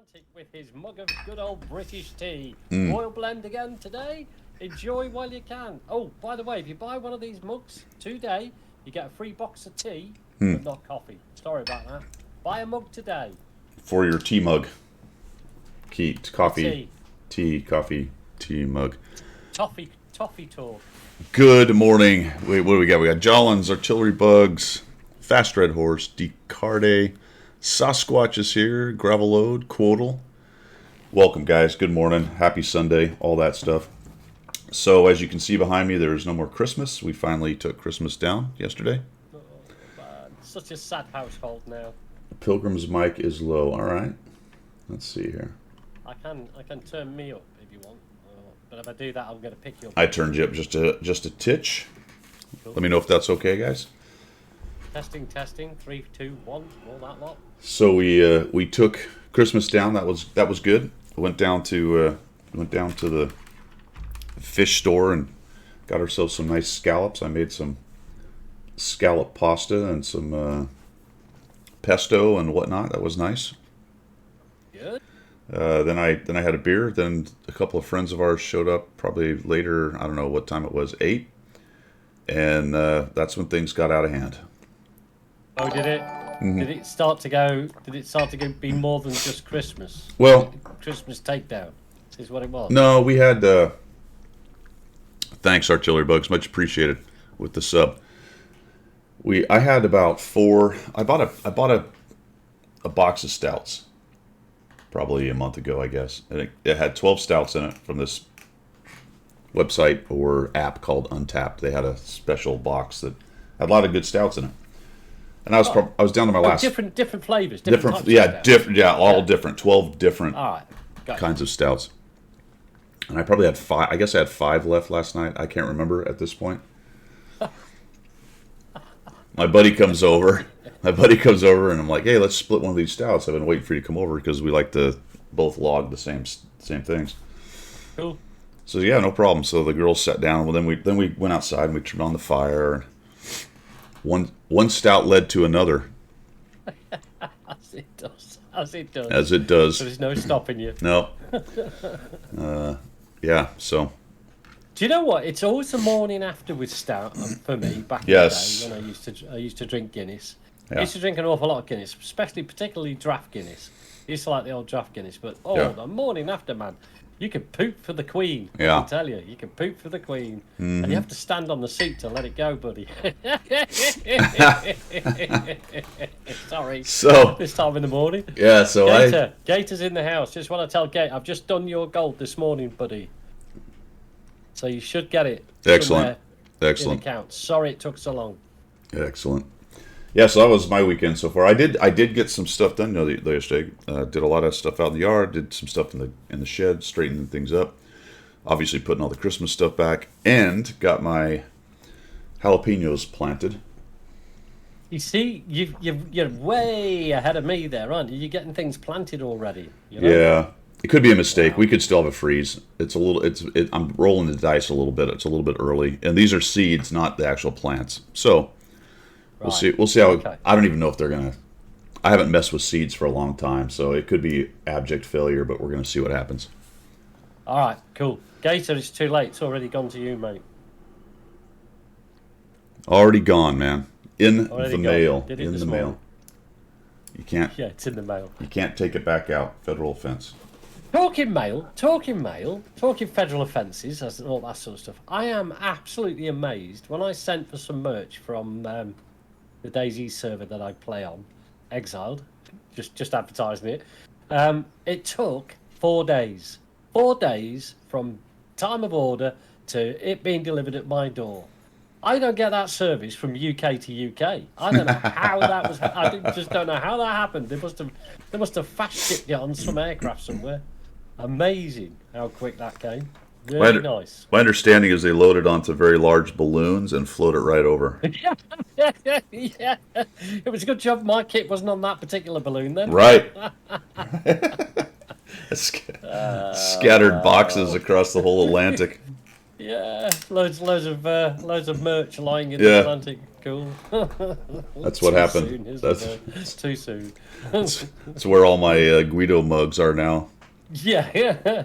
Atlantic with his mug of good old British tea. Royal blend again today. Enjoy while you can. Oh, by the way, if you buy one of these mugs today, you get a free box of tea, but not coffee. Sorry about that. Buy a mug today. For your tea mug. Coffee, Tea. coffee, tea mug. Toffee talk. Good morning. Wait, what do we got? We got Jollins, Artillery Bugs, Fast Red Horse, Descartes, Sasquatch is here, Gravel Load, Quodal. Welcome, guys. Good morning. Happy Sunday. All that stuff. So, as you can see behind me, there is no more Christmas. We finally took Christmas down yesterday. Oh, man. Such a sad household now. Pilgrim's mic is low. All right. Let's see here. I can turn me up if you want, but if I do that, I'm going to pick you up. I turned you up just a titch. Cool. Let me know if that's okay, guys. Testing. 3, 2, 1. All that lot. So we took Christmas down. That was good. Went down to the fish store and got ourselves some nice scallops. I made some scallop pasta and some pesto and whatnot. That was nice. Good. Then I had a beer. Then a couple of friends of ours showed up probably later. I don't know what time it was, 8, and that's when things got out of hand. Oh, did it? Mm-hmm. Did it start to go? Did it start to be more than just Christmas? Well, Christmas takedown is what it was. no, we had. Thanks, Artillery Bugs, much appreciated with the sub. I had about 4. I bought a box of stouts probably a month ago, I guess. And it had 12 stouts in it from this website or app called Untapped. They had a special box that had a lot of good stouts in it. And I was down to my last different flavors, different, types yeah, of different, yeah, all different, 12 different All right, got kinds of stouts. And I probably had 5. I guess I had 5 left last night. I can't remember at this point. My buddy comes over, and I'm like, "Hey, let's split one of these stouts." I've been waiting for you to come over because we like to both log the same things. Cool. So yeah, no problem. So the girls sat down. Well, then we went outside and we turned on the fire. One stout led to another. As it does. As it does. As it does. So there's no stopping you. No. Yeah. So. Do you know what? It's always the morning after with stout for me. Back Yes. in the day when I used to drink Guinness. Yeah. I used to drink an awful lot of Guinness, particularly draft Guinness. I used to like the old draft Guinness, but Yeah. the morning after, man, you can poop for the Queen. Yeah. I can tell you, you can poop for the Queen, and you have to stand on the seat to let it go, buddy. Sorry. So. This time in the morning. Yeah. So Gator's in the house. Just want to tell Gator, I've just done your gold this morning, buddy. So you should get it. Excellent. In Excellent. accounts. Sorry it took so long. Excellent. Yeah, so that was my weekend so far. I did get some stuff done yesterday. Did a lot of stuff out in the yard. Did some stuff in the shed, straightening things up. Obviously, putting all the Christmas stuff back, and got my jalapenos planted. You see, you're way ahead of me there, aren't you? You're getting things planted already. You know? Yeah, it could be a mistake. We could still have a freeze. I'm rolling the dice a little bit. It's a little bit early, and these are seeds, not the actual plants. So. We'll see. We'll see how. Okay. I don't even know if they're gonna. I haven't messed with seeds for a long time, so it could be abject failure. But we're gonna see what happens. All right, cool. Gator, it's too late. It's already gone to you, mate. Already gone, man. In Already the gone. mail. Did it In this the mail. morning. You can't. Yeah, it's in the mail. You can't take it back out. Federal offense. Talking federal offences, and all that sort of stuff. I am absolutely amazed when I sent for some merch from the DayZ server that I play on, Exiled, just advertising it. It took 4 days. 4 days from time of order to it being delivered at my door. I don't get that service from UK to UK. I don't know how that was. Just don't know how that happened. They must have fast shipped it on some aircraft somewhere. Amazing how quick that came. Really nice. My understanding is they load it onto very large balloons and float it right over. Yeah. It was a good job my kit wasn't on that particular balloon then. Right. Scattered boxes across the whole Atlantic. Yeah, loads of merch lying in the Atlantic. cool. That's what Too happened. Soon, isn't That's it? It's too soon. that's where all my Guido mugs are now. Yeah.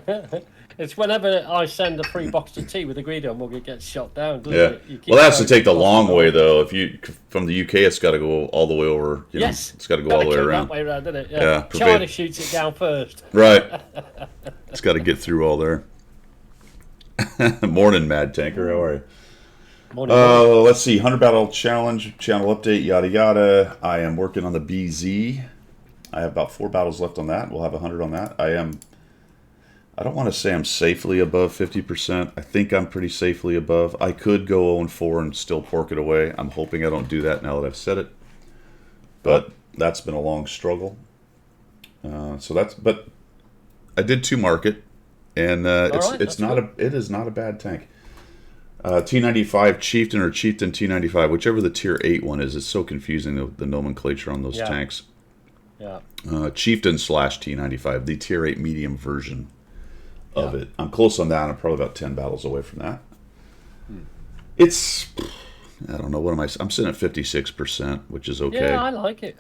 It's whenever I send a free box of tea with a Greedo mug, it gets shot down, doesn't Yeah. it? You keep Well, that has to throwing take the across long way world. though. If you from the UK, it's got to go all the way over. You know, Yes. it's got to go all the way That around. way around, doesn't it? Yeah, China shoots it down first. Right. It's got to get through all there. Morning, Mad Tanker. How are you? Morning, morning. Let's see. 100 Battle Challenge, channel update, yada yada. I am working on the BZ. I have about 4 battles left on that. We'll have 100 on that. I don't want to say I'm safely above 50%. I think I'm pretty safely above. I could go 0-4 and still pork it away. I'm hoping I don't do that now that I've said it. But that's been a long struggle. But I did 2 market, and it is not a bad tank. T95 Chieftain or Chieftain T95, whichever the tier 8 one is. It's so confusing, the nomenclature on those tanks. Yeah. Chieftain / T95, the tier 8 medium version of it. I'm close on that. I'm probably about 10 battles away from that. It's, I don't know, what am I? I'm sitting at 56%, which is okay. Yeah, I like it.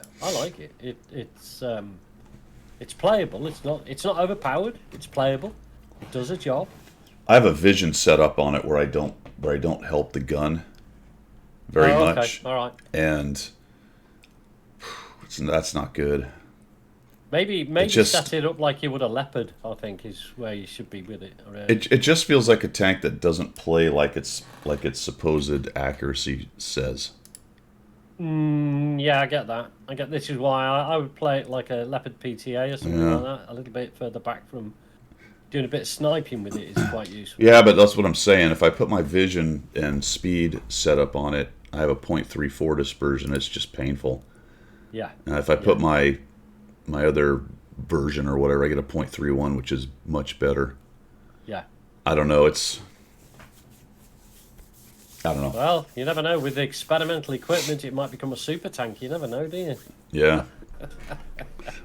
It's playable. It's not overpowered. It's playable. It does a job. I have a vision set up on it where I don't help the gun very much. All right. And that's not good. Maybe set it up like you would a leopard, I think, is where you should be with it. It just feels like a tank that doesn't play like its supposed accuracy says. Yeah, I get that. This is why I would play it like a leopard PTA or something like that, a little bit further back from. Doing a bit of sniping with it is quite useful. Yeah, but that's what I'm saying. If I put my vision and speed setup on it, I have a 0.34 dispersion. It's just painful. Yeah. If I put my other version or whatever, I get a 0.31, which is much better. Yeah. I don't know. I don't know. Well, you never know. With the experimental equipment, it might become a super tank. You never know, do you? Yeah.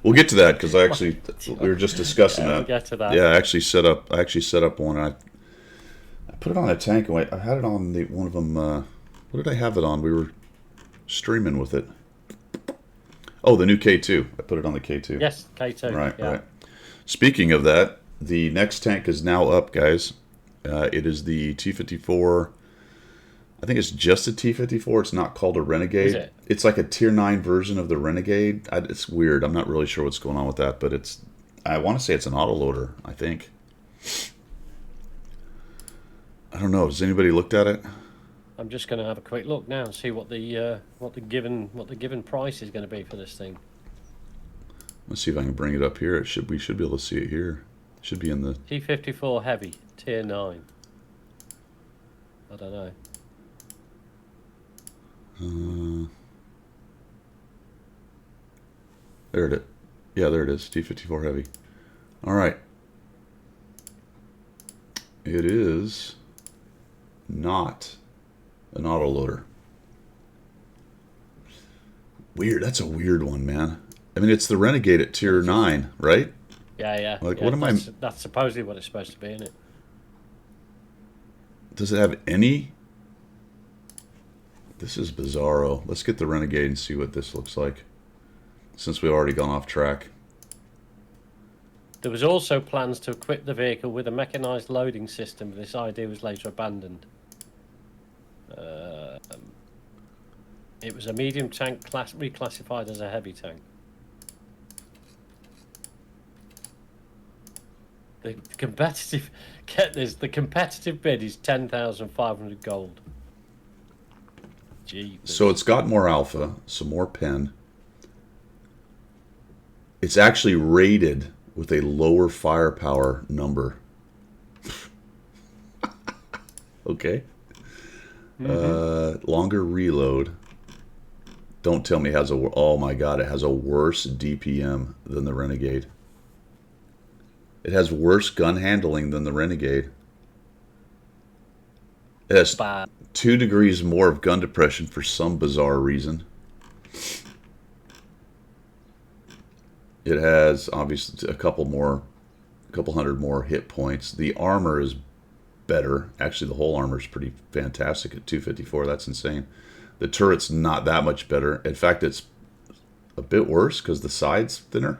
We'll get to that because we were just discussing that. We'll get to that. Yeah, I actually set up one. I put it on a tank. And I had it on one of them. What did I have it on? We were streaming with it. Oh, the new K2. I put it on the K2. Yes, K2. Right. Speaking of that, the next tank is now up, guys. It is the T54. I think it's just a T54. It's not called a Renegade. Is it? It's like a tier 9 version of the Renegade. It's weird. I'm not really sure what's going on with that, but I want to say it's an autoloader, I think. I don't know. Has anybody looked at it? I'm just going to have a quick look now and see what the given price is going to be for this thing. Let's see if I can bring it up here. We should be able to see it here. It should be in the T54 heavy, tier 9. I don't know. There it is. Yeah, there it is. T54 heavy. All right. It is not an autoloader. Weird. That's a weird one, man. I mean, it's the Renegade at tier 9, right? Yeah. Like, what am I? That's supposedly what it's supposed to be, isn't it? Does it have any? This is bizarro. Let's get the Renegade and see what this looks like, since we've already gone off track. There was also plans to equip the vehicle with a mechanized loading system, but this idea was later abandoned. It was a medium tank reclassified as a heavy tank. The competitive, get this, the competitive bid is 10,500 gold. Jeepers. So it's got more alpha, some more pen. It's actually rated with a lower firepower number. Okay. Longer reload. Don't tell me it has oh my god, it has a worse DPM than the Renegade. It has worse gun handling than the Renegade. It has 2 degrees more of gun depression for some bizarre reason. It has obviously a couple hundred more hit points. The armor is better. Actually, the whole armor is pretty fantastic at 254. That's insane. The turret's not that much better. In fact, it's a bit worse because the side's thinner.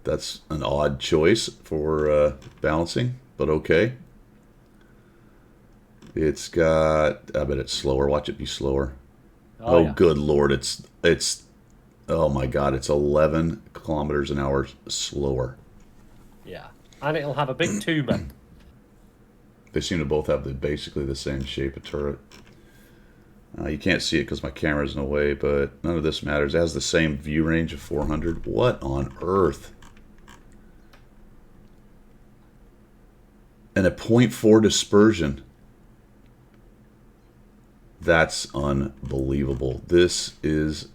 That's an odd choice for balancing, but okay. It's got, I bet it's slower. Watch it be slower. Oh, yeah. good Lord. Oh my God. It's 11 kilometers an hour slower. Yeah. And it'll have a big tuber. They seem to both have basically the same shape of turret. You can't see it because my camera's in the way, but none of this matters. It has the same view range of 400. What on earth? And a 0.4 dispersion. That's unbelievable. This is...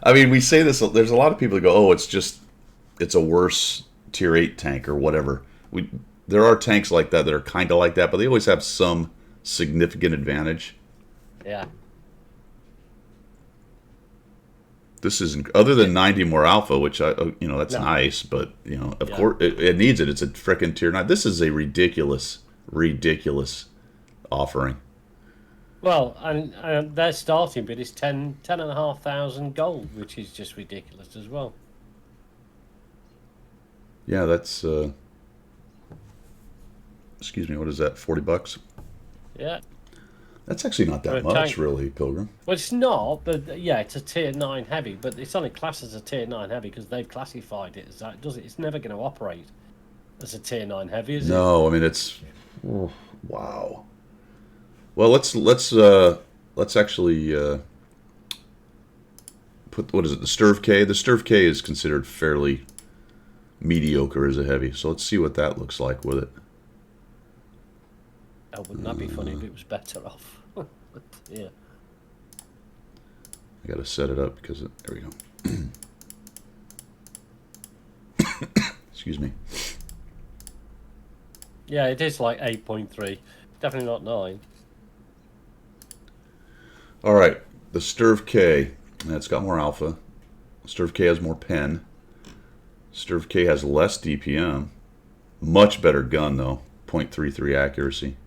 I mean, we say this, there's a lot of people that go, oh, it's a worse tier 8 tank or whatever. There are tanks like that are kind of like that, but they always have some significant advantage. Yeah. This isn't, other than 90 more alpha, which that's nice, but of course it needs it. It's a frickin' tier 9. This is a ridiculous offering. Well, and their starting bid is 10,500 gold, which is just ridiculous as well. Yeah, that's excuse me, what is that? $40? Yeah. That's actually not that much, really, Pilgrim. Well, it's not, but yeah, it's a tier 9 heavy, but it's only classed as a tier 9 heavy because they've classified it as that. It's never going to operate as a tier 9 heavy, is it? No, I mean it's wow. Well, let's actually put, what is it? The Sturv K. The Sturv K is considered fairly mediocre as a heavy, so let's see what that looks like with it. Oh, wouldn't that be funny if it was better off? Yeah. I got to set it up because there we go. Excuse me. Yeah, it is like 8.3. Definitely not 9. All right, the Sturv K. It's got more alpha. Sturv K has more pen. Sturv K has less DPM. Much better gun, though. 0.33 accuracy.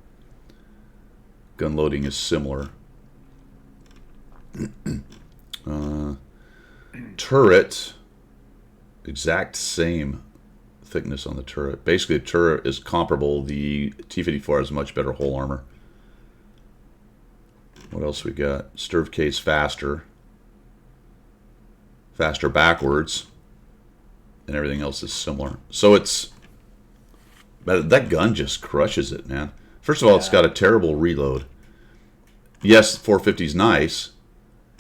Gun loading is similar. Turret, exact same thickness on the turret. Basically, the turret is comparable. The T-54 has much better hull armor. What else we got? Sturv K is faster. Faster backwards. And everything else is similar. So it's... That gun just crushes it, man. First of all, It's got a terrible reload. Yes, 450 is nice,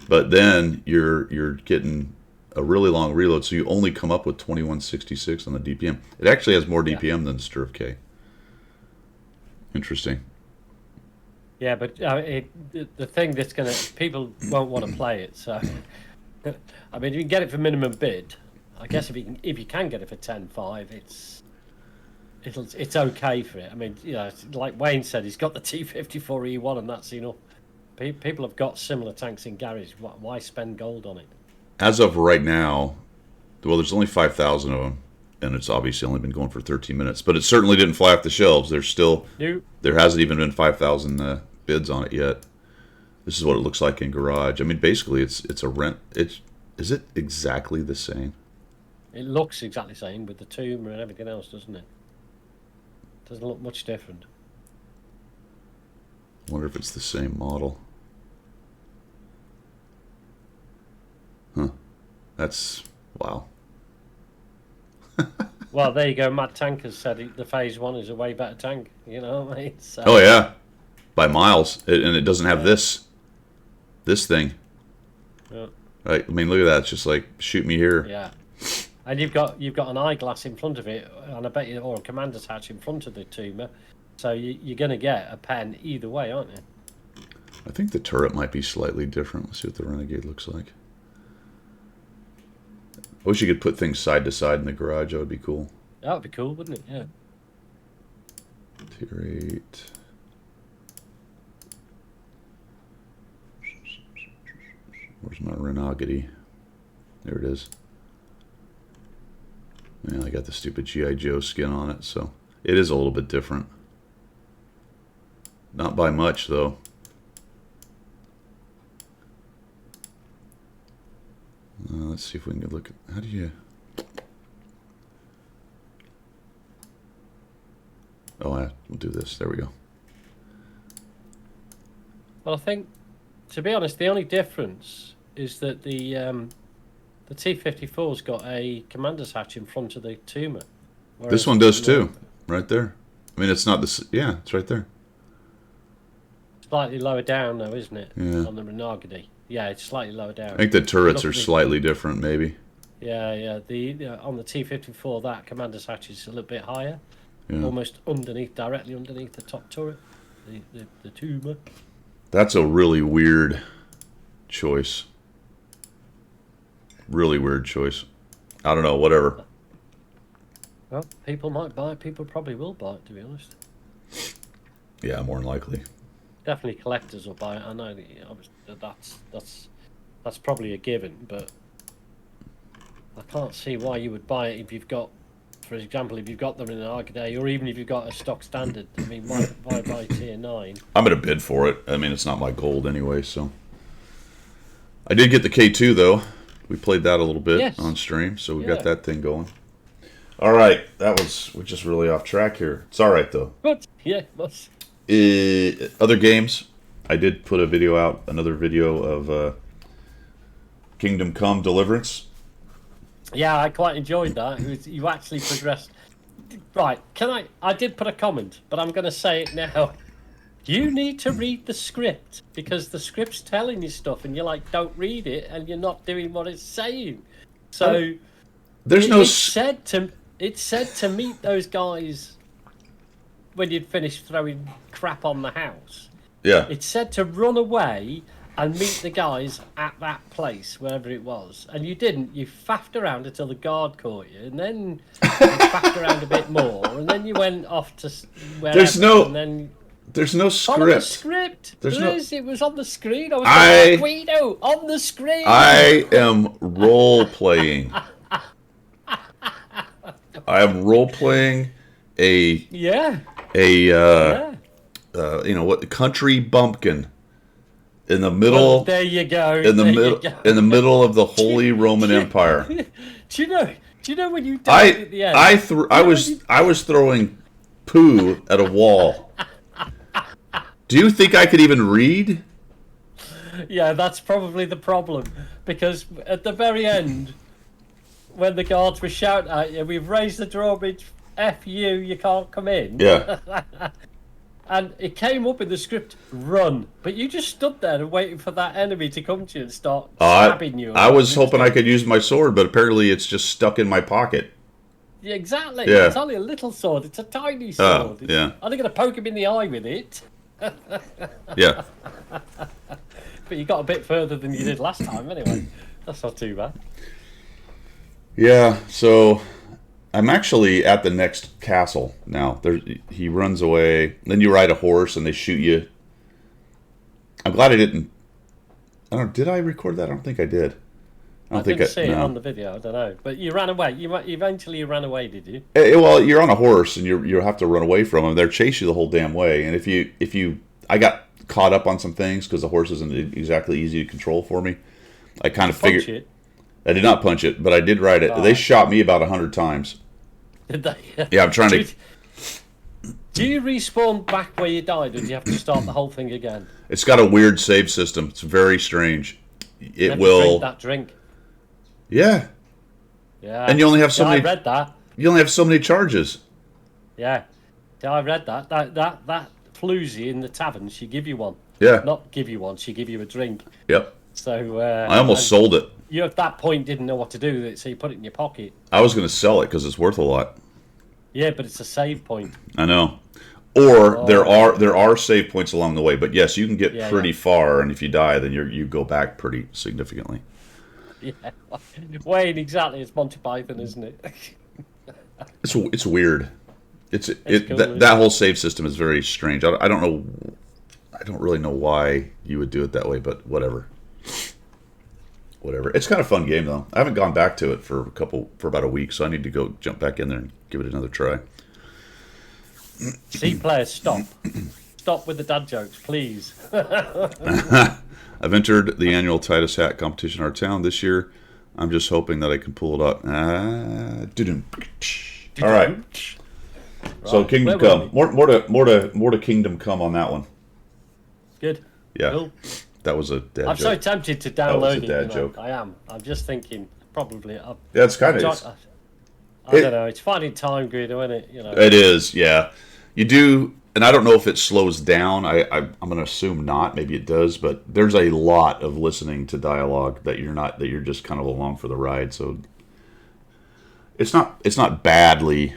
but then you're getting a really long reload, so you only come up with 2166 on the DPM. It actually has more DPM than Sturv K. Interesting. Yeah, but the thing that's people won't want to play it. So, I mean, you can get it for minimum bid. I guess if you can get it for 10.5, it's okay for it. I mean, like Wayne said, he's got the T-54E1, and that's enough. People have got similar tanks in garage. Why spend gold on it? As of right now, well, there's only 5,000 of them, and it's obviously only been going for 13 minutes. But it certainly didn't fly off the shelves. There's still there hasn't even been 5,000 bids on it yet. This is what it looks like in garage. I mean, basically, it's a rent. Is it exactly the same? It looks exactly the same with the tomb and everything else, doesn't it? Doesn't look much different. I wonder if it's the same model. Huh. That's... wow. Well, there you go. Matt Tankers said the Phase 1 is a way better tank. You know what I mean? So, oh, yeah. By miles. And it doesn't have this thing. Yeah. Right? I mean, look at that. It's just like, shoot me here. Yeah. And you've got an eyeglass in front of it, and I bet you, or a commander's hatch in front of the Tumour. So you're going to get a pen either way, aren't you? I think the turret might be slightly different. Let's see what the Renegade looks like. I wish you could put things side to side in the garage. That would be cool. That would be cool, wouldn't it? Yeah. Tier 8. Where's my Renegade? There it is. Yeah, I got the stupid G.I. Joe skin on it, so it is a little bit different. Not by much, though. Let's see if we can look at... How do you... Oh, we'll do this. There we go. Well, I think, to be honest, the only difference is that the T-54's got a commander's hatch in front of the Tuma. This one does too, right there. I mean, it's not the... Yeah, it's right there. Slightly lower down, though, isn't it? Yeah. On the Renegade. Yeah, it's slightly lower down. I think the turrets are slightly different, maybe. Yeah. On the T-54, that commander's hatch is a little bit higher. Yeah. Almost underneath, directly underneath the top turret. The Tuma. That's a really weird choice. Really weird choice. I don't know, whatever. Well, people might buy it. People probably will buy it, to be honest. Yeah, more than likely. Definitely collectors will buy it. I know that's probably a given, but I can't see why you would buy it if you've got, for example, if you've got them in an Arcade, or even if you've got a stock standard. I mean, why buy tier 9? I'm going to bid for it. I mean, it's not my gold anyway, so. I did get the K2, though. We played that a little bit on stream, so we got that thing going. All right, we're just really off track here. It's all right, though. Good. Yeah, must. Other games, I did put another video of Kingdom Come Deliverance. Yeah, I quite enjoyed that. You actually progressed. Right, I did put a comment, but I'm going to say it now. You need to read the script, because the script's telling you stuff, and you're like, don't read it, and you're not doing what it's saying. So, it said to meet those guys when you'd finished throwing crap on the house. Yeah. It said to run away and meet the guys at that place, wherever it was. And you didn't. You faffed around until the guard caught you, and then you faffed around a bit more, and then you went off to wherever. There's no script. Follow the script. It was on the screen. I was like, Guido, on the screen. I am role-playing. I am role-playing country bumpkin in the middle. Well, there you go. In the middle of the Holy Roman Empire. Do you know when you died at the end? I was throwing poo at a wall. Do you think I could even read? Yeah, that's probably the problem, because at the very end, when the guards were shouting at you, "We've raised the drawbridge. F you can't come in." Yeah. And it came up in the script, run. But you just stood there and waiting for that enemy to come to you and start stabbing you. I was hoping I could use my sword, but apparently it's just stuck in my pocket. Yeah, exactly. Yeah. It's only a little sword. It's a tiny sword. Yeah. I'm only going to poke him in the eye with it. Yeah. But you got a bit further than you did last time anyway. That's not too bad. Yeah, so I'm actually at the next castle now. He runs away. Then you ride a horse and they shoot you. I'm glad I didn't. Did I record that? I don't think I did. I didn't see it on the video. I don't know. But you ran away. Eventually you ran away, did you? Well, you're on a horse and you have to run away from them. They'll chase you the whole damn way. And I got caught up on some things because the horse isn't exactly easy to control for me. I kind of figured. Punch it. I did not punch it, but I did ride it. Oh. They shot me about 100 times. Did they? Yeah, I'm trying to. Do you respawn back where you died, or do you have to start the whole thing again? It's got a weird save system. It's very strange. It will. Drink that drink. Yeah. Yeah. And you only have so many. I read that. You only have so many charges. Yeah. Yeah, I read that. That floozy in the tavern, she give you one. Yeah. Not give you one. She give you a drink. Yep. So. I almost sold it. You at that point didn't know what to do with it, so you put it in your pocket. I was going to sell it because it's worth a lot. Yeah, but it's a save point. I know. Or there are save points along the way, but yes, you can get pretty far, and if you die, then you go back pretty significantly. Yeah, Wayne, exactly. It's Monty Python, isn't it? It's weird. Cool, that whole save system is very strange. I don't know. I don't really know why you would do it that way, but whatever. Whatever. It's kind of a fun game though. I haven't gone back to it for about a week, so I need to go jump back in there and give it another try. See players stop stop with the dad jokes, please. I've entered the annual Titus hat competition in our town this year. I'm just hoping that I can pull it up. All right. So Kingdom Come. More to Kingdom Come on that one. Good. Yeah. Cool. That was a dad I'm joke. so tempted to download it. Dad joke. I am. I'm just thinking probably. Yeah, it's kind of. I don't know. It's finding time, Greedo, isn't it? It is. Yeah. You do, and I don't know if it slows down. I'm going to assume not. Maybe it does, but there's a lot of listening to dialogue that you're just kind of along for the ride. So it's not badly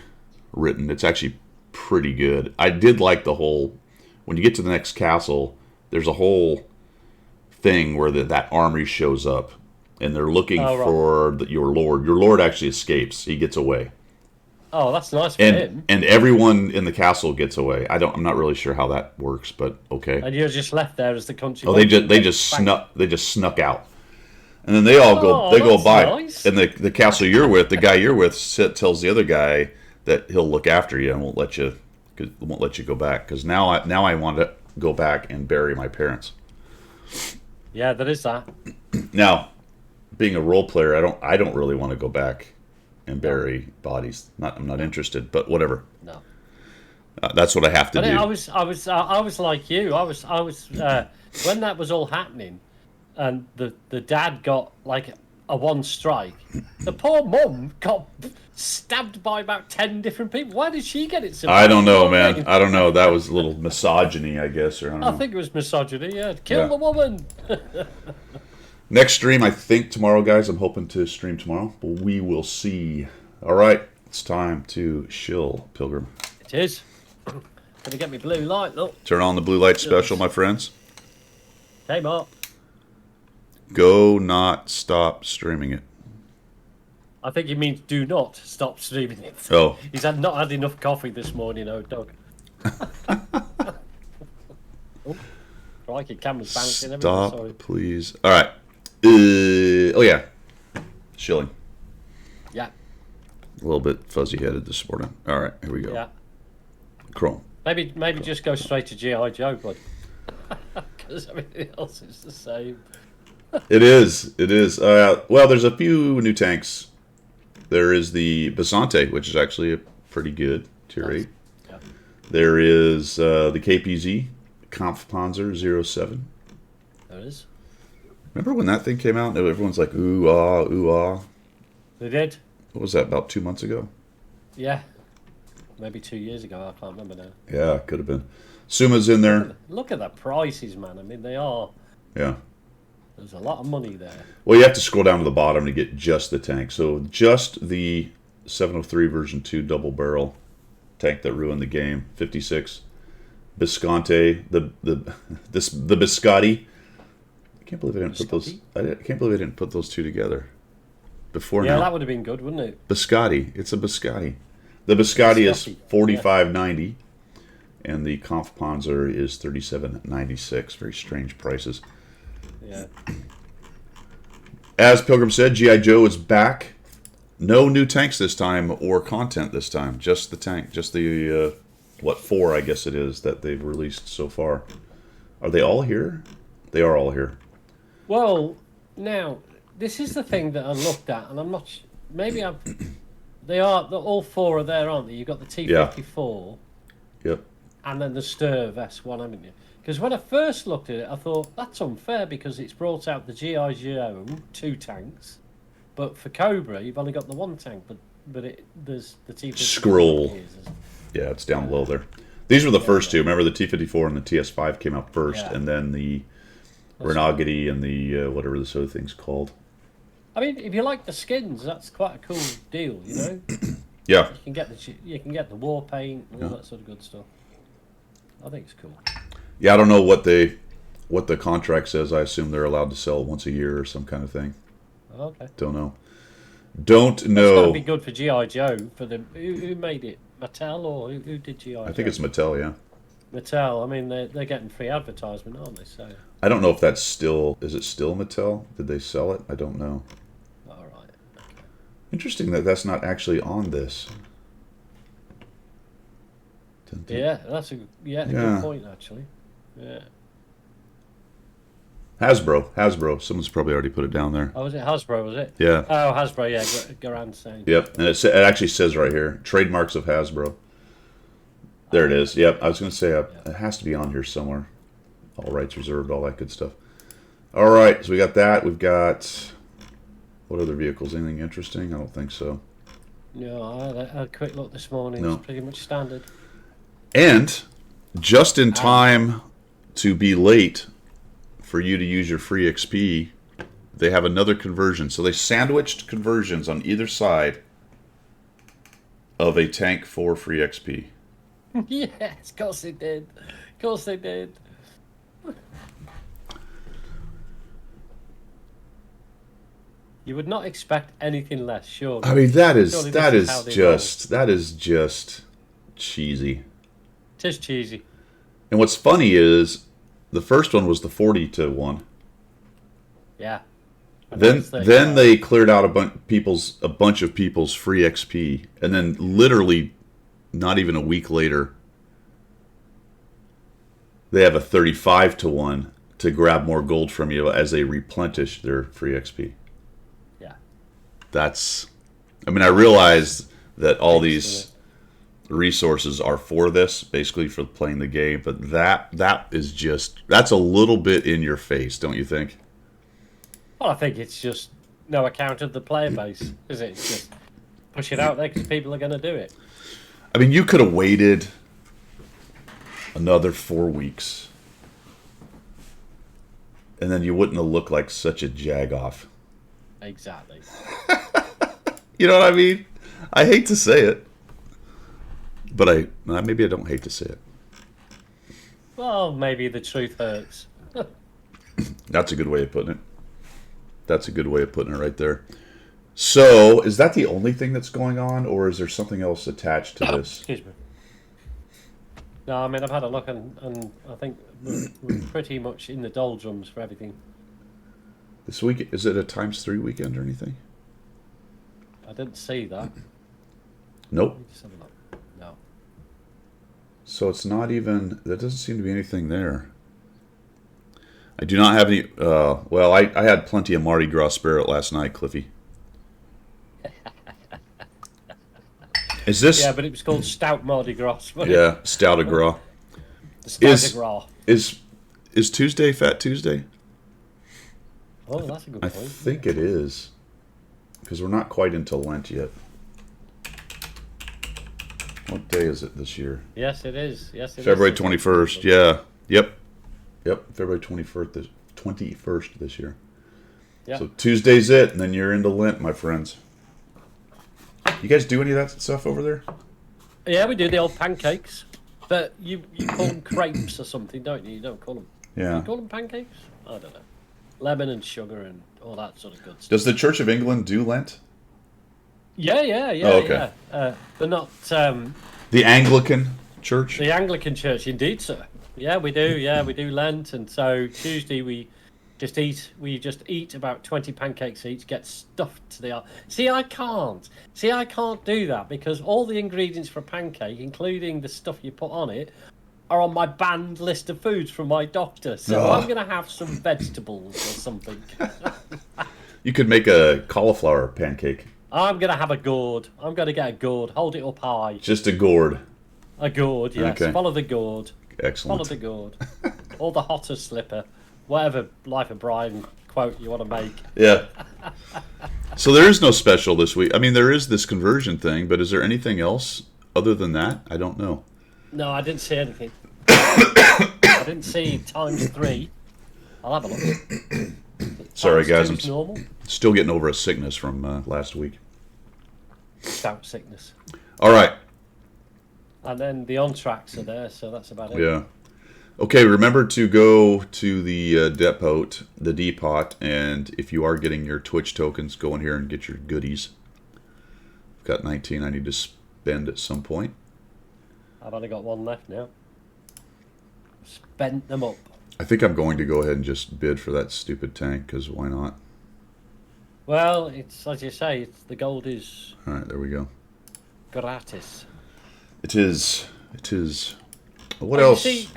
written. It's actually pretty good. I did like the whole, when you get to the next castle, there's a whole thing where that armory shows up and they're looking for your lord. Your lord actually escapes. He gets away. Oh, that's nice for him. And everyone in the castle gets away. I'm not really sure how that works, but okay. And you're just left there as the country. Oh, they just snuck out. And then they all go by. Nice. And the castle you're with, the guy you're with tells the other guy that he'll look after you and won't let you go back, because now I want to go back and bury my parents. Yeah, there is that. Now, being a role player, I don't really want to go back and bury bodies. I'm not interested, but whatever. No. That's what I have to do. I was like you. I was when that was all happening, and the dad got like a one strike. The poor mum got stabbed by about 10 different people. Why did she get it so bad? I don't know, man. I don't know. That was a little misogyny, I guess, or I don't know. I think it was misogyny. Yeah, kill the woman. Next stream, I think tomorrow, guys. I'm hoping to stream tomorrow, but we will see. All right, it's time to shill, Pilgrim. It is. Gonna get me blue light, look. Turn on the blue light special, my friends. Hey, Mark. Go not stop streaming it. I think he means do not stop streaming it. Oh. He's not had enough coffee this morning, oh dog. Oh, crikey, camera's bouncing. Stop, sorry. please. All right. Oh, yeah. Shilling. Yeah. A little bit fuzzy-headed this morning. All right, here we go. Yeah. Chrome. Maybe just go straight to G.I. Joe, bud. Because everything else is the same. It is. It is. Well, there's a few new tanks. There is the Basante, which is actually a pretty good tier 8. Yeah. There is the KPZ, Kampfpanzer 07. There is. Remember when that thing came out? Everyone's like, ooh, ah, ooh, ah. They did? What was that, about 2 months ago? Yeah. Maybe 2 years ago, I can't remember now. Yeah, could have been. Suma's in there. Look at the prices, man. I mean, they are... Yeah. There's a lot of money there. Well, you have to scroll down to the bottom to get just the tank. So just the 703 version 2 double barrel tank that ruined the game, 56. Bisconte, the Biscotti. I can't believe I didn't put those. I can't believe I didn't put those two together before. Yeah, now. that would have been good, wouldn't it? Biscotti. It's a Biscotti. The Biscotti is $45.90, and the Kampfpanzer is $37.96. Very strange prices. Yeah. As Pilgrim said, G.I. Joe is back. No new tanks this time or content this time. Just the tank. Just the, 4 I guess it is that they've released so far. Are they all here? They are all here. Well, now, this is the thing that I looked at, and I'm not... Maybe I've... all 4 are there, aren't they? You've got the T-54. Yep. And then the Sturv S1, haven't you? Because when I first looked at it, I thought, that's unfair because it's brought out the G.I. Joe 2 tanks. But for Cobra, you've only got the 1 tank, but there's the T-54. Scroll. Yeah, it's down below there. These were the first two. Remember, the T-54 and the TS5 came out first, and then the Renagati and the whatever this other thing's called. I mean, if you like the skins, that's quite a cool deal, you know? Yeah. You can get the war paint and all that sort of good stuff. I think it's cool. Yeah, I don't know what the contract says. I assume they're allowed to sell once a year or some kind of thing. Okay. Don't know. Don't know. It's got to be good for G.I. Joe. For them, who made it? Mattel or who did G.I. Joe? I think it's Mattel. Yeah. Mattel. I mean, they're getting free advertisement, aren't they? So. I don't know if that's still. Is it still Mattel? Did they sell it? I don't know. All right. Okay. Interesting that that's not actually on this. Yeah, that's a Yeah. good point actually. Yeah. Hasbro. Someone's probably already put it down there. Oh, was it Hasbro? Was it? Yeah. Oh, Hasbro. Yeah, Garand saying. Yep. And it actually says right here, trademarks of Hasbro. There it is. Yep. I was going to say it has to be on here somewhere. All rights reserved, all that good stuff. All right. So we got that. We've got what other vehicles? Anything interesting? I don't think so. No, I had a quick look this morning. No. It's pretty much standard. And just in time to be late for you to use your free XP, they have another conversion. So they sandwiched conversions on either side of a tank for free XP. Yes, of course they did. Of course they did. You would not expect anything less, sure. I mean, that is Surely that this is how they just cheesy. It is cheesy. And what's funny is the first one was the 40-1. Yeah. Then they cleared out a bunch of people's free XP, and then literally not even a week later, they have a 35-1 to grab more gold from you as they replenish their free XP. Yeah. I mean, I realize that all these resources are for this, basically for playing the game, but that's a little bit in your face, don't you think? Well, I think it's just no account of the player base, is it? It's just push it out there because people are going to do it. I mean, you could have waited another 4 weeks, and then you wouldn't have looked like such a jag-off. Exactly. You know what I mean? I hate to say it, but maybe I don't hate to say it. Well, maybe the truth hurts. That's a good way of putting it. That's a good way of putting it right there. So, is that the only thing that's going on, or is there something else attached to this? Excuse me. No, I mean, I've had a look, and I think we're pretty much in the doldrums for everything. This week, is it a ×3 weekend or anything? I didn't see that. Nope. Just have a look. No. So it's not even, there doesn't seem to be anything there. I do not have any, well, I had plenty of Mardi Gras spirit last night, Cliffy. Is this? Yeah, but it was called Stout Mardi Gras. Yeah, Stout de Gras. The Stout de Gras. Is Tuesday Fat Tuesday? Oh, that's a good I point. think it is. Because we're not quite into Lent yet. What day is it this year? Yes, it is. Yes, it February is. 21st. Yeah. Yep. February 21st this year. Yeah. So Tuesday's it, and then you're into Lent, my friends. You guys do any of that stuff over there? Yeah, we do the old pancakes. But you call them crepes or something, don't you? You don't call them. Yeah. You call them pancakes? I don't know. Lemon and sugar and all that sort of good stuff. Does the Church of England do Lent? Yeah. Oh, okay. Yeah. But not The Anglican Church? the Anglican Church, indeed, sir. Yeah, we do. Yeah, we do Lent, and so Tuesday we just eat about 20 pancakes each, get stuffed to the. See, I can't do that because all the ingredients for a pancake, including the stuff you put on it, are on my banned list of foods from my doctor. So Oh. I'm going to have some vegetables or something. You could make a cauliflower pancake. I'm going to have a gourd. I'm going to get a gourd. Hold it up high. Just a gourd. A gourd, yes. Okay. Follow the gourd. Excellent. Follow the gourd. Or the hotter slipper. Whatever Life of Brian quote you want to make. Yeah. So there is no special this week. I mean, there is this conversion thing, but is there anything else other than that? I don't know. No, I didn't see anything. I didn't see ×3. I'll have a look. Sorry, guys. Times 2's normal. Still getting over a sickness from last week. Stout sickness. All right. And then the on-tracks are there, so that's about it. Yeah. Okay, remember to go to the depot, and if you are getting your Twitch tokens, go in here and get your goodies. I've got 19 I need to spend at some point. I've only got one left now. Spent them up. I think I'm going to go ahead and just bid for that stupid tank, because why not? Well, it's as you say, the gold is All right, there we go. gratis. It is It is. What Well, you else? see,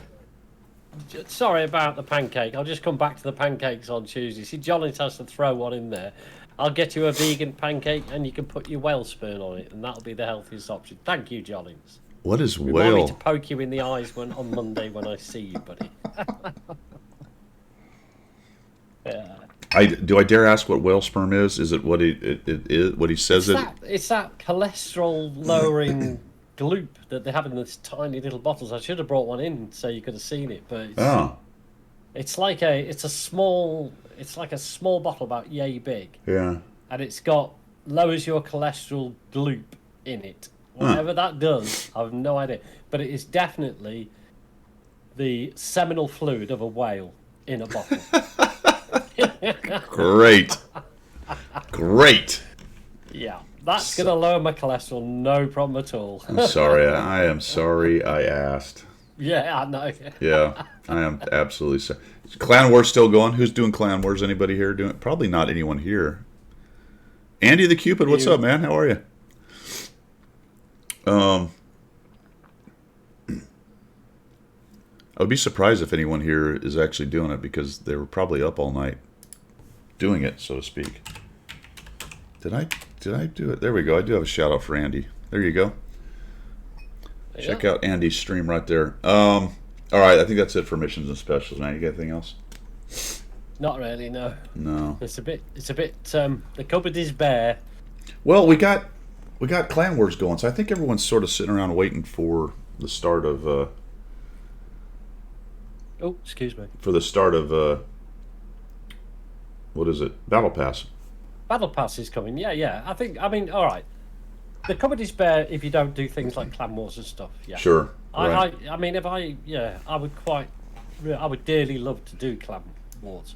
sorry about the pancake. I'll just come back to the pancakes on Tuesday. See, Jollins has to throw one in there. I'll get you a vegan pancake, and you can put your whale sperm on it, and that'll be the healthiest option. Thank you, Jollins. What is Remind me to whale? poke you in the eyes on Monday when I see you, buddy. Yeah. Do I dare ask what whale sperm is? Is it what it is? What he says It's that cholesterol lowering gloop that they have in these tiny little bottles. I should have brought one in so you could have seen it, but Oh, it's like a small bottle about yay big, yeah. and it's got lowers your cholesterol gloop in it. Whatever that does, I have no idea, but it is definitely the seminal fluid of a whale in a bottle. Great. Great. Yeah, that's gonna lower my cholesterol, no problem at all. I'm sorry. I am sorry I asked. Yeah, I know. Yeah, I am absolutely sorry. Is Clan Wars still going? Who's doing Clan Wars? Anybody here doing it? Probably not anyone here. Andy the Cupid, what's up, man? How are you? I would be surprised if anyone here is actually doing it because they were probably up all night doing it, so to speak. Did I do it? There we go. I do have a shout out for Andy. There you go. Yeah. Check out Andy's stream right there. All right, I think that's it for missions and specials, man. You got anything else? Not really, no. No. It's a bit. The cupboard is bare. Well, we got Clan Wars going, so I think everyone's sort of sitting around waiting for the start of Oh, excuse me. What is it? Battle Pass. Battle Pass is coming. Yeah. I mean, all right. The cupboard is bare if you don't do things like Clan Wars and stuff. Yeah. Sure. Right. I mean, I would dearly love to do Clan Wars,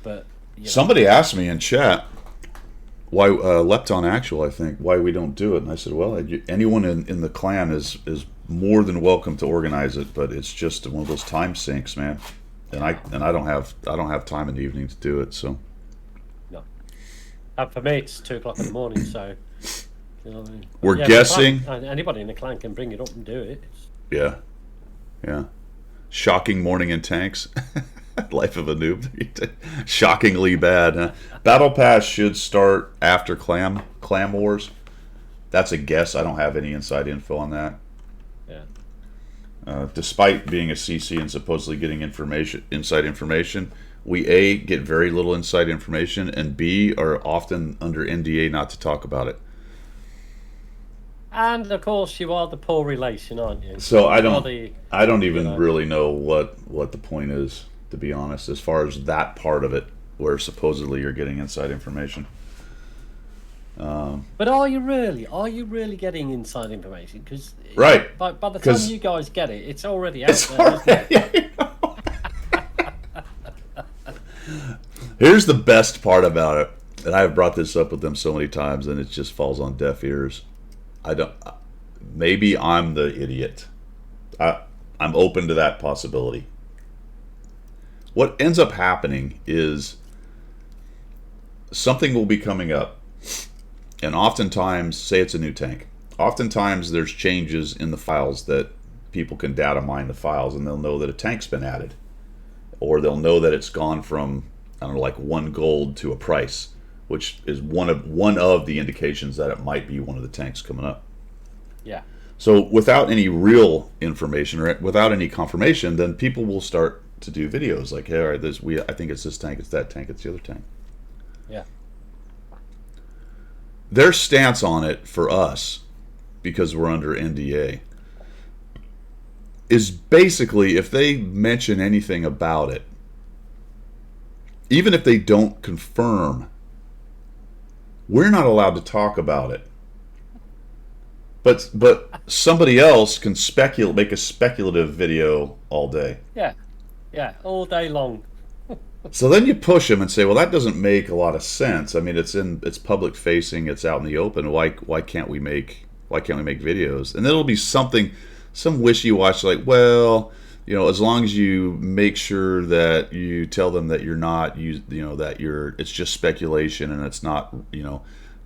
but Somebody asked me in chat why Lepton Actual, I think, why we don't do it, and I said, well, anyone in the clan is more than welcome to organize it, but it's just one of those time sinks, man. And I don't have time in the evening to do it, so. no. And for me, it's 2:00 in the morning, so. You know what I mean? We're Yeah, guessing. Anybody in the clan can bring it up and do it. Yeah. Shocking morning in tanks. Life of a noob. Shockingly bad. Huh? Battle Pass should start after Clam Wars. That's a guess. I don't have any inside info on that. Yeah. Despite being a CC and supposedly getting inside information, we A, get very little inside information, and B, are often under NDA not to talk about it. And of course, you are the poor relation, aren't you? So I You're don't even really know what the point is, to be honest, as far as that part of it, where supposedly you're getting inside information. But are you really getting inside information? Because Right. by the time you guys get it, it's already out there. Isn't it? Here's the best part about it, and I've brought this up with them so many times, and it just falls on deaf ears. Maybe I'm the idiot. I'm open to that possibility. What ends up happening is something will be coming up, and oftentimes, say it's a new tank, oftentimes there's changes in the files that people can data mine the files, and they'll know that a tank's been added, or they'll know that it's gone from, I don't know, like 1 gold to a price, which is one of the indications that it might be one of the tanks coming up. Yeah. So without any real information or without any confirmation, then people will start to do videos like, hey, all right, I think it's this tank, it's that tank, it's the other tank. Yeah. Their stance on it for us, because we're under NDA, is basically if they mention anything about it, even if they don't confirm, we're not allowed to talk about it. But somebody else can make a speculative video all day. Yeah, all day long. So then you push them and say, well, that doesn't make a lot of sense. I mean, it's public facing, it's out in the open. Why can't we make videos? And it'll be some wishy-washy, like, well, as long as you make sure that you tell them that you're not, it's just speculation and it's not,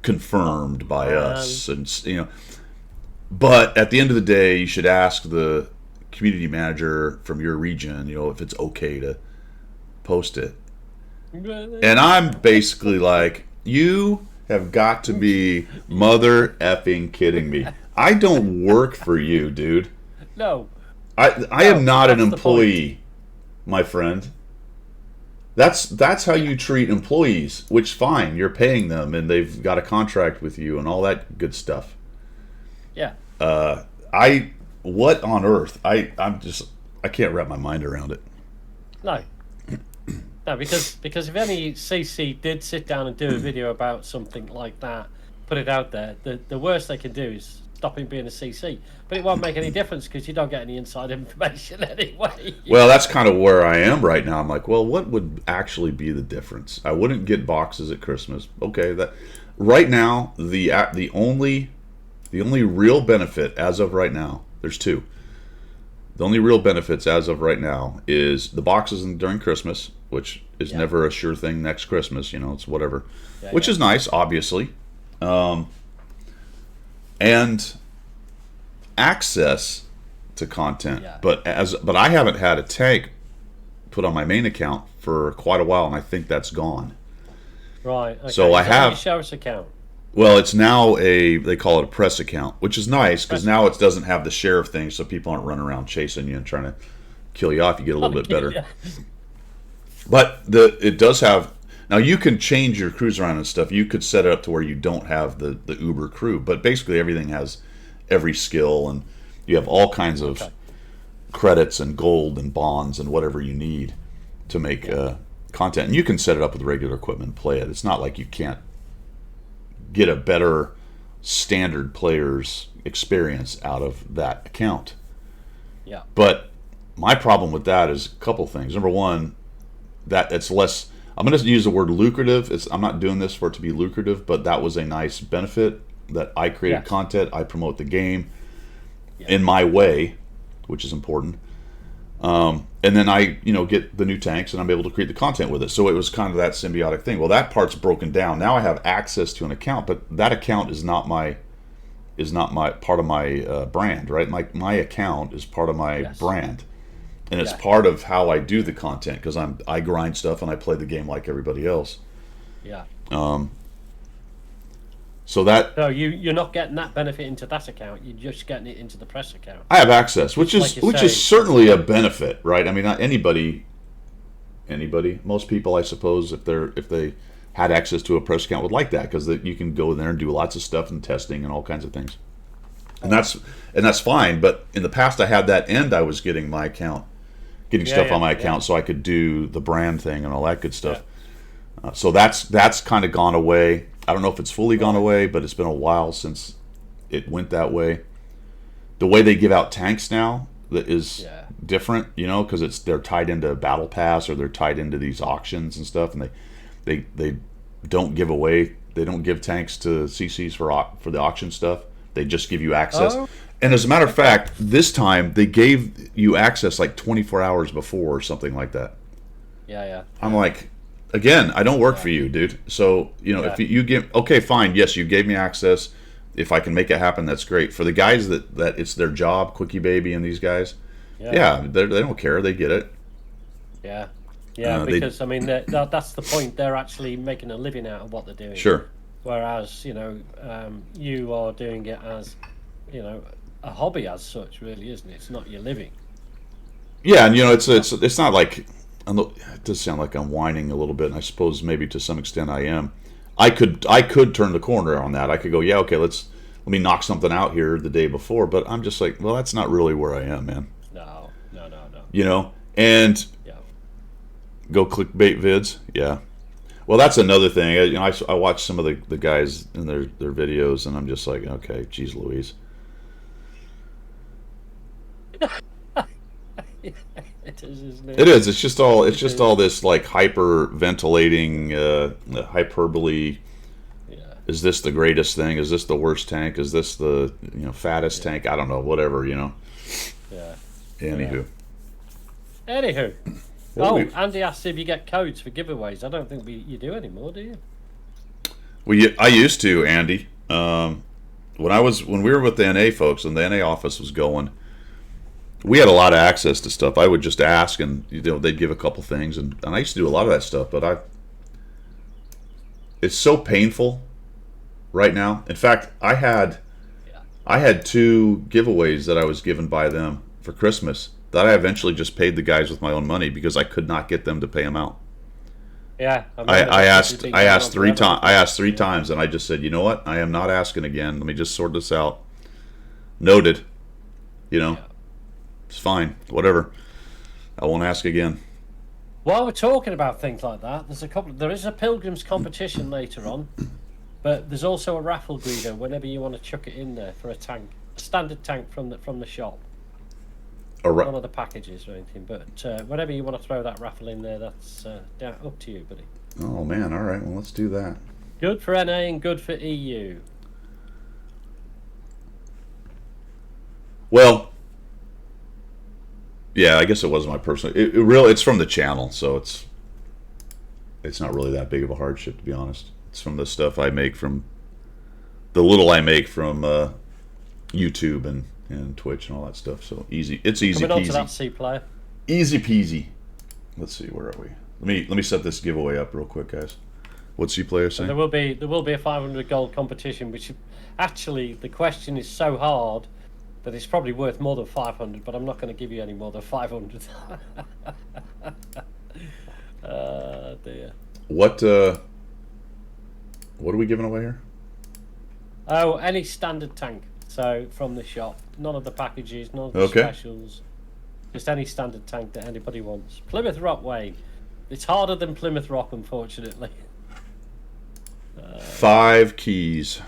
confirmed by us, and But at the end of the day, you should ask the community manager from your region, if it's okay to post it. And I'm basically like, you have got to be mother effing kidding me. I don't work for you, dude. No. I am not an that's the employee, my friend. That's how you treat employees, which fine, you're paying them and they've got a contract with you and all that good stuff. Yeah. What on earth? I can't wrap my mind around it. No. No, because if any CC did sit down and do a video about something like that, put it out there, the worst they can do is stop him being a CC. But it won't make any difference because you don't get any inside information anyway. Well, that's kind of where I am right now. I'm like, well, what would actually be the difference? I wouldn't get boxes at Christmas. Okay, that right now the only real benefit as of right now, there's two. The only real benefits as of right now is the boxes during Christmas, which is never a sure thing next Christmas. It's whatever, which is nice, obviously, and access to content. Yeah. But I haven't had a tank put on my main account for quite a while, and I think that's gone. Right. Okay. So I have your sheriff's account. Well, it's now they call it a press account, which is nice because now it doesn't have the sheriff thing, so people aren't running around chasing you and trying to kill you off. You get a little bit better. Yeah. But it does have, now you can change your crews around and stuff. You could set it up to where you don't have the Uber crew, but basically everything has every skill, and you have all kinds of credits and gold and bonds and whatever you need to make content. And you can set it up with regular equipment and play it. It's not like you can't get a better standard player's experience out of that account. Yeah. But my problem with that is a couple things. Number one, that it's less, I'm going to use the word lucrative. I'm not doing this for it to be lucrative, but that was a nice benefit that I created content. I promote the game in my way, which is important. And then I, get the new tanks and I'm able to create the content with it. So it was kind of that symbiotic thing. Well, that part's broken down. Now I have access to an account, but that account is not my part of my brand, right? My account is part of my brand, and it's part of how I do the content because I grind stuff and I play the game like everybody else. Yeah. So you're not getting that benefit into that account. You're just getting it into the press account. I have access, which is certainly a benefit, right? I mean, not anybody. Most people, I suppose, if they had access to a press account, would like that because you can go in there and do lots of stuff and testing and all kinds of things, and that's fine. But in the past, I had that, and I was getting my account, stuff on my account, so I could do the brand thing and all that good stuff. Yeah. So that's kind of gone away. I don't know if it's fully gone away, but it's been a while since it went that way. The way they give out tanks now that is different, because they're tied into Battle Pass or they're tied into these auctions and stuff, and they don't give away. They don't give tanks to CCs for the auction stuff. They just give you access. Oh. And as a matter of fact, this time they gave you access like 24 hours before or something like that. Yeah. I'm like, again, I don't work for you, dude. So, if you give, okay, fine. Yes, you gave me access. If I can make it happen, that's great. For the guys that it's their job, Quickie Baby and these guys, they don't care. They get it. Yeah. Yeah, because, that's the point. They're actually making a living out of what they're doing. Sure. Whereas, you are doing it as, a hobby as such, really, isn't it? It's not your living. Yeah, and, it's not like, it does sound like I'm whining a little bit, and I suppose maybe to some extent I am. I could turn the corner on that. I could go, okay, let me knock something out here the day before, but I'm just like, well, that's not really where I am, man. No. And go clickbait vids, yeah. Well, that's another thing. I watch some of the guys in their videos, and I'm just like, okay, geez Louise. It is, isn't it? It is. It's just all this like hyperventilating, hyperbole. Yeah. Is this the greatest thing? Is this the worst tank? Is this the fattest tank? I don't know. Whatever. Yeah. Anywho. Andy asked if you get codes for giveaways. I don't think you do anymore, do you? Well, I used to, Andy. when we were with the NA folks and the NA office was going, we had a lot of access to stuff. I would just ask, and they'd give a couple things, and I used to do a lot of that stuff. But it's so painful right now. In fact, I had 2 giveaways that I was given by them for Christmas that I eventually just paid the guys with my own money because I could not get them to pay them out. Yeah, I asked 3 times. I asked 3 times, and I just said, you know what? I am not asking again. Let me just sort this out. Noted. It's fine. Whatever. I won't ask again. While we're talking about things like that, there is a Pilgrims competition later on, but there's also a raffle, Guido, whenever you want to chuck it in there for a tank, a standard tank from the shop. None of the packages or anything, but whenever you want to throw that raffle in there, that's up to you, buddy. Oh man, all right, well let's do that. Good for NA and good for EU. Well, yeah, I guess it wasn't my personal. It's from the channel, so it's not really that big of a hardship, to be honest. It's from the stuff I make from the little I make from YouTube and Twitch and all that stuff. So easy. It's easy Coming on peasy. to that C player. Easy peasy. Let's see, where are we? Let me set this giveaway up real quick, guys. What's C player saying? There will be a 500 gold competition, which actually the question is so hard that it's probably worth more than 500, but I'm not going to give you any more than 500. Dear. What are we giving away here? Oh, any standard tank. So from the shop, none of the packages, none of the specials, just any standard tank that anybody wants. Plymouth Rock, Wayne. It's harder than Plymouth Rock, unfortunately. 5 keys.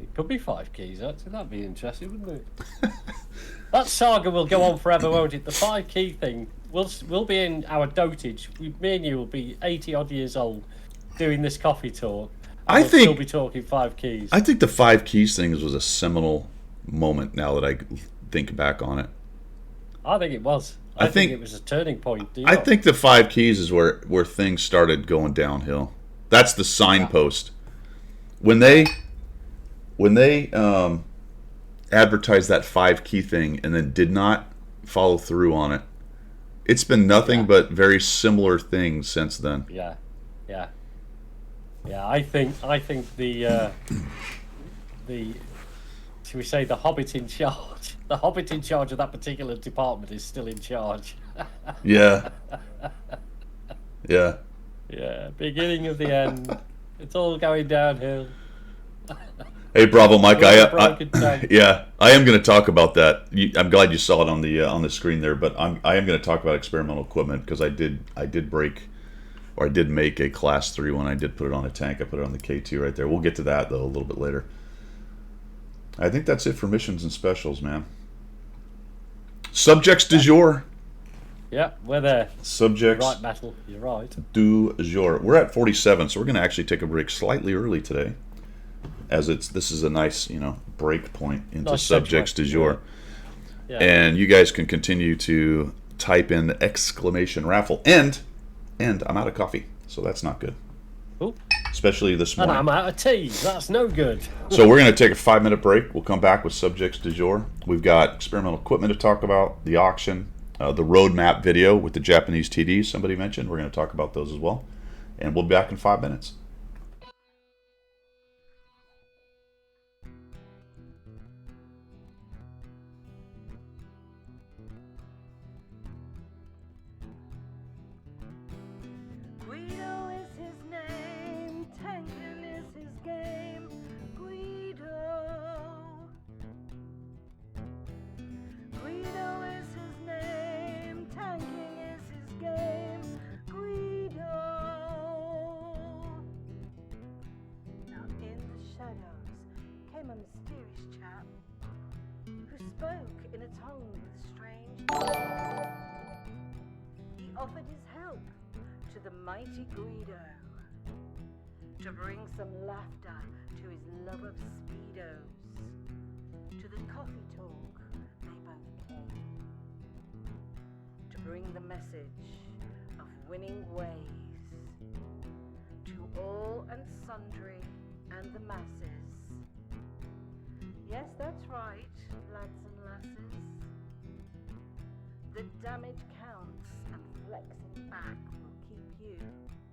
It could be 5 keys, actually. That'd be interesting, wouldn't it? That saga will go on forever, won't it? The 5 key thing. We'll be in our dotage. Me and you will be 80 odd years old doing this coffee talk. We'll still be talking 5 keys. I think the 5 keys thing was a seminal moment now that I think back on it. I think it was. I think it was a turning point. I think the 5 keys is where things started going downhill. That's the signpost. When they advertised that 5 key thing and then did not follow through on it, it's been nothing but very similar things since then. Yeah. I think the shall we say the Hobbit in charge? The Hobbit in charge of that particular department is still in charge. Yeah. Yeah. Beginning of the end. It's all going downhill. Hey, Bravo Mike, I am going to talk about that. I'm glad you saw it on the screen there, but I am going to talk about experimental equipment because I did make a class 3 one. I did put it on a tank. I put it on the K2 right there. We'll get to that though a little bit later. I think that's it for missions and specials, man. Subjects du jour. Yeah, we're there. Subjects. Right, Metal. You're right. Du jour. We're at 47, so we're going to actually take a break slightly early today, as this is a nice break point into nice subjects du jour. Yeah. And you guys can continue to type in the exclamation raffle and I'm out of coffee, so that's not good. Ooh. Especially this morning. And I'm out of tea. That's no good. So we're going to take a 5-minute break. We'll come back with subjects du jour. We've got experimental equipment to talk about, the auction, the roadmap video with the Japanese TDs somebody mentioned. We're going to talk about those as well. And we'll be back in 5 minutes. Mighty Guido, to bring some laughter to his love of speedos. To the coffee talk they both came, to bring the message of winning ways to all and sundry and the masses. Yes, that's right, lads and lasses. The damage counts, and flexing back will keep you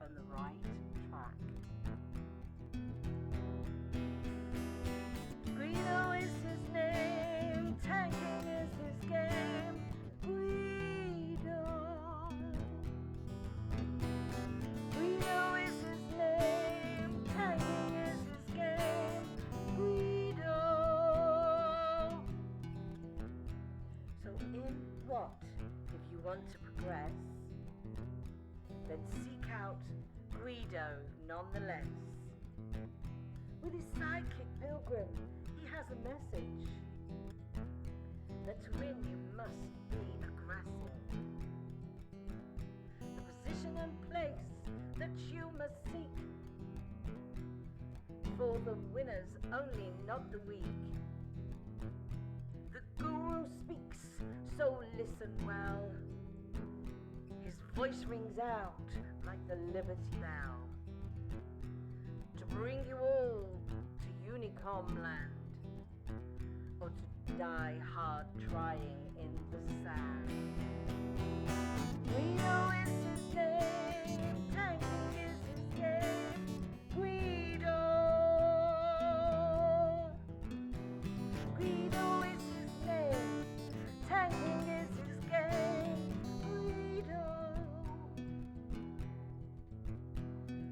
on the right track. Greedo is his name, tanking is his game. Greedo. Greedo is his name, tanking is his game. Greedo. So in what, if you want to progress, then seek out Greedo nonetheless. With his sidekick Pilgrim, he has a message that to win you must be aggressive. The position and place that you must seek, for the winners only, not the weak. The guru speaks, so listen well. His voice rings out like the Liberty Bell, to bring you all to Unicom land, or to die hard trying in the sand. Greedo is his name, tanking is his game. Greedo. Greedo is his name, tanking is his game. Greedo.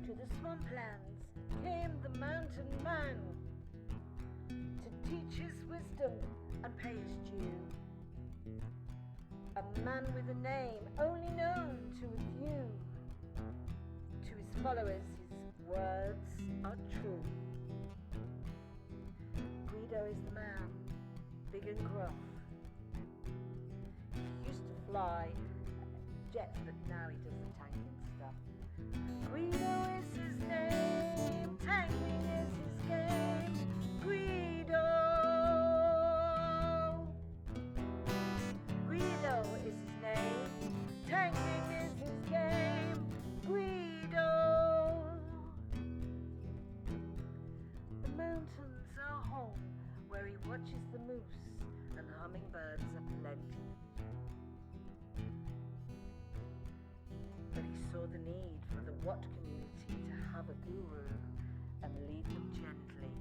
To the swamplands came the mountain man, to teach his wisdom and pay his due. A man with a name only known to a few. To his followers his words are true. Greedo is the man, big and gruff. He used to fly jets, but now he does the tanking stuff. Greedo is his name, tanking is his game. Greedo. Greedo is his name, tanking is his game. Greedo. The mountains are home where he watches the moose, and hummingbirds aplenty. But he saw the need for the Wat community to have a guru and lead them gently.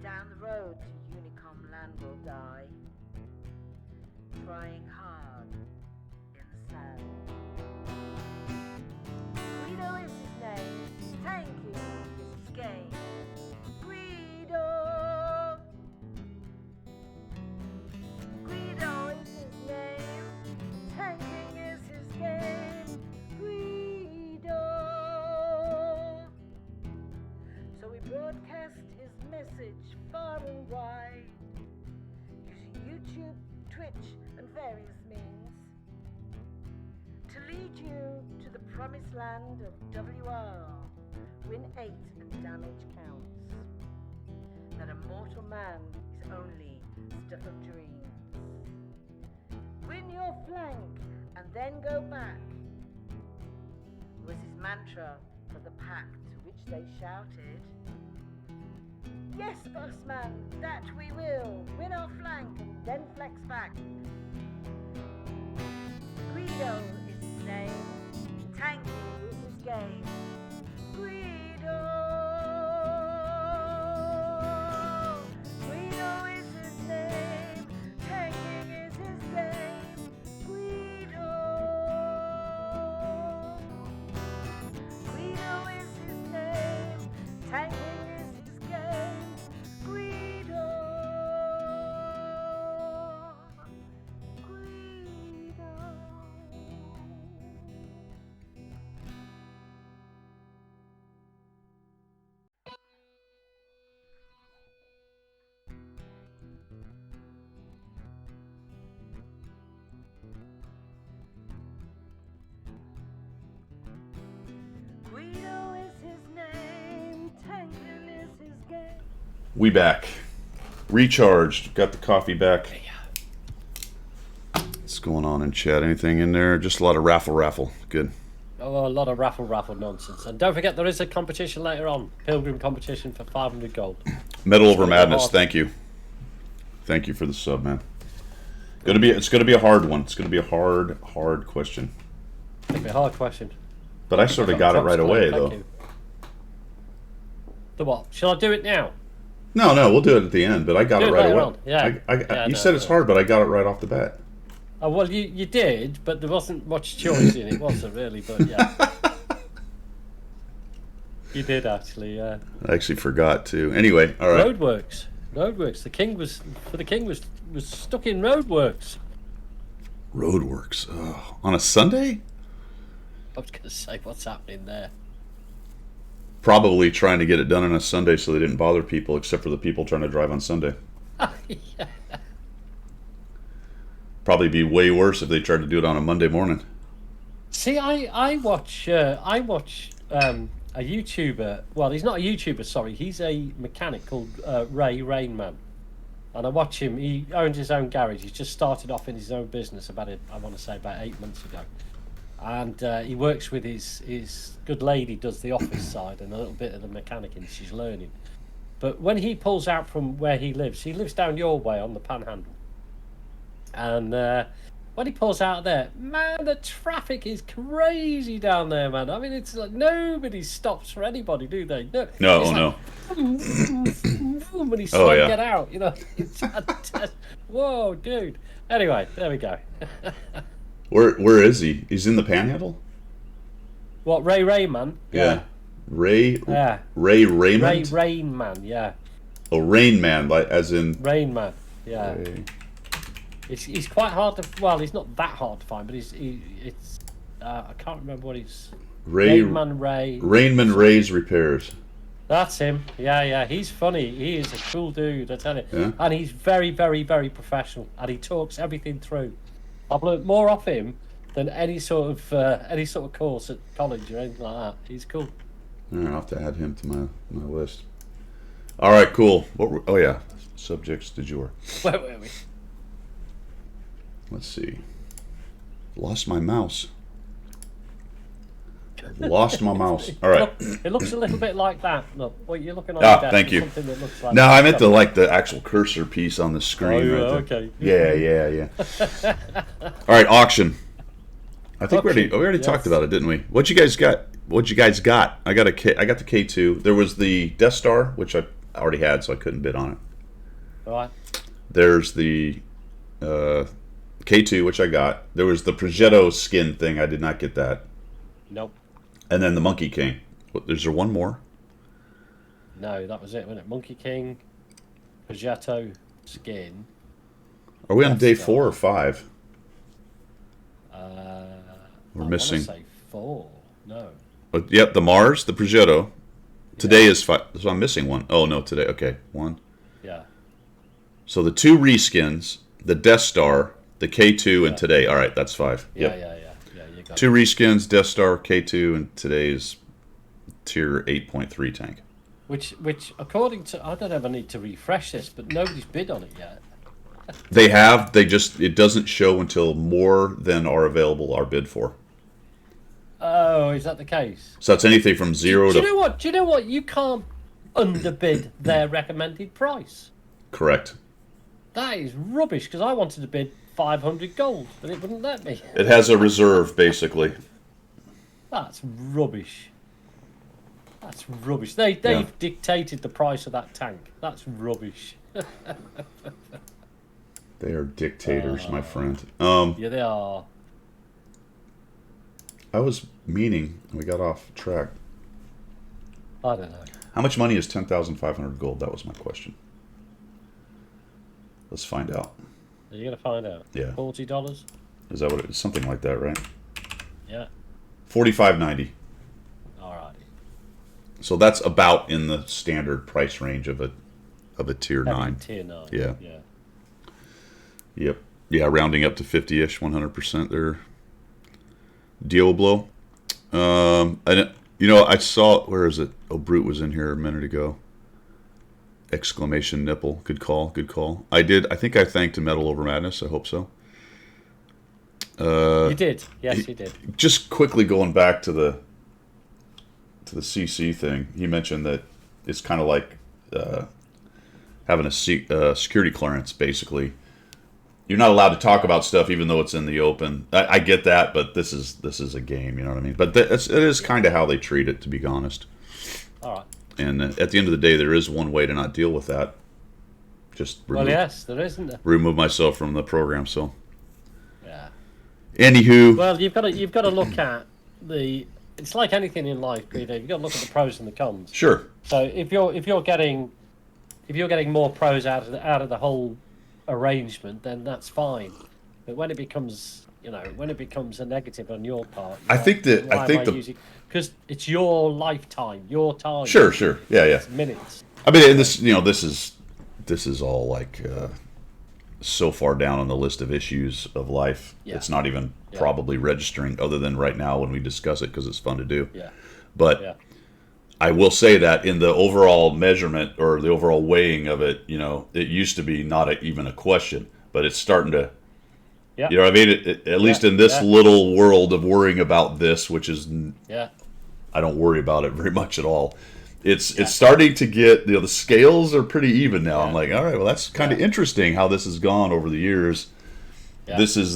Down the road to Unicom land will die, trying hard in the sand. Greedo is his name, tanking is his game. Greedo. Greedo is his name, tanking is his game. Greedo. So we broadcast his message far and wide, using YouTube, Twitch, and various means, to lead you to the promised land of WR. Win 8 and damage counts. That a mortal man is only stuff of dreams. Win your flank and then go back, was his mantra for the pack, to which they shouted, "Yes, bossman, that we will. Win our flank and then flex back." Greedo is his name, tanking is his game. Greedo. Greedo is his name, tanking is his game. Greedo. Greedo is his name, tanking is his game. Greedo. Greedo. Greedo is his name, tanking is his game. We back. Recharged. Got the coffee back. What's going on in chat? Anything in there? Just a lot of raffle. Good. Oh, a lot of raffle nonsense. And don't forget, there is a competition later on. Pilgrim competition for 500 gold. Metal Over gonna be Madness. hard. Thank you. Thank you for the sub, man. It's gonna be a hard one. It's gonna be a hard question. It'll be a hard question. But I sort of got it right away, Thank though. you. The what? Shall I do it now? No, we'll do it at the end. But I got Do it it right later away. on, yeah. You No, said it's no. hard, but I got it right off the bat. Oh, well, you did, but there wasn't much choice in it, was there, really? But yeah. You did, actually, yeah. I actually forgot to. Anyway, all right. Roadworks. The king was stuck in roadworks. Roadworks. Oh, on a Sunday? I was going to say, what's happening there? Probably trying to get it done on a Sunday so they didn't bother people, except for the people trying to drive on Sunday. Yeah. Probably be way worse if they tried to do it on a Monday morning. See, I watch a YouTuber. Well, he's not a YouTuber. Sorry, he's a mechanic called Ray Rainman, and I watch him. He owns his own garage. He's just started off in his own business about 8 months ago, and he works with his good lady. Does the office side and a little bit of the mechanicing she's learning. But when he pulls out from where he lives down your way on the Panhandle, and when he pulls out of there, man, the traffic is crazy down there, man. I mean, it's like nobody stops for anybody, do they? No, it's no. When he's Oh, trying yeah. to get out, you know. It's whoa, dude. Anyway, there we go. Where is he? He's in the Panhandle? What, Ray Rayman? Yeah. Ray Yeah. Ray Ray Raymond? Rainman, yeah. Oh, Rain Man, like as in Rainman, yeah. Ray. He's quite hard to. Well, he's not that hard to find, but it's. I can't remember what he's. Ray Rainman Ray. Rainman Ray's Repairs. That's him. Yeah. He's funny. He is a cool dude, I tell you. Yeah. And he's very, very, very professional, and he talks everything through. I've learnt more off him than any sort of course at college or anything like that. He's cool. All right, I'll have to add him to my list. All right, cool. Oh yeah, subjects du jour. Where were we? Let's see. Lost my mouse. Lost my mouse. All right. It looks a little bit like that. Look, what you're looking on. Ah, your desk thank is you. Something that looks like No, that. I meant the actual cursor piece on the screen. Oh, yeah, right there. okay. Yeah. All right, auction. I think Auction, we already yes. talked about it, didn't we? What you guys got? I got the K2. There was the Death Star, which I already had, so I couldn't bid on it. All right. There's the K2, which I got. There was the Progetto skin thing. I did not get that. Nope. And then the Monkey King. Is there one more? No, that was it, wasn't it? Monkey King, Progetto, Skin. Are we on Death day Star. 4 or 5? We're missing. Say 4. No. Yep, the Mars, the Progetto. Today is 5. So I'm missing one. Oh, no, today. Okay, 1. Yeah. So the 2 reskins, the Death Star, the K2, and today. All right, that's 5. Yeah. Yep. Yeah. You got 2 reskins, Death Star, K2, and today's tier 8.3 tank. Which, according to, I don't ever need to refresh this, but nobody's bid on it yet. They have. It doesn't show until more than are available are bid for. Oh, is that the case? So that's anything from 0 Do to... you know what? You can't underbid their recommended price. Correct. That is rubbish, because I wanted to bid 500 gold, but it wouldn't let me. It has a reserve, basically. That's rubbish. That's rubbish. They've dictated the price of that tank. That's rubbish. They are dictators, my friend. Yeah, they are. I was meaning, we got off track. I don't know. How much money is 10,500 gold? That was my question. Let's find out. Are you going to find out? Yeah. $40? Is that what it is? Something like that, right? Yeah. 45.90. Alright. So that's about in the standard price range of a tier 9. Tier 9. Yeah. Yeah. Yep. Yeah, rounding up to 50-ish, 100% there. Diablo. I saw, where is it? Oh, Brute was in here a minute ago. Exclamation nipple. Good call, good call. I think I thanked a Metal Over Madness. I hope so. You did. Yes, you did. Just quickly going back to the CC thing, he mentioned that it's kind of like having a security clearance. Basically, you're not allowed to talk about stuff even though it's in the open. I get that, but this is a game. You know what I mean? But it is kind of how they treat it, to be honest. All right. And at the end of the day, there is one way to not deal with that. Just Well, yes, there isn't there. remove myself from the program. So, Yeah. anywho, Well, you've got to look at the. It's like anything in life, Guido. You've got to look at the pros and the cons. sure, So if you're getting more pros out of the whole arrangement, then that's fine. But when it becomes a negative on your part, I think because it's your lifetime, your time. sure, yeah. It's minutes. I mean, and this is all like so far down on the list of issues of life. Yeah. It's not even Yeah. probably registering, other than right now when we discuss it because it's fun to do. Yeah. But Yeah. I will say that in the overall measurement or the overall weighing of it, it used to be not even a question, but it's starting to. Yeah. You know what I mean? At least in this little world of worrying about this, which is Yeah. I don't worry about it very much at all. It's starting to get the scales are pretty even now. I'm like, all right, well, that's kind of interesting how this has gone over the years. Yeah. This is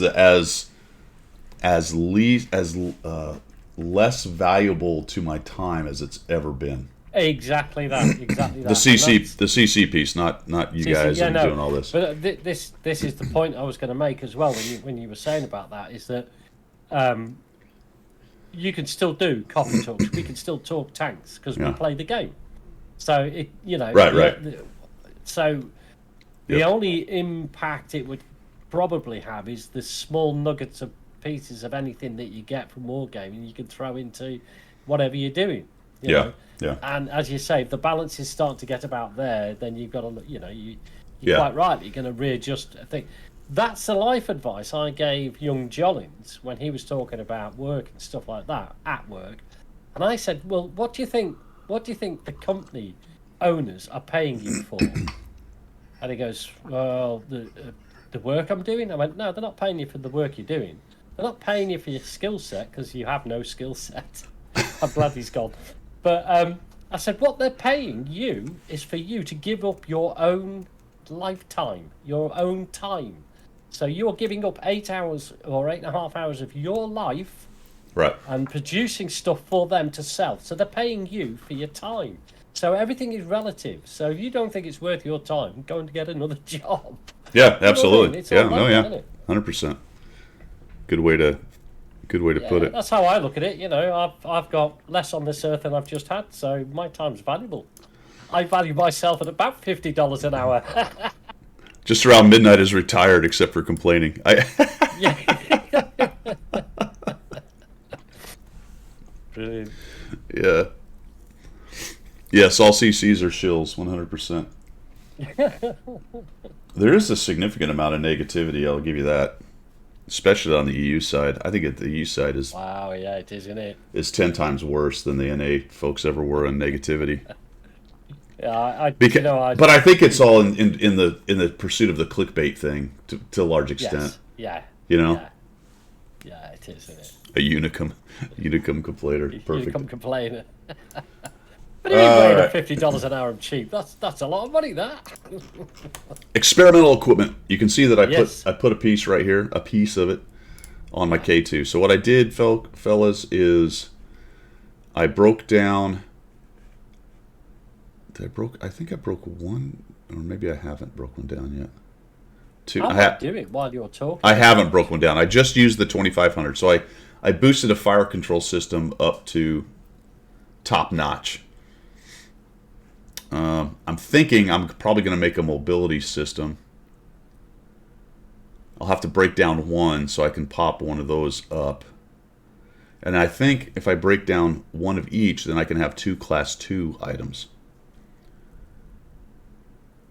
less valuable to my time as it's ever been. Exactly that. Exactly that. The CC piece, not you guys doing all this. But this is the point I was going to make as well when you were saying about that, is that you can still do coffee talks. We can still talk tanks because we play the game. So Right. So the Yep. only impact it would probably have is the small nuggets of pieces of anything that you get from wargaming you can throw into whatever you're doing. You know? Yeah. And as you say, if the balances start to get about there, then you've got to, you're Yeah. quite right. You're going to readjust. I think that's the life advice I gave young Jollins when he was talking about work and stuff like that at work. And I said, well, what do you think the company owners are paying you for? And he goes, well, the work I'm doing. I went, no, they're not paying you for the work you're doing. They're not paying you for your skill set because you have no skill set. I'm glad he's gone. But I said, what they're paying you is for you to give up your own lifetime, your own time. So you're giving up 8 hours or 8.5 hours of your life Right. and producing stuff for them to sell. So they're paying you for your time. So everything is relative. So if you don't think it's worth your time, go and get another job. Yeah, absolutely. It's all Yeah, like no, that, yeah. isn't it? 100%. Good way to put it. That's how I look at it. I've got less on this earth than I've just had, so my time's valuable. I value myself at about $50 an hour. Just around midnight is retired, except for complaining. Yeah. Brilliant. Yeah. Yes, all CCs are shills, 100%. There is a significant amount of negativity, I'll give you that. Especially on the EU side. I think the EU side is Wow, yeah, it is, isn't it? 10 times worse than the NA folks ever were in negativity. Yeah, But I think it's all in the pursuit of the clickbait thing to a large extent. Yes, yeah. You know? Yeah, it is, isn't it? A Unicum complainer. Perfect. You come complaining. But anyway, $50 an hour I'm cheap. That's a lot of money, that. Experimental equipment. You can see that Yes. I put a piece right here, a piece of it, on my K2. So what I did, fellas, is I broke down. I think I broke one, or maybe I haven't broke one down yet. Two. I might do it while you're talking. I haven't broke one down. I just used the 2500. So I boosted a fire control system up to top notch. I'm thinking I'm probably going to make a mobility system. I'll have to break down one so I can pop one of those up. And I think if I break down one of each, then I can have 2 class 2 items.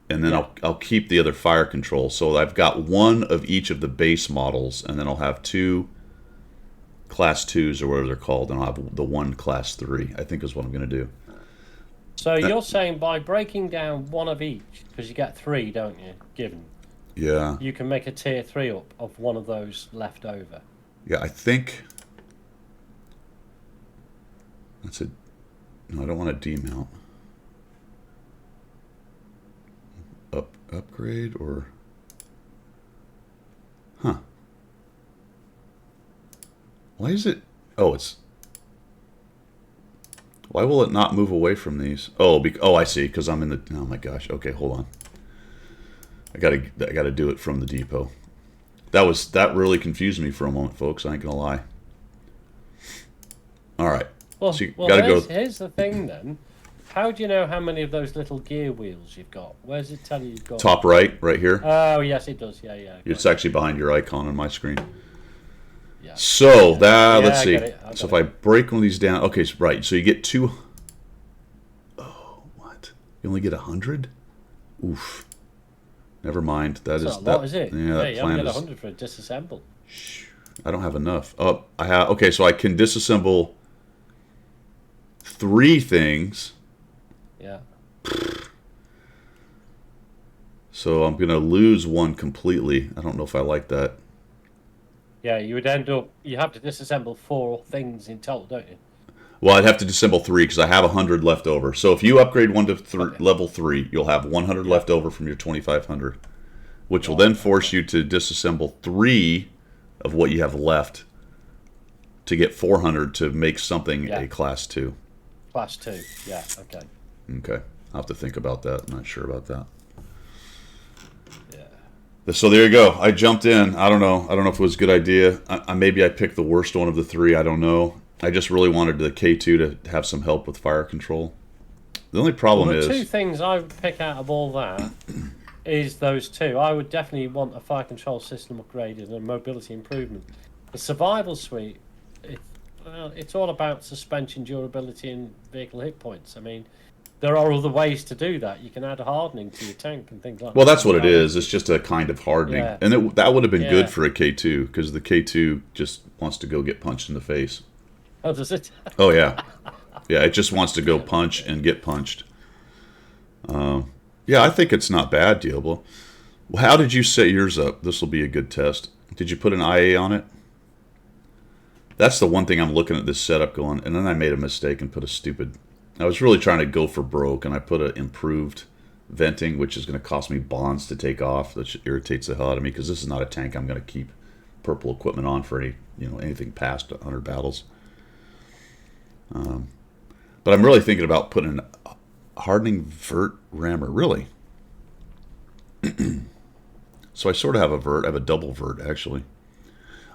And then I'll keep the other fire control. So I've got one of each of the base models, and then I'll have 2 class 2s or whatever they're called, and I'll have the 1 class 3, I think is what I'm going to do. So you're saying by breaking down one of each, because you get 3, don't you, given? Yeah. You can make a tier 3 up of one of those left over. Yeah, I think that's it. No, I don't want to demount. Upgrade or... Huh. Why is it... Oh, it's... Why will it not move away from these? Oh, oh, I see, because I'm in the... Oh my gosh. Okay, hold on. I gotta do it from the depot. That really confused me for a moment, folks. I ain't gonna lie. All right. Well, So you gotta go. Here's the thing then. How do you know how many of those little gear wheels you've got? Where does it tell you you've got? Top right here. Oh, yes, it does. Yeah, yeah. It's actually behind your icon on my screen. Yeah. So that Yeah, let's see. So if I break one of these down, okay, so, right. So you get 2. Oh, what? You only get 100? Oof. Never mind. That's not a lot, is it? Yeah, that you plan only get is. 100 for a disassemble. I don't have enough. Oh, I have. Okay, so I can disassemble 3 things. Yeah. So I'm gonna lose 1 completely. I don't know if I like that. Yeah, you would end up. You have to disassemble 4 things in total, don't you? Well, I'd have to disassemble 3 because I have 100 left over. So if you upgrade one to level 3, you'll have 100 left over from your 2,500, which will then force you to disassemble 3 of what you have left to get 400 to make something a class 2. Class 2. Yeah. Okay. Okay, I'll have to think about that. I'm not sure about that. Yeah. So there you go. I jumped in. I don't know if it was a good idea. Maybe I picked the worst one of the 3. I don't know. I just really wanted the K2 to have some help with fire control. The only problem is... The 2 things I would pick out of all that is those 2. I would definitely want a fire control system upgraded and a mobility improvement. The survival suite, it's all about suspension durability and vehicle hit points. I mean, there are other ways to do that. You can add hardening to your tank and things like that. Well, that's what it is. It's just a kind of hardening. Yeah. And that would have been good for a K2 because the K2 just wants to go get punched in the face. Oh, does it? Oh, yeah. Yeah, it just wants to go punch and get punched. Yeah, I think it's not bad, Diablo. How did you set yours up? This will be a good test. Did you put an IA on it? That's the one thing I'm looking at this setup going, and then I made a mistake and put a stupid... I was really trying to go for broke, and I put an improved venting, which is going to cost me bonds to take off, which irritates the hell out of me, because this is not a tank I'm going to keep purple equipment on for anything past 100 battles. But I'm really thinking about putting a hardening vert rammer, really. So I sort of have a vert. I have a double vert, actually.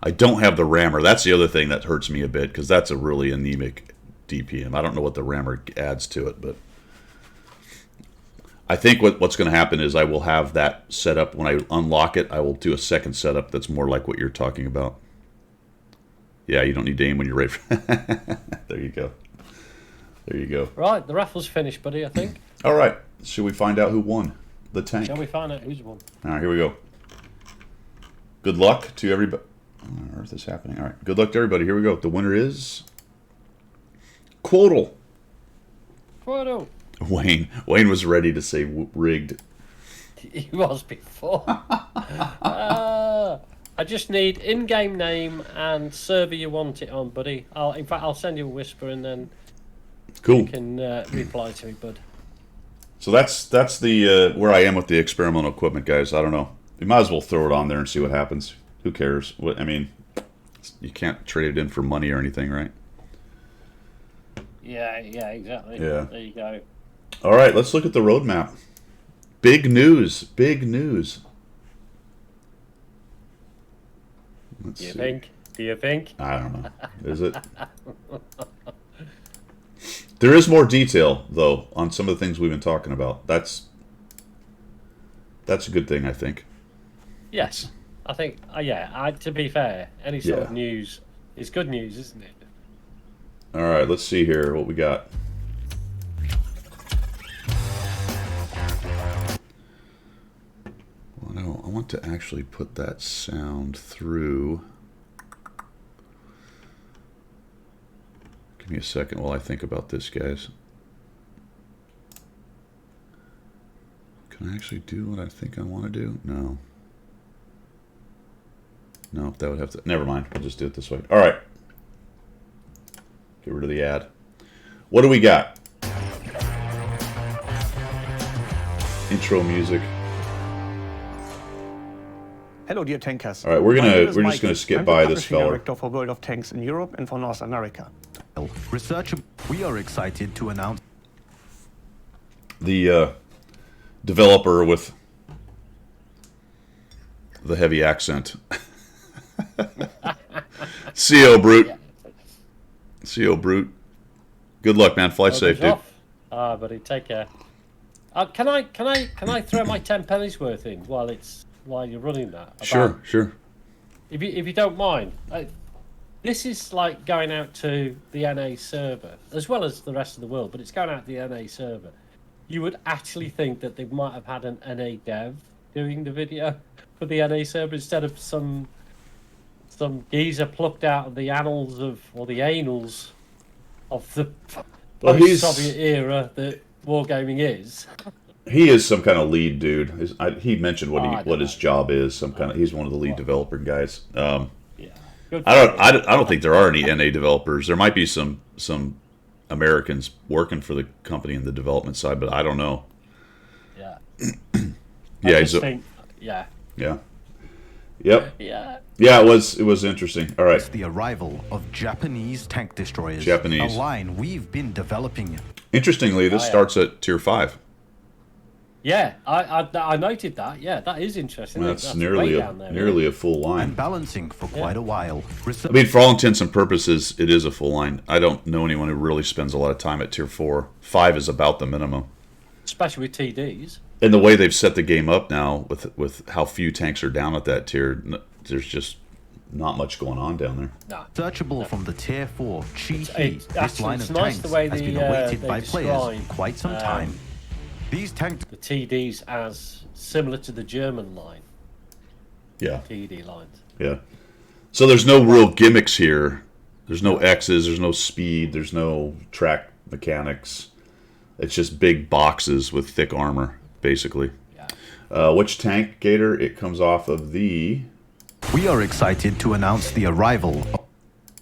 I don't have the rammer. That's the other thing that hurts me a bit, because that's a really anemic DPM. I don't know what the rammer adds to it, but I think what's going to happen is I will have that set up. When I unlock it, I will do a second setup that's more like what you're talking about. Yeah, you don't need to aim when you're ready. There you go. There you go. Right, the raffle's finished, buddy, I think. All right. Should we find out who won the tank? Shall we find out who's won? All right, here we go. Good luck to everybody. What on earth is happening? All right. Good luck to everybody. Here we go. The winner is... Quotal. Quotal. Wayne was ready to say rigged. He was before. I just need in-game name and server you want it on, buddy. In fact, I'll send you a whisper and then Cool. you can reply to me, bud. So that's the where I am with the experimental equipment, guys. I don't know. You might as well throw it on there and see what happens. Who cares? I mean, you can't trade it in for money or anything, right? Yeah, exactly. Yeah. There you go. All right, let's look at the roadmap. Big news. Big news. Let's Do you see. think? Do you think? I don't know. Is it? There is more detail, though, on some of the things we've been talking about. That's a good thing, I think. Yes. I think, to be fair, any sort Yeah. of news is good news, isn't it? All right, let's see here what we got. Well, no, I want to actually put that sound through. Give me a second while I think about this, guys. Can I actually do what I think I want to do? No. No, that would have to... Never mind. We'll just do it this way. All right. Get rid of the ad. What do we got? Intro music. Hello, dear tankers. All right, we're just Mike. gonna skip I'm by the this publishing fella. Director for World of Tanks in Europe and for North America. Research. We are excited to announce The developer with the heavy accent. CO Brute. CO Brute. Good luck, man. Fly safe, dude. Ah, buddy, take care. Can I throw my 10 pennies worth in while you're running that? Sure, sure. If you don't mind, this is like going out to the NA server as well as the rest of the world, but it's going out to the NA server. You would actually think that they might have had an NA dev doing the video for the NA server instead of some geezer plucked out of the annals of or the annals of the post-Soviet era that wargaming is. He is some kind of lead dude. He mentioned what his know. job is. He's one of the lead developer guys. Yeah. I don't think there are any NA developers. There might be some Americans working for the company in the development side, but I don't know. Yeah. Yeah, yeah. yeah. Yep. Yeah. Yeah, it was interesting. All right. the arrival of Japanese tank destroyers. Japanese. A line we've been developing. Interestingly, this yeah. starts at tier 5. Yeah, I noted that. Yeah, that is interesting. That's way nearly down there, a full line. And balancing for quite a while. I mean, for all intents and purposes, it is a full line. I don't know anyone who really spends a lot of time at tier 4. 5 is about the minimum. especially with TDs. And the way they've set the game up now, with how few tanks are down at that tier, there's just not much going on down there. No. Searchable from the tier 4 Chi-Hi. This Actually, line it's of nice tanks the way has been they, awaited they by players describe, quite some time. These tanks The TDs as similar to the German line, Yeah, TD lines. yeah. So there's no real gimmicks here. There's no X's. There's no speed. There's no track mechanics. It's just big boxes with thick armor, basically. Yeah. Which tank, Gator? It comes off of the... We are excited to announce the arrival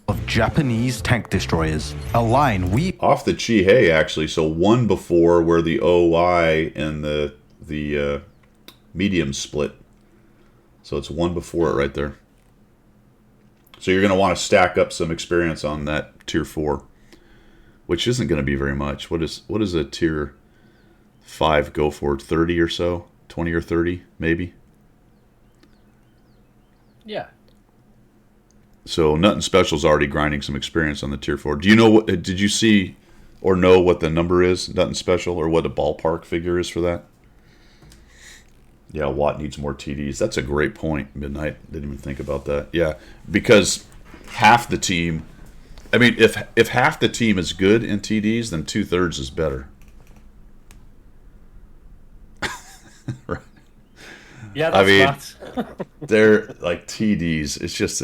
of Japanese tank destroyers, a line we Off the Chi-Hei, actually. So one before where the OI and the medium split. So it's one before it right there. So you're going to want to stack up some experience on that tier 4, which isn't going to be very much. What is a tier 5 go for? 30 or so? 20 or 30, maybe? Yeah. So Nothing Special's already grinding some experience on the tier 4. Do you know what? Did you see or know what the number is, Nothing Special, or what a ballpark figure is for that? Yeah, Watt needs more TDs. That's a great point, Midnight. Didn't even think about that. Yeah, because half the team... I mean, if half the team is good in TDs, then 2/3 is better. Right. Yeah, that's mean, that. They're like TDs. It's just...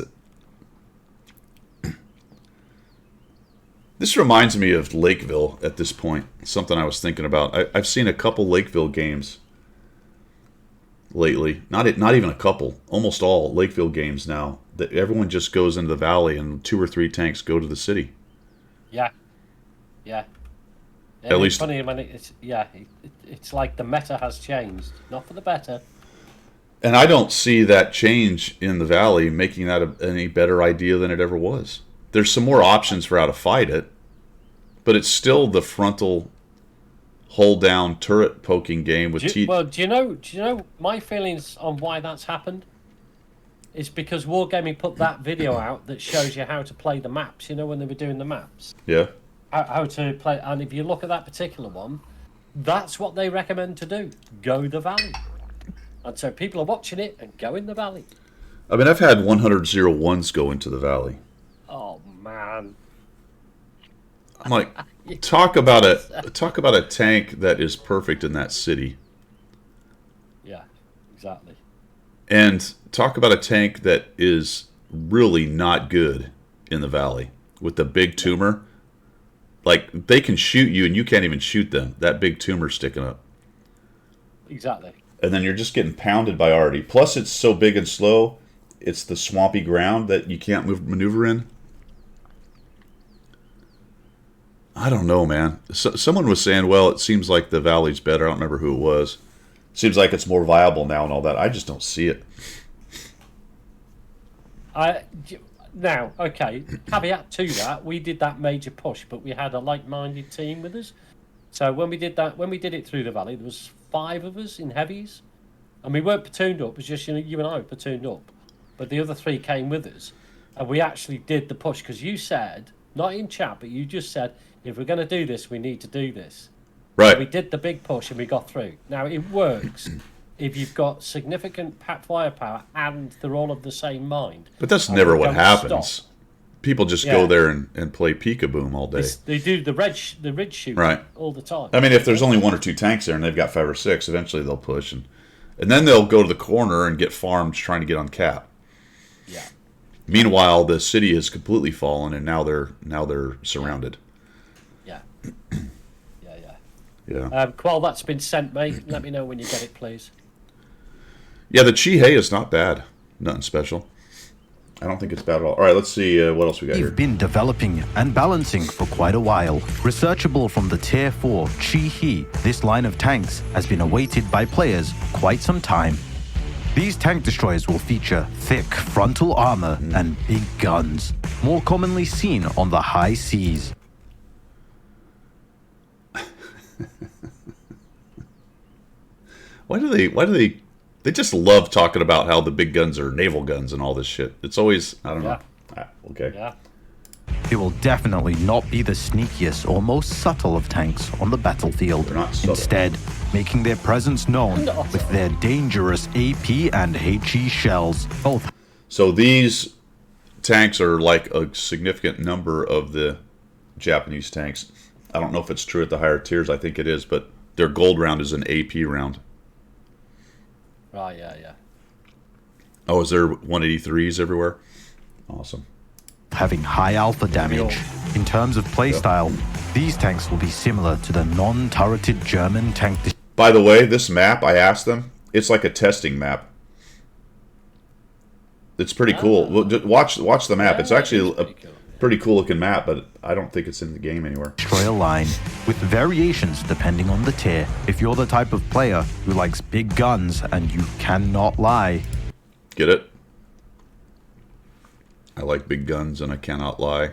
This reminds me of Lakeville at this point. Something I was thinking about. I've seen a couple Lakeville games lately. Not even a couple. Almost all Lakeville games now. That everyone just goes into the valley and 2 or 3 tanks go to the city. Yeah. Yeah. At It's least- funny when it's like the meta has changed, not for the better. And I don't see that change in the valley making that any better idea than it ever was. There's some more options for how to fight it, but it's still the frontal hold down turret poking game with Well, do you know my feelings on why that's happened? It's because Wargaming put that video out that shows you how to play the maps. You know, when they were doing the maps, Yeah. how to play. And if you look at that particular one, that's what they recommend to do: go the valley. And so people are watching it and go in the valley. I mean, I've had 100-01s go into the valley. Oh man. I'm like, talk about a tank that is perfect in that city, Yeah, exactly. and talk about a tank that is really not good in the valley with the big tumor. Like, they can shoot you and you can't even shoot them. That big tumor sticking up, Exactly. and then you're just getting pounded by arty. Plus, it's so big and slow. it's the swampy ground that you can't maneuver in. I don't know, man. Someone was saying, well, it seems like the valley's better. I don't remember who it was. Seems like it's more viable now and all that. I just don't see it. Now, okay, caveat to that, we did that major push, but we had a like-minded team with us. So when we did it through the valley, there was 5 of us in heavies, and we weren't platooned up. It was just you and I were platooned up, but the other 3 came with us, and we actually did the push because you said, not in chat, but you just said, if we're going to do this, we need to do this. Right. So we did the big push and we got through. Now it works if you've got significant firepower and they're all of the same mind. But that's And never we what don't happens. stop. People just Yeah. go there and play peekaboo all day. They do the ridge shooting Right. all the time. I mean, if there's only 1 or 2 tanks there and they've got 5 or 6, eventually they'll push. And then they'll go to the corner and get farmed trying to get on cap. Yeah. Meanwhile, the city has completely fallen and now they're surrounded. Yeah. Yeah. Qual, that's been sent, mate. Let me know when you get it, please. Yeah, the Chihei is not bad. Nothing special. I don't think it's bad at all. All right, let's see what else we got here. We've been developing and balancing for quite a while. Researchable from the Tier 4 Chi-He, this line of tanks has been awaited by players quite some time. These tank destroyers will feature thick frontal armor and big guns, more commonly seen on the high seas. Why do they just love talking about how the big guns are naval guns and all this shit. It's always, I don't know. Okay. Yeah. They will definitely not be the sneakiest or most subtle of tanks on the battlefield. They're not subtle. Instead, making their presence known with their dangerous AP and HE shells. Both So these tanks are like a significant number of the Japanese tanks. I don't know if it's true at the higher tiers. I think it is, but their gold round is an AP round. Right, yeah. Oh, is there 183s everywhere? Awesome. having high alpha damage. In terms of playstyle, these tanks will be similar to the non-turreted German tank. By the way, this map, I asked them, it's like a testing map. It's pretty cool. Well, watch the map. Yeah, it's actually it's a pretty cool looking map, but I don't think it's in the game anywhere. Destroyer line, with variations depending on the tier. If you're the type of player who likes big guns and you cannot lie, Get it? I like big guns and I cannot lie.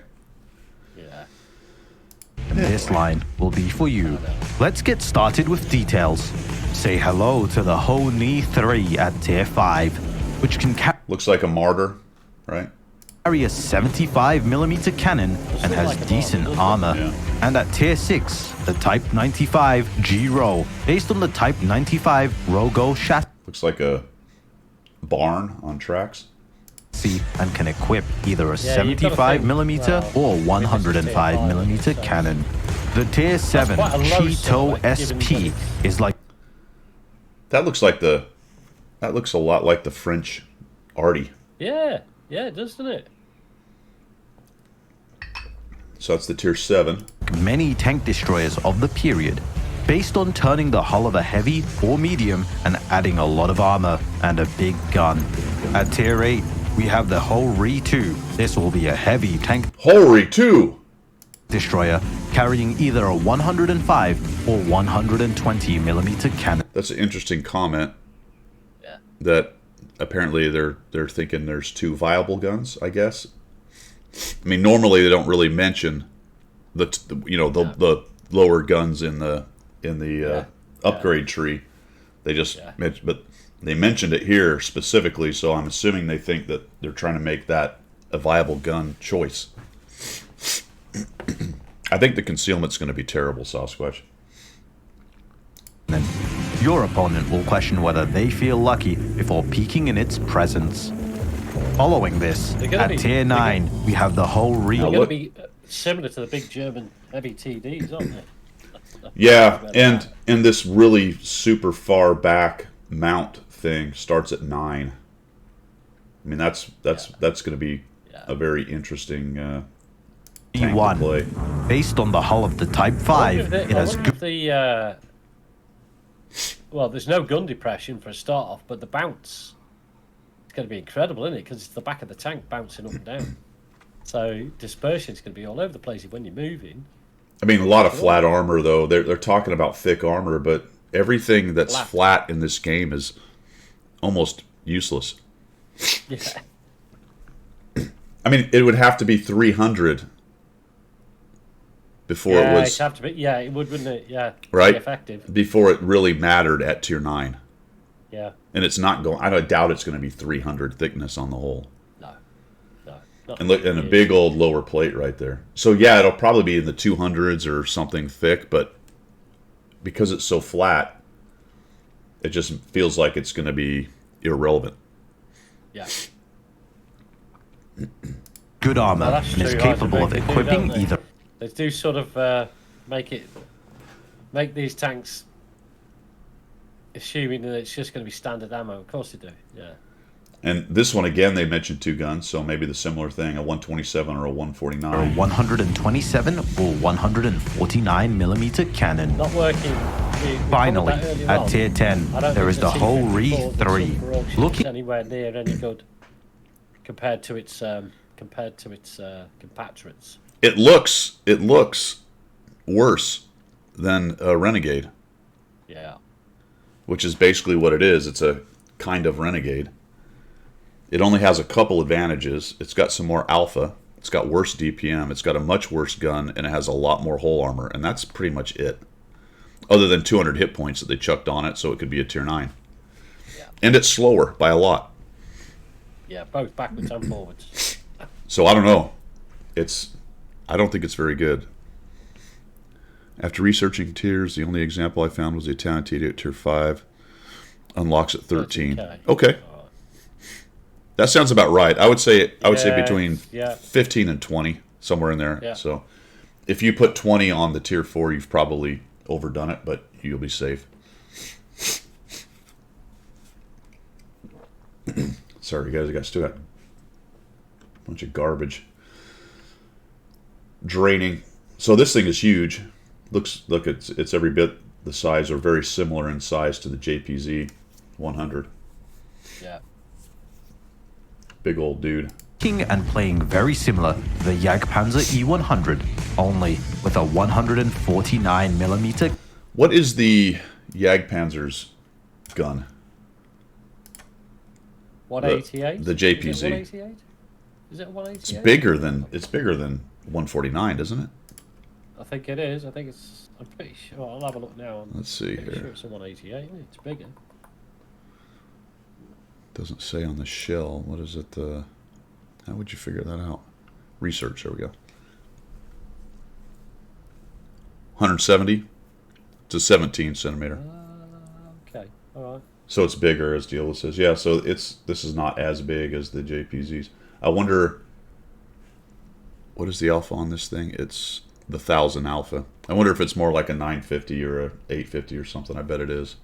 Yeah. then this line will be for you. Let's get started with details. Say hello to the Ho-Ni 3 at tier 5, which can Looks like a martyr, right? carry a 75mm cannon and has like a decent marble, armor. Yeah. And at tier 6, the Type 95 G-Ro, based on the Type 95 Rogo chassis Looks like a barn on tracks. and can equip either a Yeah, you've got to 75mm think, or well, this is tier 5, 105mm so- cannon. The tier 7 quite a low Cheeto score, given SP that is like That looks a lot like the French Arty. Yeah, it does, doesn't it? So that's the tier 7. many tank destroyers of the period, based on turning the hull of a heavy or medium and adding a lot of armor and a big gun. At tier 8, we have the Ho-Ri 2. This will be a heavy tank Holy 2! destroyer carrying either a 105 or 120mm cannon. That's an interesting comment. Yeah. That apparently they're thinking there's 2 viable guns, I guess. I mean, normally they don't really mention the lower guns in the upgrade tree. They just mention, but they mentioned it here specifically, so I'm assuming they think that they're trying to make that a viable gun choice. I think the concealment's going to be terrible, Sasquatch. Your opponent will question whether they feel lucky before peeking in its presence. Following this, They're gonna at be- tier 9, we have the Ho-Ri. They're Now going look- to be similar to the big German heavy TDs, aren't they? Yeah, and this really super far back mount thing starts at 9. I mean, that's going to be a very interesting tank to E1. play. Based on the hull of the Type 5, it has good well, there's no gun depression for a start off, but the bounce going to be incredible, isn't it? Because it's the back of the tank bouncing up and down. So dispersion is going to be all over the place when you're moving. I mean, a lot of flat armor, though. They're talking about thick armor, but everything that's flat in this game is almost useless. Yeah. I mean, it would have to be 300 before it was... it'd have to be, yeah, it would, wouldn't it? Yeah. Right? Be effective. Before it really mattered at tier 9. Yeah. And it's not going... I doubt it's going to be 300 thickness on the whole. No. And look, and a big old lower plate right there. So yeah, it'll probably be in the 200s or something thick, but because it's so flat, it just feels like it's going to be irrelevant. Yeah. Good armor that's and is true, capable of they do, equipping don't they? either. They do sort of make these tanks, assuming that it's just going to be standard ammo. Of course they do. Yeah. And this one, again, they mentioned 2 guns, so maybe the similar thing, a 127 or a 149. A 127 or 149 millimeter cannon. Not working. Finally, at tier 10, there is the Ho-Ri 3. Looking anywhere near any good compared to its compatriots. It looks worse than a Renegade, Yeah. which is basically what it is. It's a kind of Renegade. It only has a couple advantages. It's got some more alpha. It's got worse DPM. It's got a much worse gun, and it has a lot more hull armor, and that's pretty much it. Other than 200 hit points that they chucked on it, so it could be a tier 9. Yeah. And it's slower by a lot. Yeah, both backwards and forwards. So I don't know. I don't think it's very good. After researching tiers, the only example I found was the Italian TD at tier 5. Unlocks at 13. 13K. Okay. That sounds about right. I would say between 15 and 20, somewhere in there. Yeah. So if you put 20 on the tier 4, you've probably overdone it, but you'll be safe. Sorry, guys, I got still got a bunch of garbage draining. So this thing is huge. Look, it's every bit the size, or very similar in size to the JPZ 100. Yeah. Big old dude. and playing very similar to the Jagdpanzer E100, only with a 149mm. What is the Jagdpanzer's gun? 188? The JPZ. Is it 188? It's bigger than 149, doesn't it? I think it is. I'm pretty sure. I'll have a look now. Let's see Pretty here. sure it's a 188. It's bigger. Doesn't say on the shell. What is it? How would you figure that out? Research. There we go. 170 to 17 centimeter. Okay. All right. So it's bigger, as Diola says. Yeah. So this is not as big as the JPZs. I wonder, what is the alpha on this thing? It's the 1000 alpha. I wonder if it's more like a 950 or a 850 or something. I bet it is.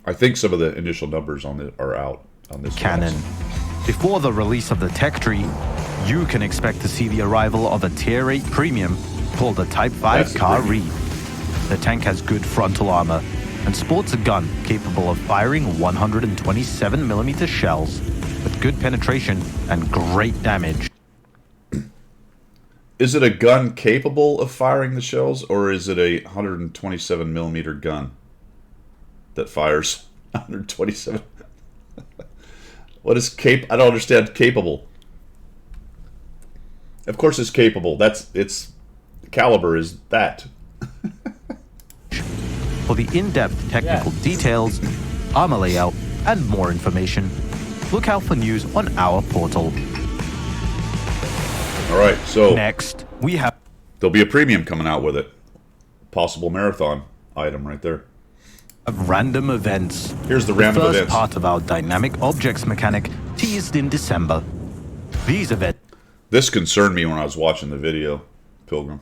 I think some of the initial numbers on it are out on this Cannon. Before the release of the tech tree, you can expect to see the arrival of a Tier 8 premium called the Type 5 Kar-Ri. The tank has good frontal armor and sports a gun capable of firing 127mm shells with good penetration and great damage. Is it a gun capable of firing the shells, or is it a 127mm gun that fires 127? What is I don't understand capable. Of course it's capable. Its caliber is that. For the in-depth technical details, armor layout, and more information, look out for news on our portal. All right, so Next, we have there'll be a premium coming out with it. Possible marathon item right there. random events. Here's the random first events. part of our dynamic objects mechanic teased in December. These events This concerned me when I was watching the video, Pilgrim.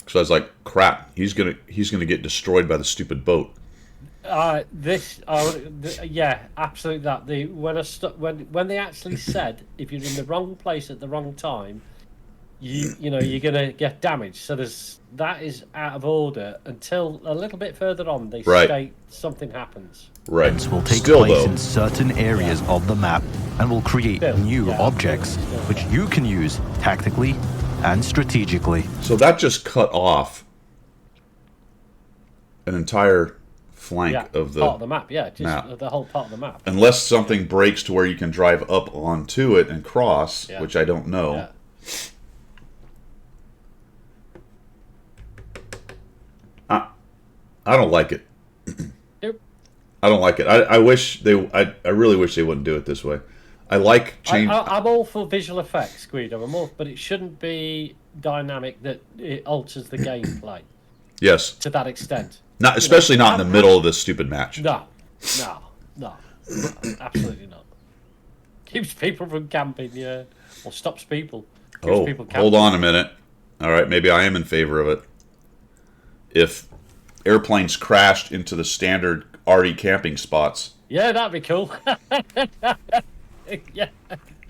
So I was like, crap, he's gonna get destroyed by the stupid boat. Yeah, absolutely. That when they actually said if you're in the wrong place at the wrong time, you're gonna get damaged. So that is out of order until a little bit further on. They state something happens. Right. Events will take Still, place though, in certain areas of the map and will create Still, new yeah. objects, which you can use tactically and strategically. so that just cut off an entire flank Yeah, of the part of the map. Yeah, just map. the whole part of the map. Unless something breaks to where you can drive up onto it and cross, Yeah. which I don't know. Yeah. I don't like it. Nope. I don't like it. I wish they. I really wish they wouldn't do it this way. I like change. I'm all for visual effects, Guido. But it shouldn't be dynamic that it alters the gameplay Yes, to that extent. not especially not in the middle of this stupid match. No, absolutely not. Keeps people from camping, yeah, or stops people. Keeps Oh, people camping. hold on a minute. All right, maybe I am in favor of it. If airplanes crashed into the standard RE camping spots, Yeah, that'd be cool. Yeah,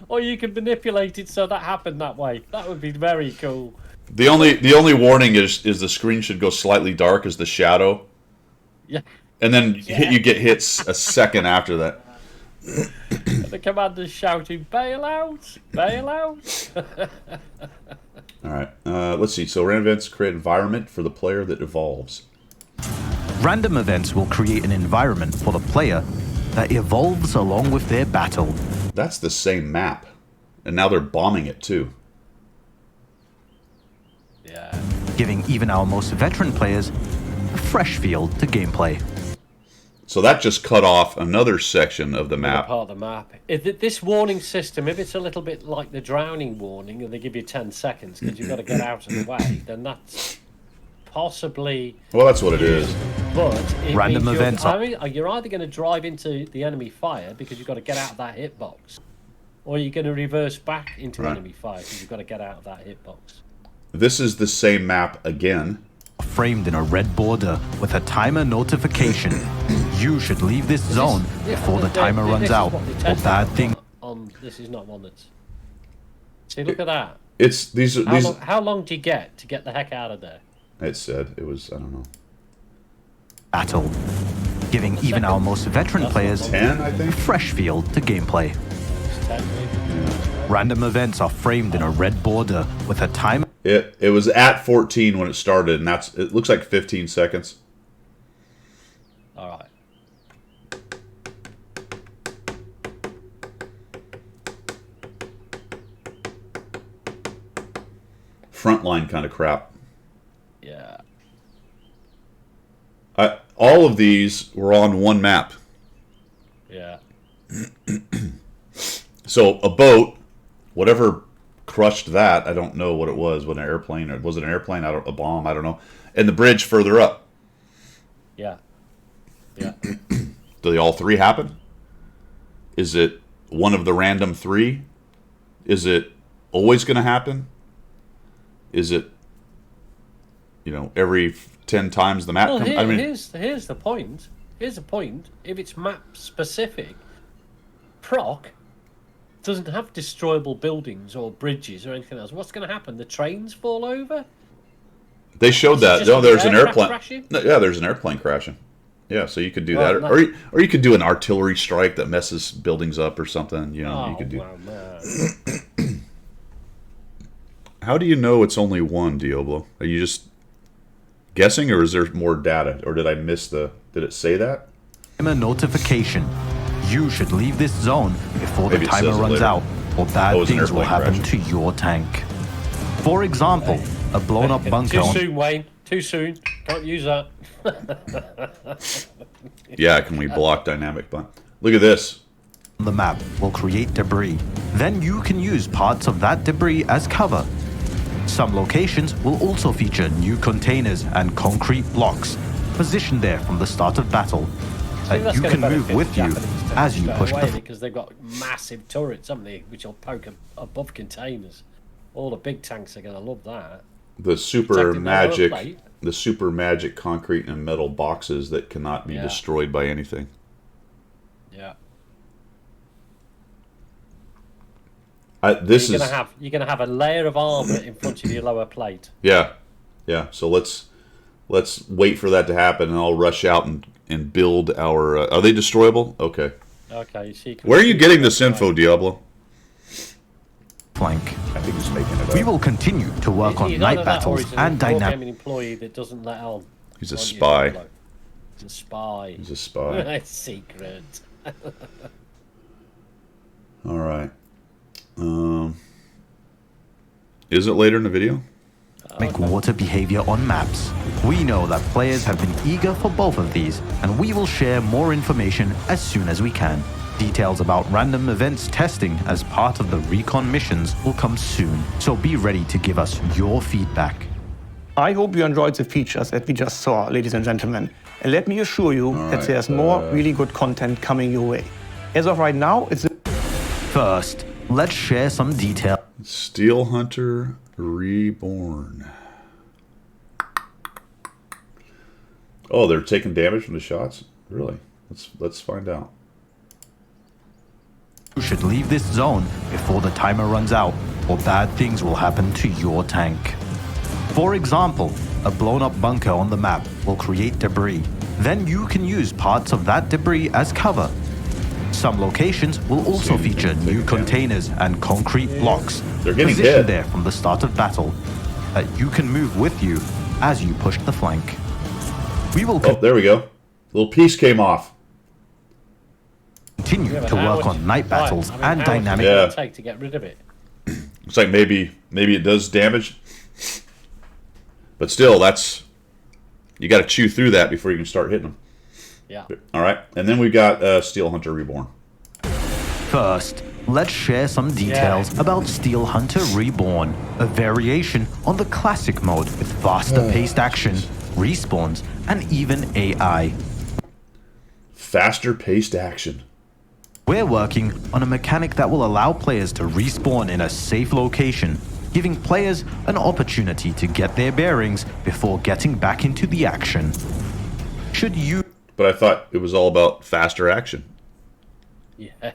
or you could manipulate it so that happened that way. That would be very cool. the only warning is the screen should go slightly dark as the shadow, Yeah, and then you get hits a second after that. the commander's shouting, "Bail out! Bail out!" All right, let's see. So random events create environment for the player that evolves. Random events will create an environment for the player that evolves along with their battle. That's the same map, and now they're bombing it too. Yeah. Giving even our most veteran players a fresh feel to gameplay. So that just cut off another section of the map. Part of the map. This warning system, if it's a little bit like the drowning warning, and they give you 10 seconds because you've got to get out of the way, then that's possibly. Well, that's what it is. But it Random means events are- you're either going to drive into the enemy fire because you've got to get out of that hitbox, or you're going to reverse back into Right. enemy fire because you've got to get out of that hitbox. This is the same map again. Framed in a red border with a timer notification. You should leave this zone before the timer runs out, or bad things. This is not one that's. See, look at that. It's these. How long do you get to get the heck out of there? It said it was. I don't know. Battle, giving even our most veteran players 10, I think. a fresh feel to gameplay. It's 10 maybe. Random events are framed in a red border with a timer It was at 14 when it started, and it looks like 15 seconds. All right. Frontline kind of crap. Yeah. All of these were on one map. Yeah. So a boat, whatever crushed that, I don't know what it was. Was it an airplane, or was it an airplane? A bomb? I don't know. And the bridge further up. Yeah. Yeah. Do they all three happen? Is it one of the random three? Is it always going to happen? Is it, every 10 times the map Well, comes? here's the point. Here's the point. If it's map specific, Proc doesn't have destroyable buildings or bridges or anything else. What's going to happen? The trains fall over? they showed that. just No, there's an aircraft airplane. crashing? No, yeah, there's an airplane crashing. Yeah, so you could do Well, that, no. or you could do an artillery strike that messes buildings up or something. You could do. Wow, man. How do you know it's only one, Diablo? Are you just guessing, or is there more data, or did I miss the? Did it say that? notification. You should leave this zone before Maybe the it timer says it runs later. out, or bad Oh, it's an things will airplane happen to your tank. For example, a blown up bunker Too on soon, Wayne. Too soon. Can't use that. Yeah, can we block dynamic button? Look at this. the map will create debris. Then you can use parts of that debris as cover. Some locations will also feature new containers and concrete blocks positioned there from the start of battle I think that that's you gonna can benefit move the with you Japanese tanks as you straight push away the because they've got massive turrets, haven't they, which will poke above containers. All the big tanks are going to love that. The super Protecting their lower magic, plate. the super magic concrete and metal boxes that cannot be Yeah. destroyed by anything. Yeah. This You're is gonna have a layer of armor in front of your lower plate. yeah. So let's wait for that to happen, and I'll rush out and build our. Are they destroyable? Okay. Okay, so you can Where are you getting this info, Diablo? Flank. I think he's making it up. We will continue to work on Either night that or battles he's and an dynamic. employee that doesn't let on. He's a on your spy. solo. He's a spy. He's a spy. It's secret. All right. Is it later in the video? Water behavior on maps. We know that players have been eager for both of these, and we will share more information as soon as we can. Details about random events testing as part of the recon missions will come soon, so be ready to give us your feedback. I hope you enjoyed the features that we just saw, ladies and gentlemen. And let me assure you that there's more really good content coming your way. As of right now, it's... First, let's share some detail. Steel Hunter Reborn. Oh, they're taking damage from the shots? Really? Let's find out. You should leave this zone before the timer runs out, or bad things will happen to your tank. For example, a blown up bunker on the map will create debris. Then you can use parts of that debris as cover. Some locations will also feature new containers and concrete blocks They're getting positioned hit. there from the start of battle that you can move with you as you push the flank. We will Oh, there we go. Little piece came off. continue Yeah, but to how work much- on night battles right, and how much dynamic. is it Yeah. gonna take to get rid of it? It's like maybe it does damage. But still, that's... You got to chew through that before you can start hitting them. Yeah. All right. And then we got Steel Hunter Reborn. First, let's share some details about Steel Hunter Reborn, a variation on the classic mode with faster paced action, respawns, and even AI. Faster paced action. We're working on a mechanic that will allow players to respawn in a safe location, giving players an opportunity to get their bearings before getting back into the action. Should you But I thought it was all about faster action. Yeah.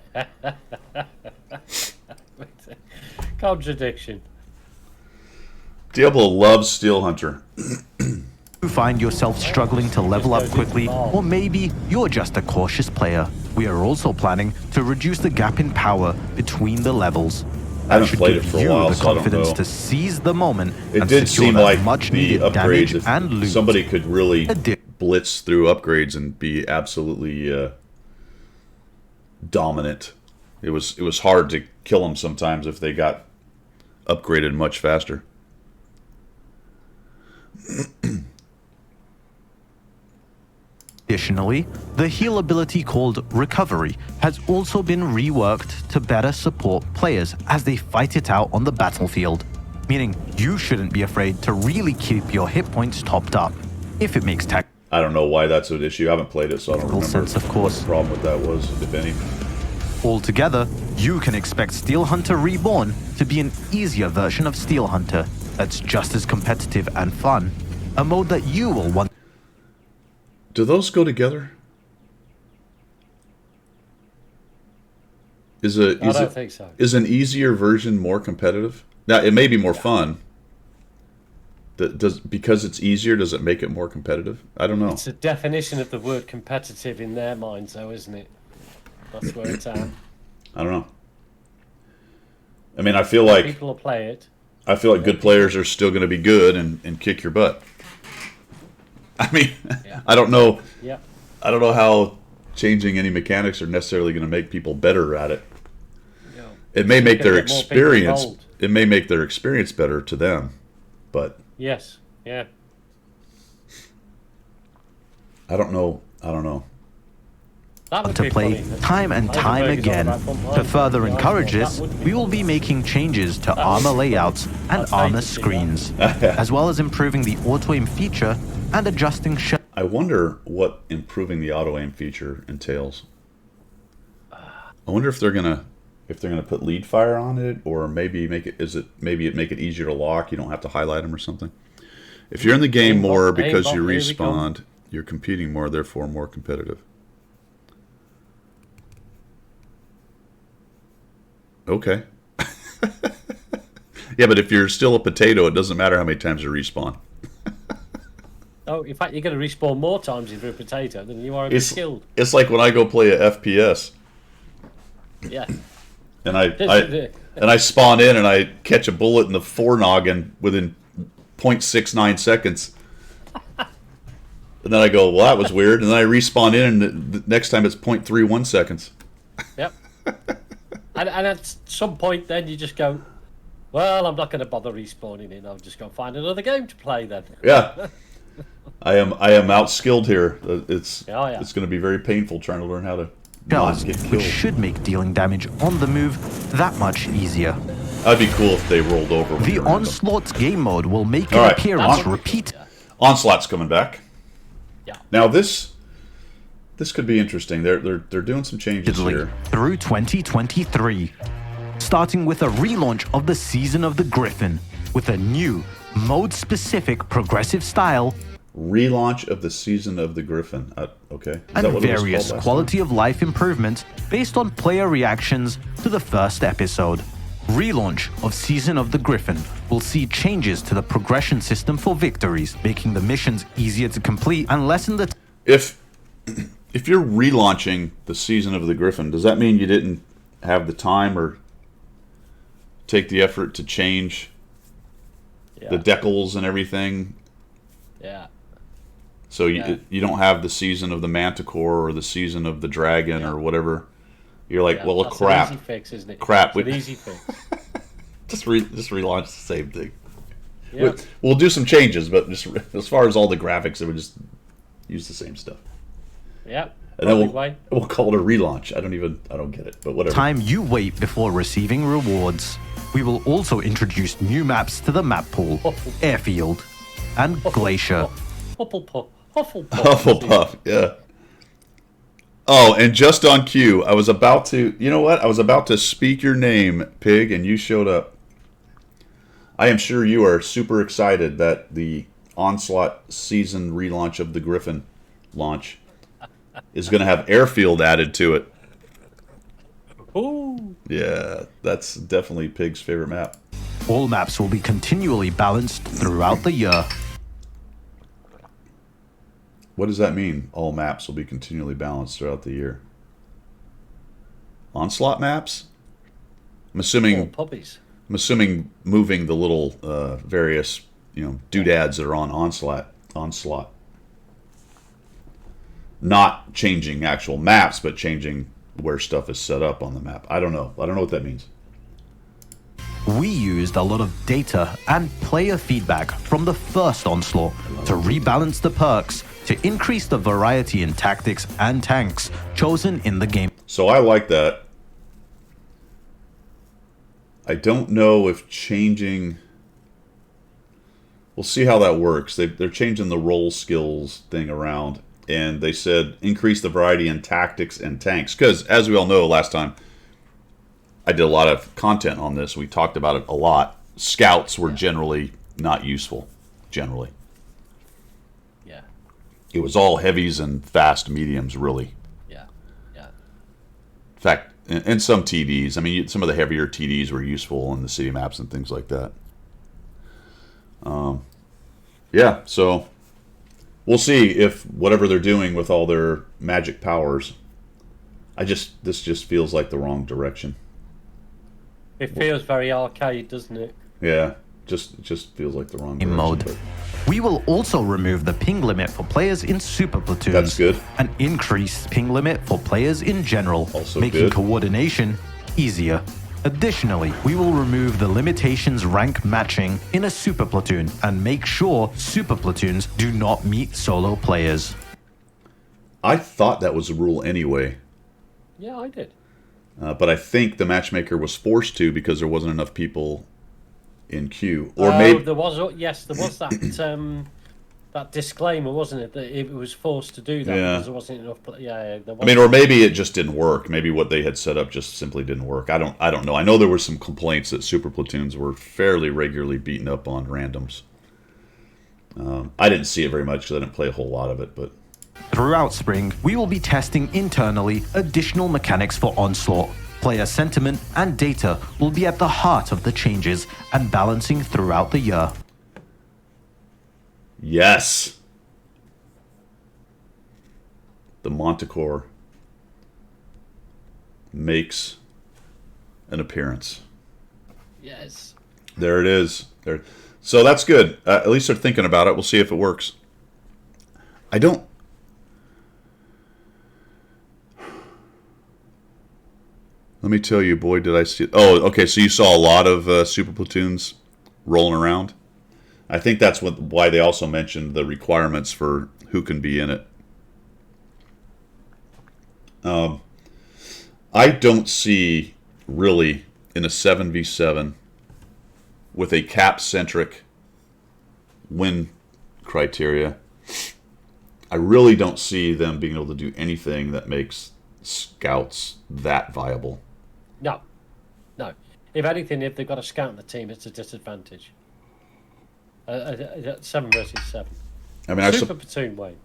Contradiction. Diablo loves Steel Hunter. find yourself struggling to level up quickly, or maybe you're just a cautious player, we are also planning to reduce the gap in power between the levels. I haven't That should played give it for a you while, the so I don't confidence know. to seize the moment It and did secure seem that like much the needed upgrades, damage if and loot. somebody could really Addi- blitz through upgrades and be absolutely dominant. It was hard to kill them sometimes if they got upgraded much faster. Additionally, the heal ability called Recovery has also been reworked to better support players as they fight it out on the battlefield, meaning you shouldn't be afraid to really keep your hit points topped up. If it makes tactical I don't know why that's an issue. I haven't played it, so I don't remember sense, of what course. the problem with that was, if any. Altogether, you can expect Steel Hunter Reborn to be an easier version of Steel Hunter that's just as competitive and fun, a mode that you will want. Do those go together? I don't think so. Is an easier version more competitive? Now, it may be more fun. Because it's easier, does it make it more competitive? I don't know. It's a definition of the word competitive in their minds, though, isn't it? That's where it's at. I don't know. I mean, I feel like People will play it. good players are still going to be good and kick your butt. I mean, Yeah. I don't know. Yeah. I don't know how changing any mechanics are necessarily going to make people better at it. Yeah. It may make Gonna their get more people experience. involved. It may make their experience better to them, but Yes. Yeah. I don't know. I don't know. That would To be play funny. time and time Heisenberg is again. all about frontline. To further Yeah, encourage that this, would be we will fun. be making changes to armor layouts and I'd armor hate to see that. screens, as well as improving the auto-aim feature and adjusting shell. I wonder what improving the auto aim feature entails. I wonder if they're gonna put lead fire on it, or maybe make it make it easier to lock. You don't have to highlight them or something. If you're in the game Aimbot, more because you aimbot, here we go. respawned, you're competing more, therefore more competitive. Okay. Yeah, but if you're still a potato, it doesn't matter how many times you respawn. Oh, in fact, you're going to respawn more times if you're a potato than you are if you're skilled. It's like when I go play a FPS Yeah. and I spawn in and I catch a bullet in the forenoggin within 0.69 seconds. And then I go, well, that was weird. And then I respawn in, and the next time it's 0.31 seconds. Yep. and at some point, then you just go, well, I'm not going to bother respawning in. I'm just going to find another game to play then. Yeah. I am outskilled here. It's yeah. it's going to be very painful trying to learn how to Shells, not get which killed. should make dealing damage on the move that much easier. That'd be cool if they rolled over. when The you're in them. Onslaught's game mode will make All an right. appearance On- repeat. Onslaught's coming back. Yeah. Now this could be interesting. They're doing some changes repeatedly here. through 2023, starting with a relaunch of the Season of the Griffin with a new mode-specific progressive style Relaunch of the Season of the Griffin. Okay. Is that and what it was various called last quality of life improvements based on player reactions to the first episode. Relaunch of Season of the Griffin will see changes to the progression system for victories, making the missions easier to complete and lessen the time? If you're relaunching the Season of the Griffin, does that mean you didn't have the time or take the effort to change the decals and everything? Yeah. So you don't have the Season of the Manticore or the Season of the Dragon or whatever. You're like, well, that's crap. An easy fix, isn't it? Crap. It's an easy fix. Just relaunch the same thing. Yeah. We'll do some changes, but just as far as all the graphics, it would just use the same stuff. Yeah. And then Way. we'll call it a relaunch. I don't get it, but whatever. time you wait before receiving rewards. We will also introduce new maps to the map pool, Airfield and Glacier. Hufflepuff. Hufflepuff, yeah. Oh, and just on cue, I was about to, you know what? I was about to speak your name, Pig, and you showed up. I am sure you are super excited that the Onslaught season relaunch of the Griffin launch is going to have Airfield added to it. Ooh. Yeah, that's definitely Pig's favorite map. All maps will be continually balanced throughout the year. What does that mean? All maps will be continually balanced throughout the year. Onslaught maps? I'm assuming Puppies. moving the little various doodads that are on Onslaught. Not changing actual maps, but changing where stuff is set up on the map. I don't know what that means. We used a lot of data and player feedback from the first Onslaught to rebalance the perks to increase the variety in tactics and tanks chosen in the game. So I like that. I don't know if changing... We'll see how that works. They're changing the role skills thing around. And they said increase the variety in tactics and tanks. Because, as we all know, last time I did a lot of content on this. We talked about it a lot. Scouts were generally not useful. Generally. Yeah. It was all heavies and fast mediums, really. Yeah. In fact, and some TDs. I mean, some of the heavier TDs were useful in the city maps and things like that. Yeah, so we'll see if whatever they're doing with all their magic powers. This just feels like the wrong direction. It feels very arcade, doesn't it? Yeah, it just feels like the wrong direction. Mode. but- We will also remove the ping limit for players in super platoons. That's good. And increase ping limit for players in general, Also making good. coordination easier. Additionally, we will remove the limitations rank matching in a super platoon and make sure super platoons do not meet solo players. I thought that was a rule anyway, Yeah, I did. but I think the matchmaker was forced to because there wasn't enough people in queue, or maybe there was that that disclaimer, wasn't it, that it was forced to do that Yeah. because there wasn't enough. There was. I mean, or maybe it just didn't work. Maybe what they had set up just simply didn't work. I don't know. I know there were some complaints that super platoons were fairly regularly beaten up on randoms. I didn't see it very much because I didn't play a whole lot of it, but Throughout spring, we will be testing internally additional mechanics for Onslaught. Player sentiment and data will be at the heart of the changes and balancing throughout the year. yes, the Manticore makes an appearance. Yes. There it is. There. So that's good. At least they're thinking about it. We'll see if it works. I don't. Let me tell you, boy, did I see it. Oh, okay. So you saw a lot of super platoons rolling around. I think that's why they also mentioned the requirements for who can be in it. I don't see really in a 7v7 with a cap-centric win criteria. I really don't see them being able to do anything that makes scouts that viable. No. If anything, if they've got a scout in the team, it's a disadvantage. 7 versus 7. I mean, Super platoon way.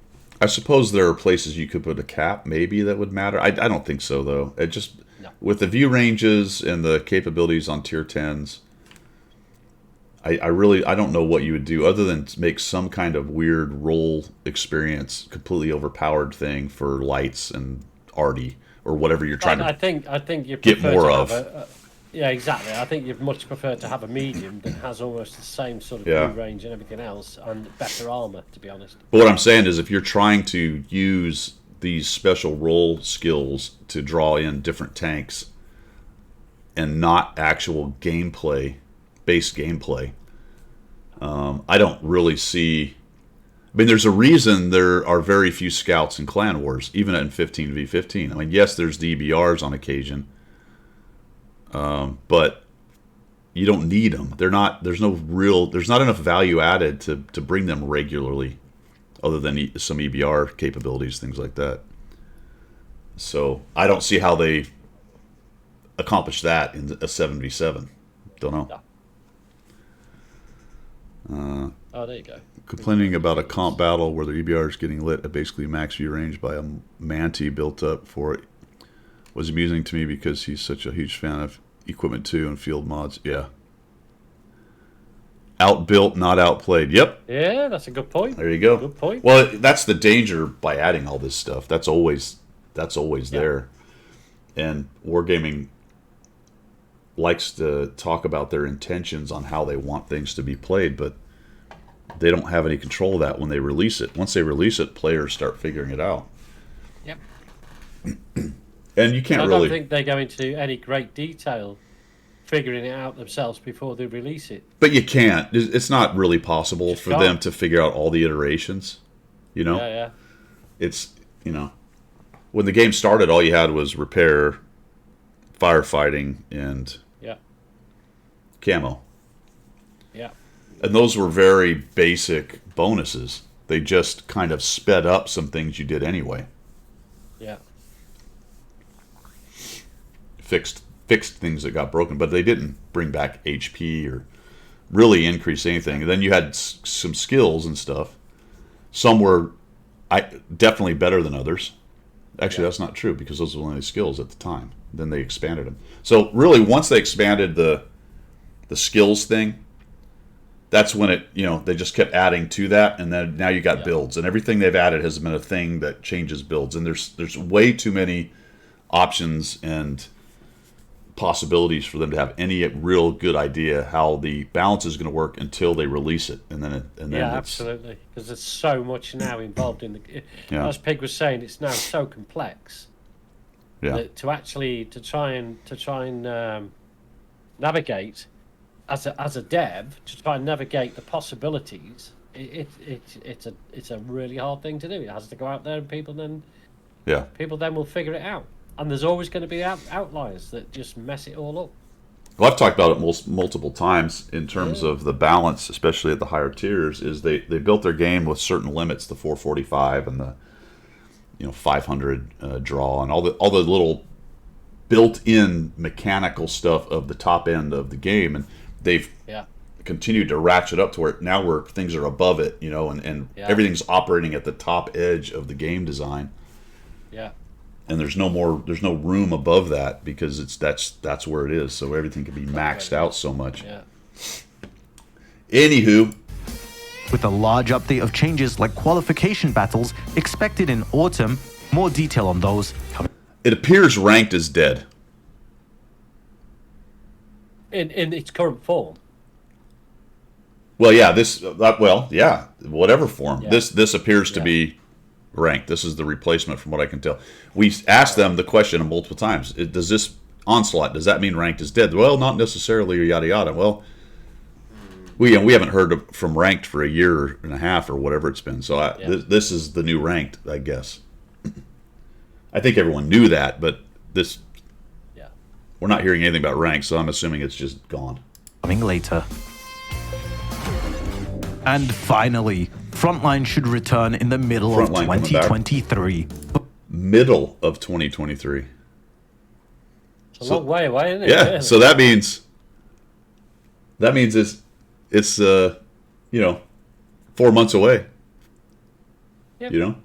I suppose there are places you could put a cap, maybe, that would matter. I don't think so, though. It just with the view ranges and the capabilities on tier 10s, I don't know what you would do other than make some kind of weird role experience, completely overpowered thing for lights and arty or whatever you're trying to. I think you get more to of. Yeah, exactly. I think you'd much prefer to have a medium that has almost the same sort of view range and everything else, and better armor, to be honest. But what I'm saying is, if you're trying to use these special role skills to draw in different tanks and not actual gameplay, base gameplay, I don't really see. I mean, there's a reason there are very few scouts in Clan Wars, even in 15v15. I mean, yes, there's DBRs on occasion. But you don't need them. They're not. There's not enough value added to bring them regularly, other than some EBR capabilities, things like that. So I don't see how they accomplish that in a 7v7. Don't know. Oh, there you go. Complaining about a comp battle where the EBR is getting lit at basically max view range by a Manti built up for it was amusing to me because he's such a huge fan of Equipment 2 and field mods. Yeah. Outbuilt, not outplayed. Yep. Yeah, that's a good point. There you go. Good point. Well, that's the danger by adding all this stuff. That's always there. And Wargaming likes to talk about their intentions on how they want things to be played, but they don't have any control of that when they release it. Once they release it, players start figuring it out. Yep. And you can't I really. don't think they go into any great detail figuring it out themselves before they release it. But you can't. It's not really possible for them to figure out all the iterations. You know? Yeah. It's, when the game started, all you had was repair, firefighting, and camo. Yeah. And those were very basic bonuses. They just kind of sped up some things you did anyway. Yeah. Fixed things that got broken, but they didn't bring back HP or really increase anything. And then you had some skills and stuff. Some were definitely better than others. Actually, that's not true because those were only skills at the time. Then they expanded them. So really, once they expanded the skills thing, that's when it, they just kept adding to that, and then now you got builds, and everything they've added has been a thing that changes builds, and there's way too many options and possibilities for them to have any real good idea how the balance is going to work until they release it, and then absolutely, because there's so much now involved in the. As Pig was saying, it's now so complex. Yeah. That to try and navigate as a dev, to try and navigate the possibilities, it's a really hard thing to do. It has to go out there, and people then will figure it out. And there's always going to be outliers that just mess it all up. Well, I've talked about it multiple times in terms of the balance, especially at the higher tiers, is they built their game with certain limits, the 445 and the 500 draw, and all the little built-in mechanical stuff of the top end of the game, and they've continued to ratchet up to where things are above it, and everything's operating at the top edge of the game design. Yeah. And there's no room above that because that's where it is. So everything can be maxed out so much. Yeah. Anywho, With a large update of changes like qualification battles expected in autumn, More detail on those coming. It appears ranked is dead. In its current form. Well, yeah, whatever form. Yeah. This appears to be ranked. This is the replacement from what I can tell. We asked them the question multiple times. Does this Onslaught, does that mean ranked is dead? Well, not necessarily, or yada yada. Well, we haven't heard from ranked for a year and a half or whatever it's been. So this is the new ranked, I guess. I think everyone knew that, but we're not hearing anything about ranked, so I'm assuming it's just gone. Coming later. And finally, Frontline should return in the middle of 2023. Middle of 2023. It's a long way away, isn't it? Yeah, so that means it's 4 months away. Yep.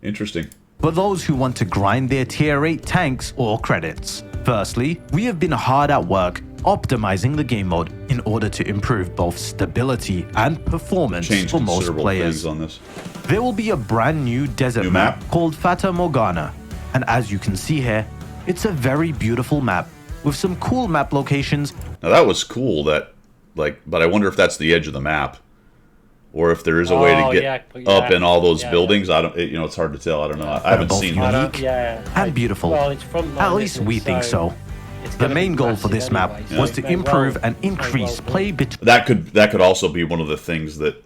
Interesting. For those who want to grind their tier 8 tanks or credits. Firstly, we have been hard at work optimizing the game mode in order to improve both stability and performance for most players. On this. There will be a brand new desert map called Fata Morgana, and as you can see here, it's a very beautiful map with some cool map locations. Now that was cool, but I wonder if that's the edge of the map, or if there is a way to get up in all those buildings. I don't, it's hard to tell. I don't know. I haven't seen unique and beautiful. Well, it's Frontline, at least we think so. The main goal for this map was to improve and increase play between. That could also be one of the things that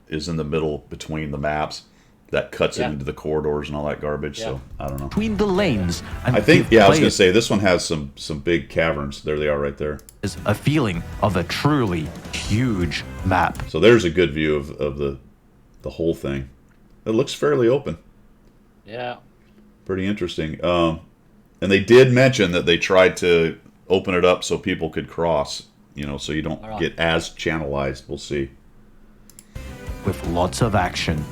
is in the middle between the maps that cuts it into the corridors and all that garbage. So I don't know. Between the lanes, and I think I was going to say this one has some big caverns. There they are, right there. Is a feeling of a truly huge map. So there's a good view of the whole thing. It looks fairly open. Yeah. Pretty interesting. And they did mention that they tried to open it up so people could cross, so you don't get as channelized. We'll see. With lots of action.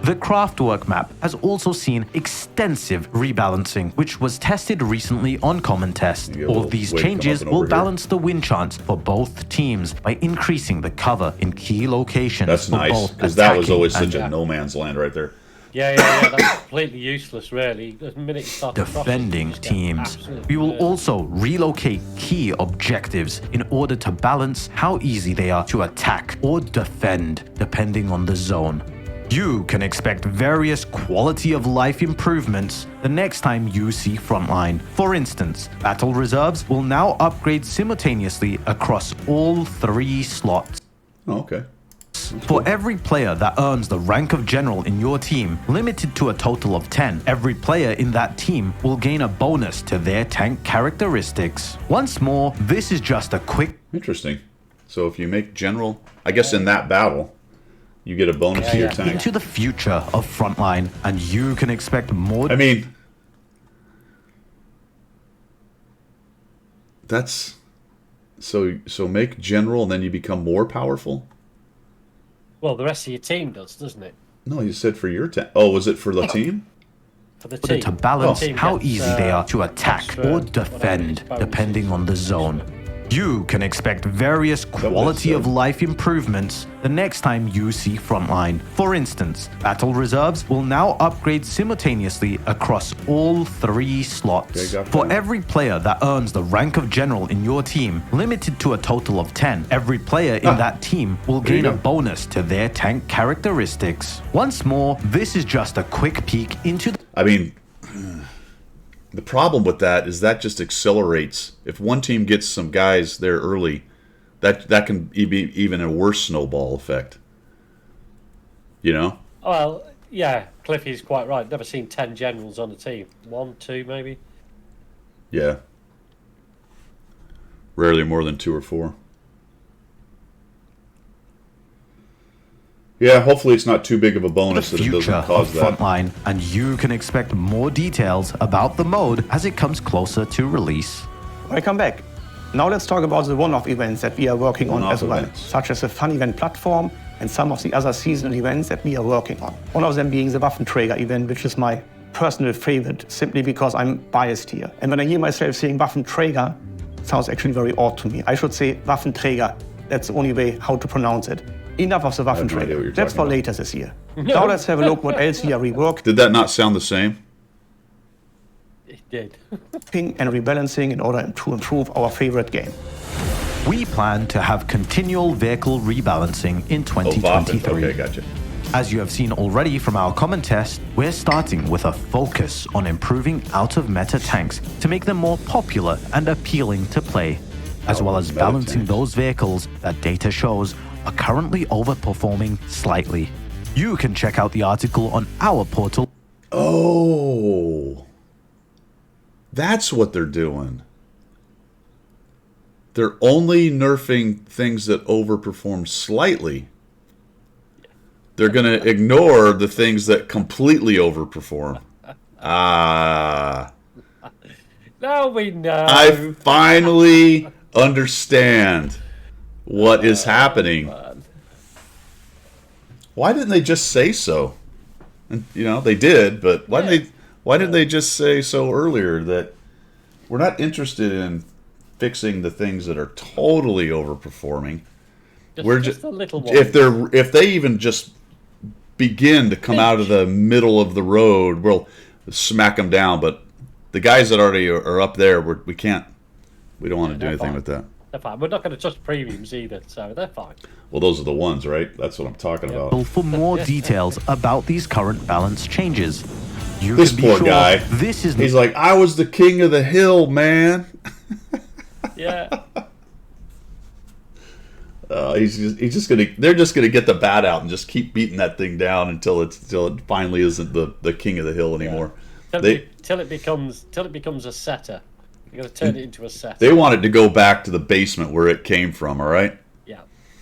The Craftwork map has also seen extensive rebalancing, which was tested recently on Common Test. All these changes will balance the win chance for both teams by increasing the cover in key locations. That's nice, because that was always such a no man's land right there. Yeah, that's completely useless, really. The minute you start defending teams. We will also relocate key objectives in order to balance how easy they are to attack or defend, depending on the zone. You can expect various quality of life improvements the next time you see Frontline. For instance, Battle Reserves will now upgrade simultaneously across all 3 slots. Oh, okay. For every player that earns the rank of General in your team, limited to a total of 10, every player in that team will gain a bonus to their tank characteristics. Once more, this is just a quick... Interesting. So if you make General, I guess in that battle, you get a bonus to your tank. Into the future of Frontline, and you can expect more... I mean... That's... So make General and then you become more powerful? Well, the rest of your team does, doesn't it? No, you said for your tank. Oh, was it for the team? For the team. To balance how gets, easy they are to attack or defend, depending on the zone. You can expect various quality of life improvements the next time you see Frontline. For instance, Battle Reserves will now upgrade simultaneously across all 3 slots. For every player that earns the rank of General in your team, limited to a total of 10, every player in that team will gain a bonus to their tank characteristics. Once more, this is just a quick peek into I mean... The problem with that is that just accelerates. If one team gets some guys there early, that can be even a worse snowball effect. Well, yeah, Cliffy's quite right. Never seen 10 generals on a team. 1, 2, maybe. Yeah. Rarely more than 2 or 4. Yeah, hopefully it's not too big of a bonus that it doesn't cause that. Frontline, and you can expect more details about the mode as it comes closer to release. Welcome back. Now let's talk about the one-off events that we are working on as well, such as the Fun Event platform and some of the other seasonal events that we are working on. One of them being the Waffenträger event, which is my personal favorite, simply because I'm biased here. And when I hear myself saying Waffenträger, it sounds actually very odd to me. I should say Waffenträger. That's the only way how to pronounce it. Enough of the have no idea what Waffenträger. you're That's talking for about. later this year. Now let's have a look what else we are reworking Did that not sound the same? It did. and rebalancing in order to improve our favorite game. We plan to have continual vehicle rebalancing in Oh, Waffen. 2023. Okay, gotcha. As you have seen already from our common test, we're starting with a focus on improving out-of-meta tanks to make them more popular and appealing to play, as well as Out-of-meta balancing tanks. those vehicles that data shows are currently overperforming slightly. You can check out the article on our portal. Oh, that's what they're doing. They're only nerfing things that overperform slightly. They're going to ignore the things that completely overperform. Ah. Now we know. I finally understand what is happening. Why didn't they just say so? And, you know, they did, but why didn't they just say so earlier that we're not interested in fixing the things that are totally overperforming? We're just a little one. if they even just begin to come out of the middle of the road, we'll smack them down. But the guys that already are up there, we don't want to do they're anything fine. with that. They're fine. We're not going to touch premiums either, so they're fine. Well, those are the ones, right? That's what I'm talking about. For more details about these current balance changes. You This can be poor sure guy. this is He's like, I was the king of the hill, man. Yeah. They're just gonna get the bat out and just keep beating that thing down until it finally isn't the king of the hill anymore. Till it becomes a setter. You're going to turn it into a setter. They want it to go back to the basement where it came from. All right.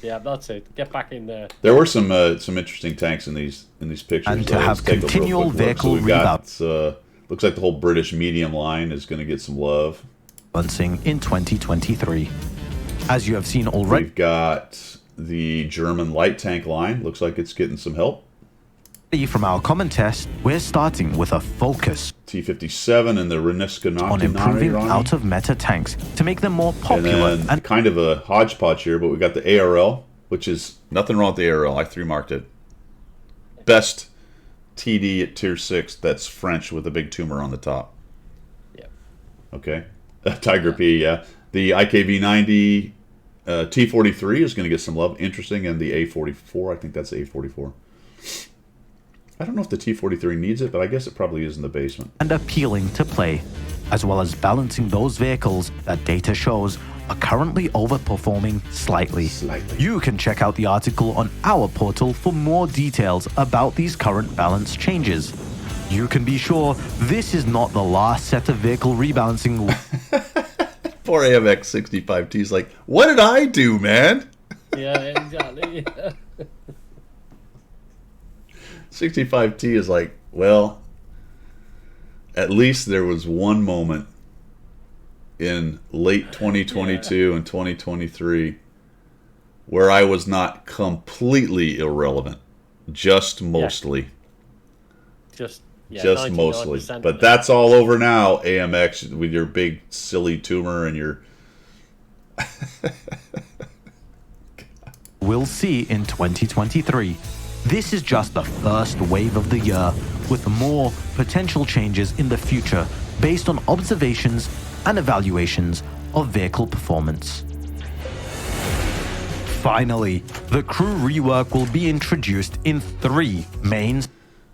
Yeah, that's it. Get back in there. There were some interesting tanks in these pictures. And to Let's have take a real continual quick look. vehicle we've got, looks like the whole British medium line is going to get some love. rebalancing in 2023. As you have seen already. We've got the German light tank line. Looks like it's getting some help. From our common test, we're starting with a focus T-57 and the Reniscanati on improving out-of-meta tanks to make them more popular and then kind of a hodgepodge here, but we got the ARL, which is nothing wrong with the ARL. I 3-marked it. Best TD at tier 6 that's French with a big tumor on the top. Yeah. Okay. Tiger P, yeah. The IKV-90 T-43 is going to get some love. Interesting. And the A-44, I think that's the A-44. I don't know if the T-43 needs it, but I guess it probably is in the basement. and appealing to play, as well as balancing those vehicles that data shows are currently overperforming slightly. You can check out the article on our portal for more details about these current balance changes. You can be sure this is not the last set of vehicle rebalancing. Poor AMX 65T is like, what did I do, man? Yeah, exactly. 65T is like, well, at least there was one moment in late 2022 and 2023 where I was not completely irrelevant, just mostly. Just Mostly. 99% But that's all over now, AMX, with your big silly tumor and your... We'll see in 2023. This is just the first wave of the year, with more potential changes in the future based on observations and evaluations of vehicle performance. Finally, the crew rework will be introduced in 3 main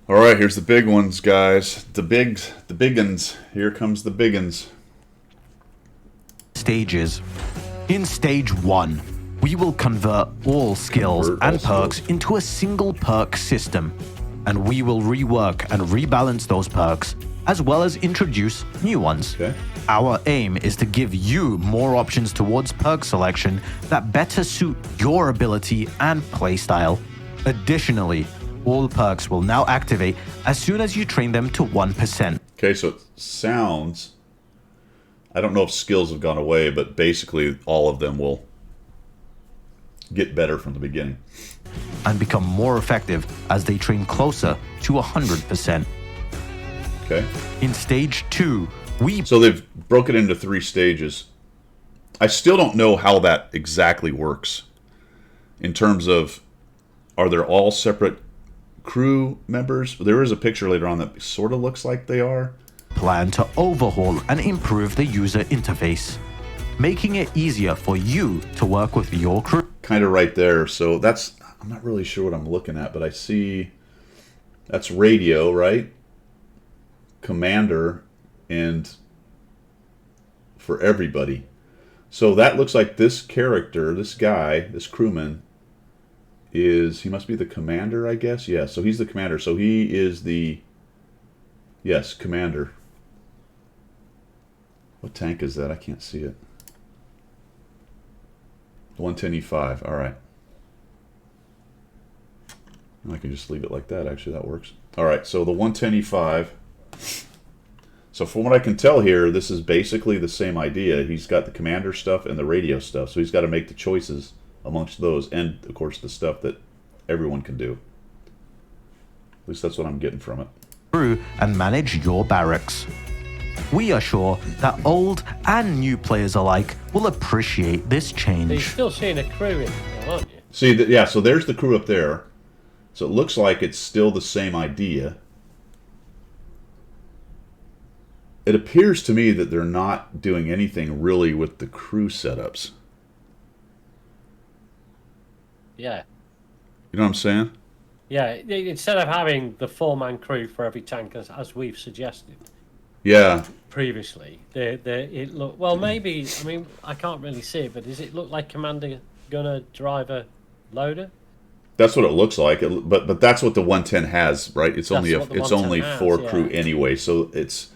All right, here's the big ones, guys. The big uns. Here comes the big uns. stages. In stage 1, we will convert all skills Convert all and perks skills. into a single perk system, and we will rework and rebalance those perks, as well as introduce new ones. Okay. Our aim is to give you more options towards perk selection that better suit your ability and playstyle. Additionally, all perks will now activate as soon as you train them to 1%. Okay, so it sounds... I don't know if skills have gone away, but basically all of them will get better from the beginning. And become more effective as they train closer to 100%. Okay. In stage 2, we So they've broken it into 3 stages. I still don't know how that exactly works in terms of are there all separate crew members? There is a picture later on that sort of looks like they are. Plan to overhaul and improve the user interface, making it easier for you to work with your crew. Kind of right there. So that's, I'm not really sure what I'm looking at, but I see that's radio, right? Commander, and for everybody. So that looks like this character, this guy, this crewman, he must be the commander, I guess. Yeah, so he's the commander. So he is the, yes, commander. What tank is that? I can't see it. 110E5, all right. I can just leave it like that, actually, that works. All right, so the 110E5. So from what I can tell here, this is basically the same idea. He's got the commander stuff and the radio stuff, so he's got to make the choices amongst those, and of course the stuff that everyone can do. At least that's what I'm getting from it. Crew and manage your barracks. We are sure that old and new players alike will appreciate this You're change. still seeing a crew in there, aren't you? See, yeah, so there's the crew up there. So it looks like it's still the same idea. It appears to me that they're not doing anything really with the crew setups. Yeah. You know what I'm saying? Yeah, instead of having the 4-man crew for every tank, as we've suggested Yeah. previously, it look well. Maybe, I mean, I can't really see it, but does it look like commander, gunner, driver, loader? That's what it looks like. But that's what the 110 has, right? It's That's only what the it's 110 only has, 4 yeah. crew anyway. So it's,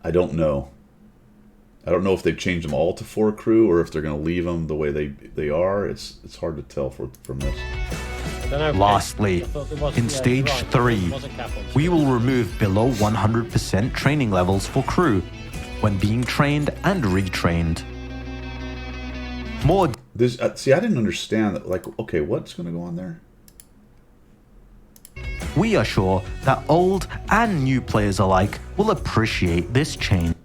I don't know. I don't know if they've changed them all to 4 crew or if they're going to leave them the way they are. It's hard to tell from this. I don't know. Lastly, I thought there was- in yeah, stage you're right, 3, there was a cap on we stage. will remove below 100% training levels for crew when being trained and retrained. More This see, I didn't understand that. Like, okay, what's going to go on there? We are sure that old and new players alike will appreciate this change.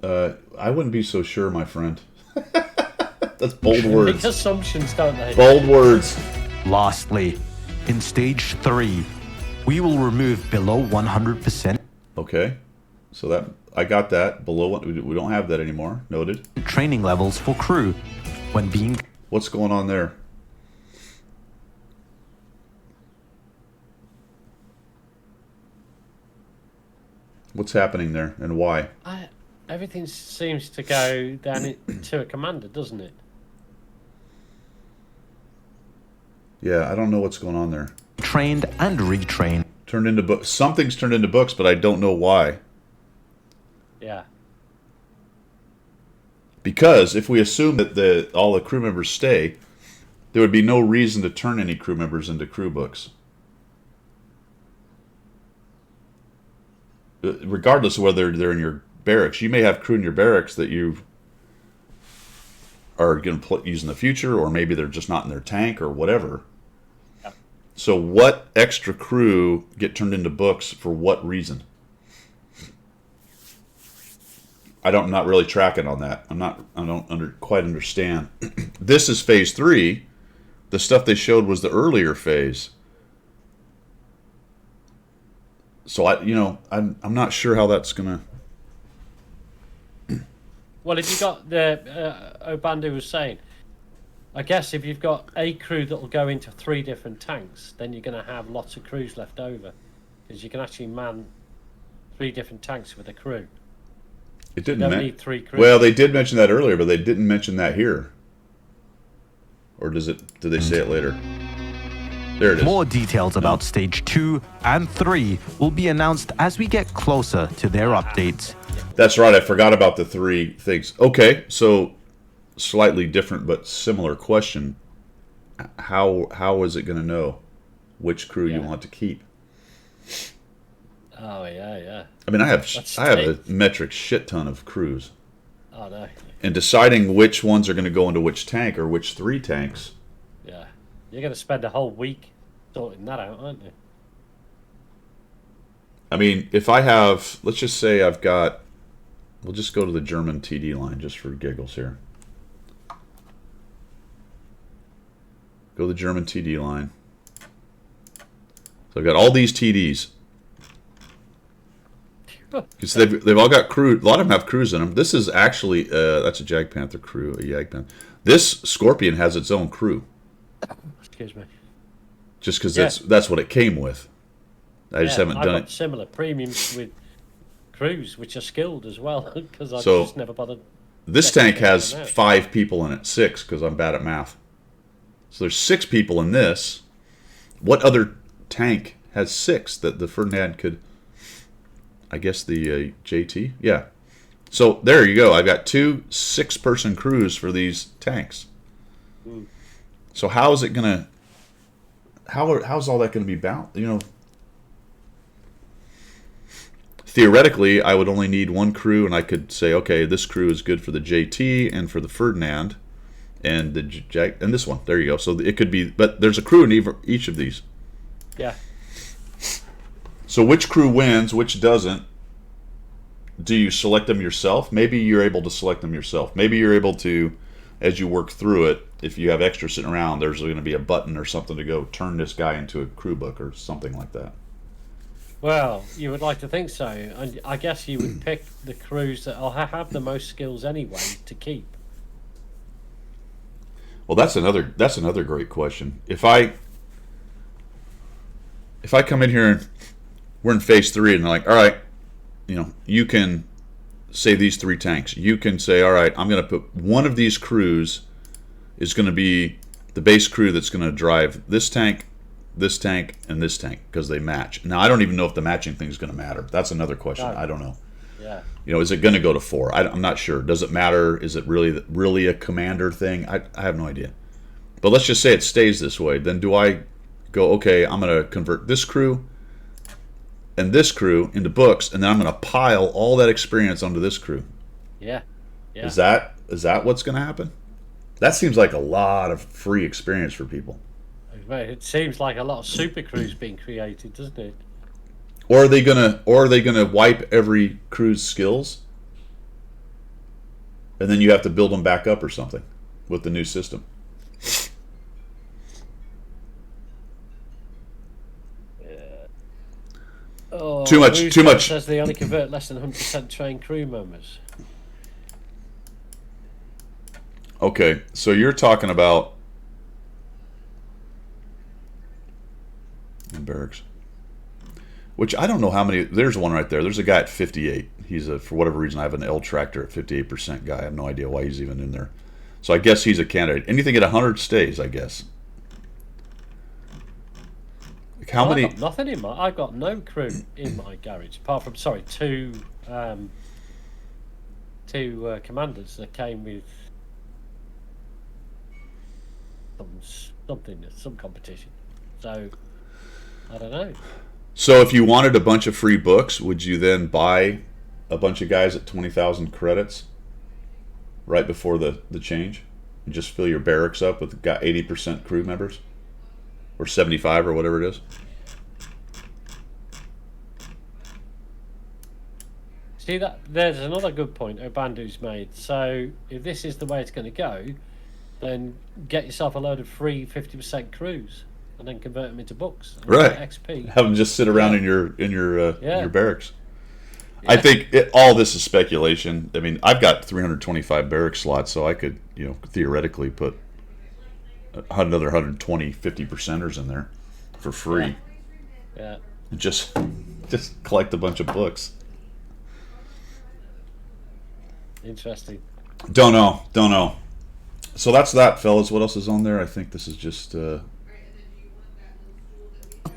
I wouldn't be so sure, my friend. That's bold Big words. assumptions, don't they? Bold words. Lastly, in stage 3, we will remove below 100% Okay, so that I got that below. We don't have that anymore. Noted. training levels for crew when being What's going on there? What's happening there and why? Everything seems to go down to a commander, doesn't it? Yeah, I don't know what's going on there. trained and retrained. Turned into books. Something's turned into books, but I don't know why. Yeah. Because if we assume that all the crew members stay, there would be no reason to turn any crew members into crew books. Regardless of whether they're in your barracks. You may have crew in your barracks that you are going to use in the future, or maybe they're just not in their tank or whatever. Yep. So what extra crew get turned into books for what reason? I'm not really tracking on that. I don't quite understand. This is phase 3. The stuff they showed was the earlier phase. So I'm not sure how that's gonna. Well, if you got the Obandu was saying, I guess if you've got a crew that will go into 3 different tanks, then you're going to have lots of crews left over, because you can actually man 3 different tanks with a crew. It didn't. You don't need 3 crews. Well, they did mention that earlier, but they didn't mention that here. Or does it? Did they say it later? There it is. More details about stage 2 and 3 will be announced as we get closer to their updates. That's right. I forgot about the 3 things. Okay, so slightly different but similar question. How is it going to know which crew you Yeah. want to keep? Oh yeah. I mean, I have That's a metric shit ton of crews, Oh no. and deciding which ones are going to go into which tank or which 3 tanks. Yeah. You're going to spend a whole week sorting that out, aren't you? I mean, if I have, let's just say I've got, we'll just go to the German TD line just for giggles here. Go to the German TD line. So I've got all these TDs. Because they've all got crew. A lot of them have crews in them. This is actually that's a Jagdpanther crew, a Jagdpanther. This Scorpion has its own crew. Excuse me. Just because that's what it came with. I just haven't done it. Similar premiums with crews, which are skilled as well, because I've So, just never bothered. This tank has 5 people in it, 6, because I'm bad at math. So there's 6 people in this. What other tank has 6 that the Ferdinand could? I guess the JT? Yeah. So there you go. I've got 2 6-person crews for these tanks. So how is it gonna? How's all that gonna be balanced? You know, theoretically, I would only need 1 crew, and I could say, okay, this crew is good for the JT and for the Ferdinand, and the and this one. There you go. So it could be, but there's a crew in each of these. Yeah. So which crew wins, which doesn't? Do you select them yourself? Maybe you're able to select them yourself. Maybe you're able to, as you work through it, if you have extra sitting around, there's going to be a button or something to go turn this guy into a crew book or something like that. Well, you would like to think so. And I guess you would pick the crews that will have the most skills anyway to keep. Well, that's another great question. If I come in here and we're in phase 3 and they're like, all right, you know, you can say these 3 tanks. You can say, all right, I'm going to put one of these crews is going to be the base crew that's going to drive this tank, and this tank because they match. Now, I don't even know if the matching thing is going to matter. That's another question. No. I don't know. Yeah. You know, is it going to go to 4? I'm not sure. Does it matter? Is it really a commander thing? I have no idea. But let's just say it stays this way. Then do I go, okay, I'm going to convert this crew and this crew into books, and then I'm going to pile all that experience onto this crew? Yeah. Yeah. Is that what's going to happen? That seems like a lot of free experience for people. It seems like a lot of super crews being created, doesn't it? Or are they gonna wipe every crew's skills, and then you have to build them back up or something with the new system? Oh, Too much. Says they only convert less than 100% trained crew members. Okay, so you're talking about in barracks, which I don't know how many. There's one right there. There's a guy at 58. He's for whatever reason, I have an L tractor at 58% guy. I have no idea why he's even in there. So I guess he's a candidate. Anything at 100 stays, I guess. Like how many? I've got nothing in my. I've got no crew in my garage apart from two commanders that came with some competition. So I don't know. So if you wanted a bunch of free books, would you then buy a bunch of guys at 20,000 credits right before the change and just fill your barracks up with 80% crew members or 75 or whatever it is? See, that there's another good point Obandu's made. So if this is the way it's going to go, then get yourself a load of free 50% crews and then convert them into books. And Right. get XP. Have them just sit around in your barracks. Yeah. I think all this is speculation. I mean, I've got 325 barrack slots, so I could, theoretically put another 120 50%ers in there for free. Yeah. And just collect a bunch of books. Interesting. Don't know. So that's that, fellas. What else is on there? I think this is just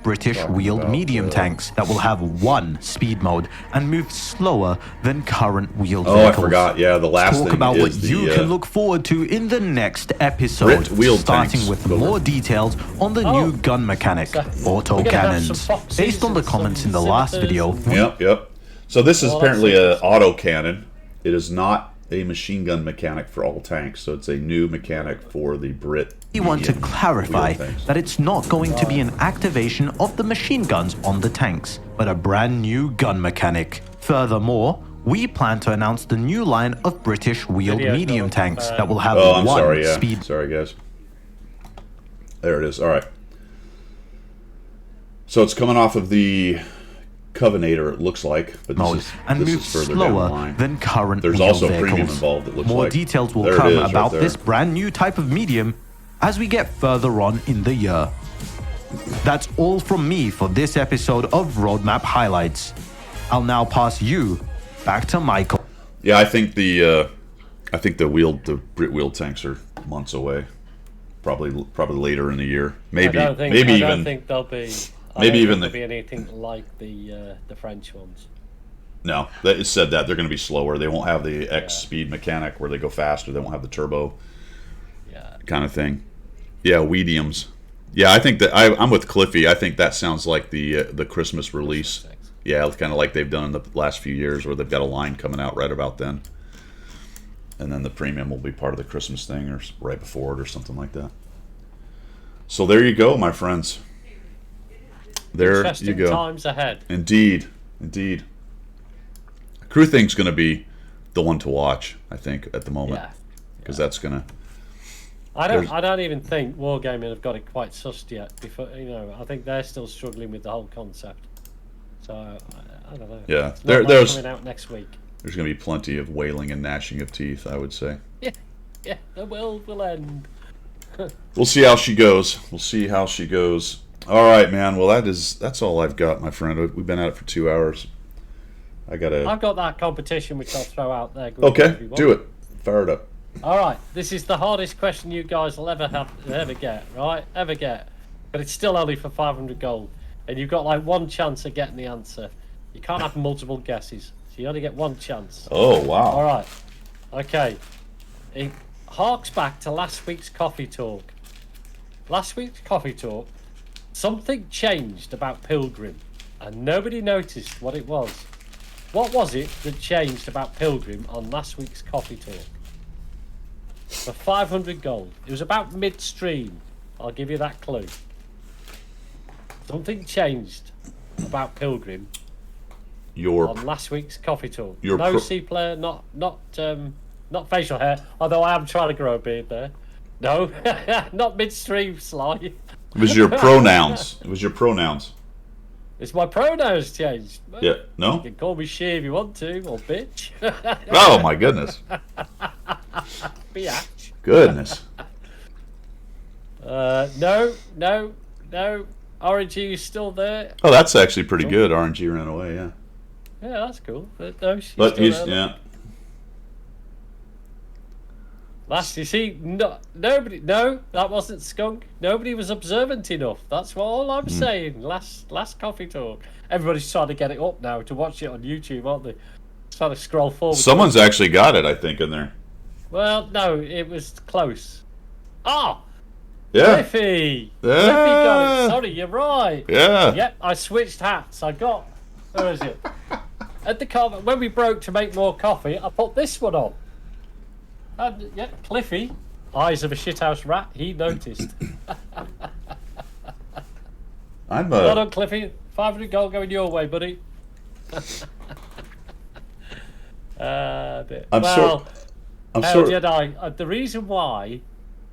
British Talking wheeled about, medium tanks that will have 1 speed mode and move slower than current wheeled I vehicles. forgot. Yeah, the last Talk thing about is what the, you can look forward to in the next episode, Brit wheeled starting tanks. with more details on the new gun mechanic, So auto we're gonna have cannons. some Foxes Based on the and comments some in the last Scimitars video, Yep. So this is Well, apparently that's an auto cannon. It is not a machine gun mechanic for all tanks, so it's a new mechanic for the Brit. we want to medium clarify wheel tanks. that it's not going to be an activation of the machine guns on the tanks, but a brand new gun mechanic. Furthermore, we plan to announce the new line of British wheeled Video medium note, tanks that will have Oh, I'm 1 sorry. Yeah, speed. sorry guys. There it is. All right. So it's coming off of the Covenator, it looks like, but mode and this moves is further down the slower line. than current There's wheeled also vehicles. premium involved, it looks More like. details will There it come is, right about there. this brand new type of medium as we get further on in the year. That's all from me for this episode of Roadmap Highlights. I'll now pass you back to Michael. Yeah, I think the Brit wheel tanks are months away. Probably later in the year. Maybe I don't think there'll be. Be anything like the French ones. No, it said that they're going to be slower. They won't have the X speed mechanic where they go faster. They won't have the turbo. Kind of thing. Yeah, mediums. Yeah, I think that I'm with Cliffy. I think that sounds like the Christmas release. Yeah, it's kind of like they've done in the last few years, where they've got a line coming out right about then, and then the premium will be part of the Christmas thing or right before it or something like that. So there you go, my friends. There Interesting you go. Times ahead. Indeed. Crew Thing's going to be the one to watch, I think, at the moment, because that's going to. I don't even think Wargaming have got it quite sussed yet. I think they're still struggling with the whole concept. So I don't know. Yeah, It's not there's coming out next week. There's going to be plenty of wailing and gnashing of teeth, I would say. Yeah, the world will end. We'll see how she goes. All right, man. Well, that's all I've got, my friend. We've been at it for 2 hours. I've got that competition which I'll throw out there. Okay, do it. Fire it up. All right, this is the hardest question you guys will ever get, right? Ever get. But it's still only for 500 gold. And you've got like one chance of getting the answer. You can't have multiple guesses. So you only get one chance. Oh, wow. All right. Okay. It harks back to last week's coffee talk. Last week's coffee talk, something changed about Pilgrim. And nobody noticed what it was. What was it that changed about Pilgrim on last week's coffee talk? For 500 gold. It was about midstream. I'll give you that clue. Something changed about Pilgrim on last week's coffee talk. No C player, not facial hair. Although I am trying to grow a beard there. No, not midstream, Sly. It was your pronouns. It's my pronouns changed. Yeah, no? You can call me she if you want to, or bitch. Oh, my goodness. Biatch. Goodness. No. RNG is still there. Oh, that's actually pretty good. RNG ran away, yeah. Yeah, that's cool. But no, she's But still he's, there. yeah. Last, you see, nobody. No, that wasn't Skunk. Nobody was observant enough. That's all I'm saying. Last coffee talk. Everybody's trying to get it up now to watch it on YouTube, aren't they? Trying to scroll forward. Someone's actually got it, I think, in there. Well, no, it was close. Ah, Yeah. Cliffy. Yeah. Cliffy got it. Sorry, you're right. Yeah. Yep, I switched hats. I got. Where is it? At the car when we broke to make more coffee, I put this one on. And yeah, Cliffy, eyes of a shithouse rat. He noticed. Well done, Cliffy. 500 gold going your way, buddy. I'm sorry. Jedi. The reason why,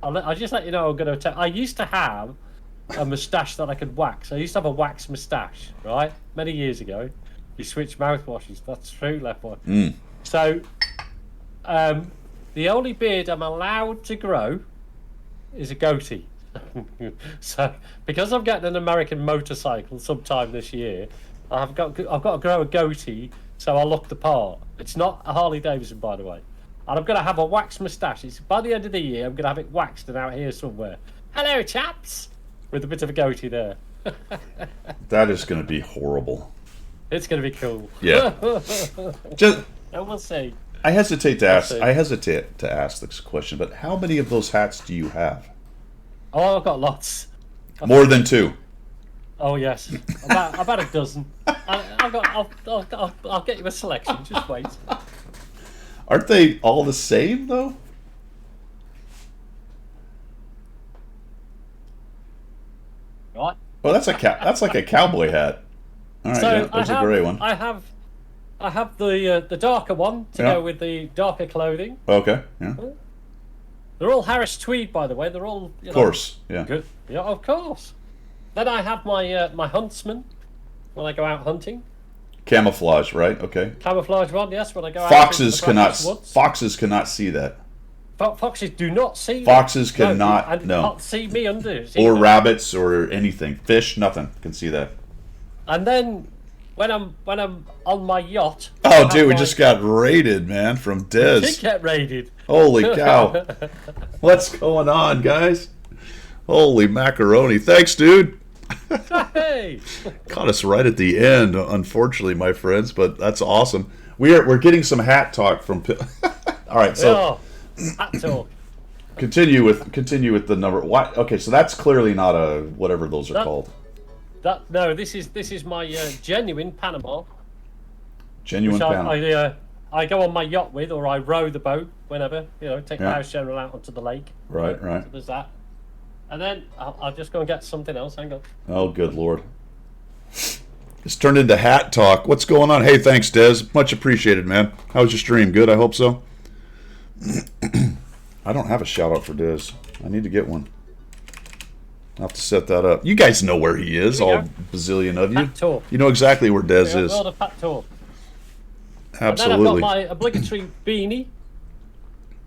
I'll just let you know. I'm going to tell. I used to have a moustache that I could wax. I used to have a wax moustache, right? Many years ago. You switch mouthwashes. That's true, left one. So, the only beard I'm allowed to grow is a goatee. So, because I'm getting an American motorcycle sometime this year, I've got to grow a goatee so I look the part. It's not a Harley Davidson, by the way. And I'm going to have a wax moustache. By the end of the year, I'm going to have it waxed and out here somewhere. Hello, chaps! With a bit of a goatee there. That is going to be horrible. It's going to be cool. Yeah. Just, and we'll see. I hesitate to ask this question, but how many of those hats do you have? Oh, I've got lots. More than 2. Oh yes, about a dozen. I'll get you a selection. Just wait. Aren't they all the same though? Right. Oh, that's like a cowboy hat. All right, yeah, there's a grey one. I have the darker one to go with the darker clothing. Okay, yeah. They're all Harris Tweed, by the way. They're all, of course, yeah. Good. Yeah, of course. Then I have my my huntsman when I go out hunting. Camouflage, right? Okay. Camouflage one, yes, when I go out. Foxes into the cannot. British woods. Foxes cannot see that. Foxes do not see. Foxes that. cannot. And No. can't see me under. Or rabbits or anything. Fish, nothing can see that. And then when I'm on my yacht. I Oh, have dude, we my- just got raided, man, from Did Dez. get raided. Holy cow. What's going on, guys? Holy macaroni. Thanks, dude. Hey. Caught us right at the end, unfortunately, my friends, but that's awesome. We're getting some hat talk from All right, so Hat talk. continue with the number. Why? Okay, so that's clearly not a whatever those are That- called. No, this is my genuine Panama. Genuine Which panel. I go on my yacht with, or I row the boat whenever, take the Yeah. house general out onto the lake. Right. So there's that. And then I'll just go and get something else. Hang on. Oh, good lord. It's turned into hat talk. What's going on? Hey, thanks, Dez. Much appreciated, man. How was your stream? Good, I hope so. I don't have a shout out for Dez. I need to get one. I'll have to set that up. You guys know where he is, Here we all go. bazillion of you. Hat talk. You know exactly where Dez is. World of hat talk. And then I've Absolutely. got my obligatory beanie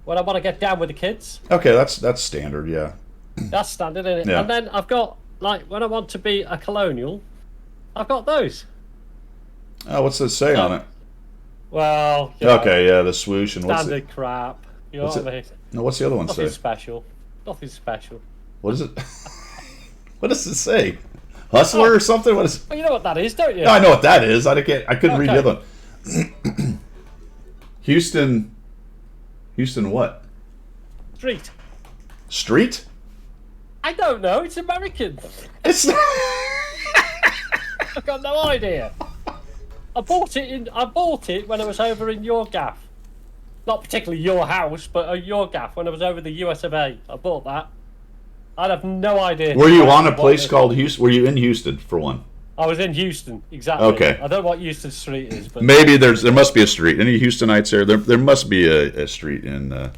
when I want to get down with the kids. Okay, that's standard, yeah. That's standard, isn't it? Yeah. And then I've got, like, when I want to be a colonial, I've got those. Oh, what's this say on it? Well, Okay, yeah, the swoosh and what's standard it? crap. You know What's what I mean? No, what's the other one Nothing say? special. Nothing special. What is it? What does it say? Hustler or something? What is? Well, you know what that is, don't you? No, I know what that is. I couldn't read the Okay. other one. Houston what? Street. Street? I don't know. It's American. It's I've got no idea. I bought it when I was over in your gaff. Not particularly your house, but your gaff when I was over the US of A. I bought that. I'd have no idea. Were you on a what place it- called Houston? Were you in Houston for one? I was in Houston, exactly. Okay. I don't know what Houston Street is, but Maybe there must be a street. Any Houstonites there must be a street in there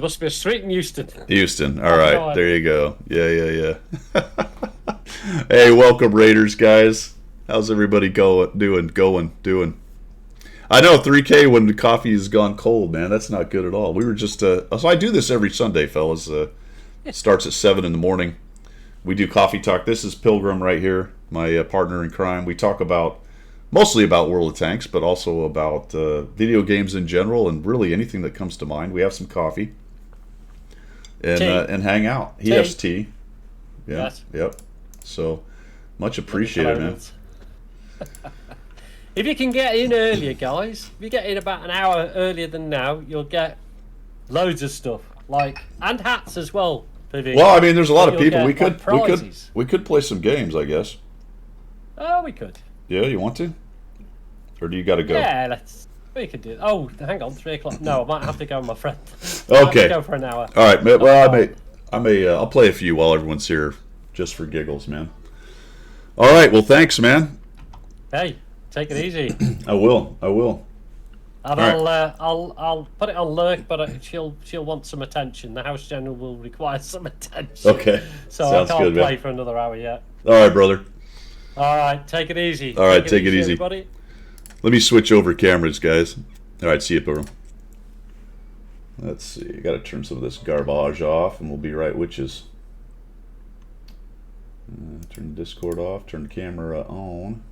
must be a street in Houston. Houston. All no right, idea. there you go. Yeah. Hey, welcome Raiders, guys. How's everybody doing? I know 3K when the coffee has gone cold, man. That's not good at all. We were just so I do this every Sunday, fellas. It starts at 7 in the morning. We do coffee talk. This is Pilgrim right here, my partner in crime. We talk mostly about World of Tanks, but also about video games in general and really anything that comes to mind. We have some coffee Tea. And hang out. He Tea. has tea. Yeah. Yes. Yep. So much appreciated, man. If you can get in earlier, guys, if you get in about an hour earlier than now, you'll get loads of stuff, and hats as well. Vivian. Well, I mean, there's a lot of You'll people. get, prizes. We could play some games, I guess. Oh, we could. Yeah, you want to? Or do you got to go? Yeah, we could do it. Oh, hang on, 3 o'clock. No, I might have to go with my friend. I have Okay. to go for an hour. All right. Well, I'll play a few while everyone's here, just for giggles, man. All right. Well, thanks, man. Hey, take it easy. I will. And All I'll put it on lurk, but she'll want some attention. The house general will require some attention. Okay. So Sounds I can't good, play man. for another hour yet. All right, brother. All right, take it easy. All right, take it easy. everybody. Let me switch over cameras, guys. All right, see you, Pilgrim. Let's see. I got to turn some of this garbage off, and we'll be right witches. Turn the Discord off. Turn the camera on.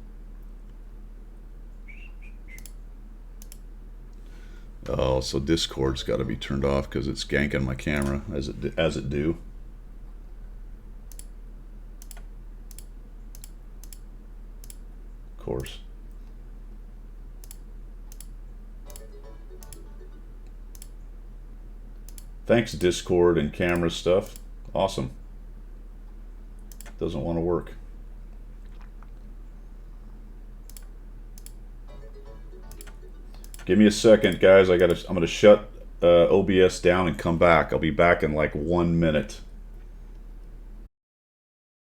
Oh, so Discord's got to be turned off because it's ganking my camera as it do. Of course. Thanks, Discord and camera stuff. Awesome. Doesn't want to work. Give me a second, guys. I'm gonna shut OBS down and come back. I'll be back in like 1 minute.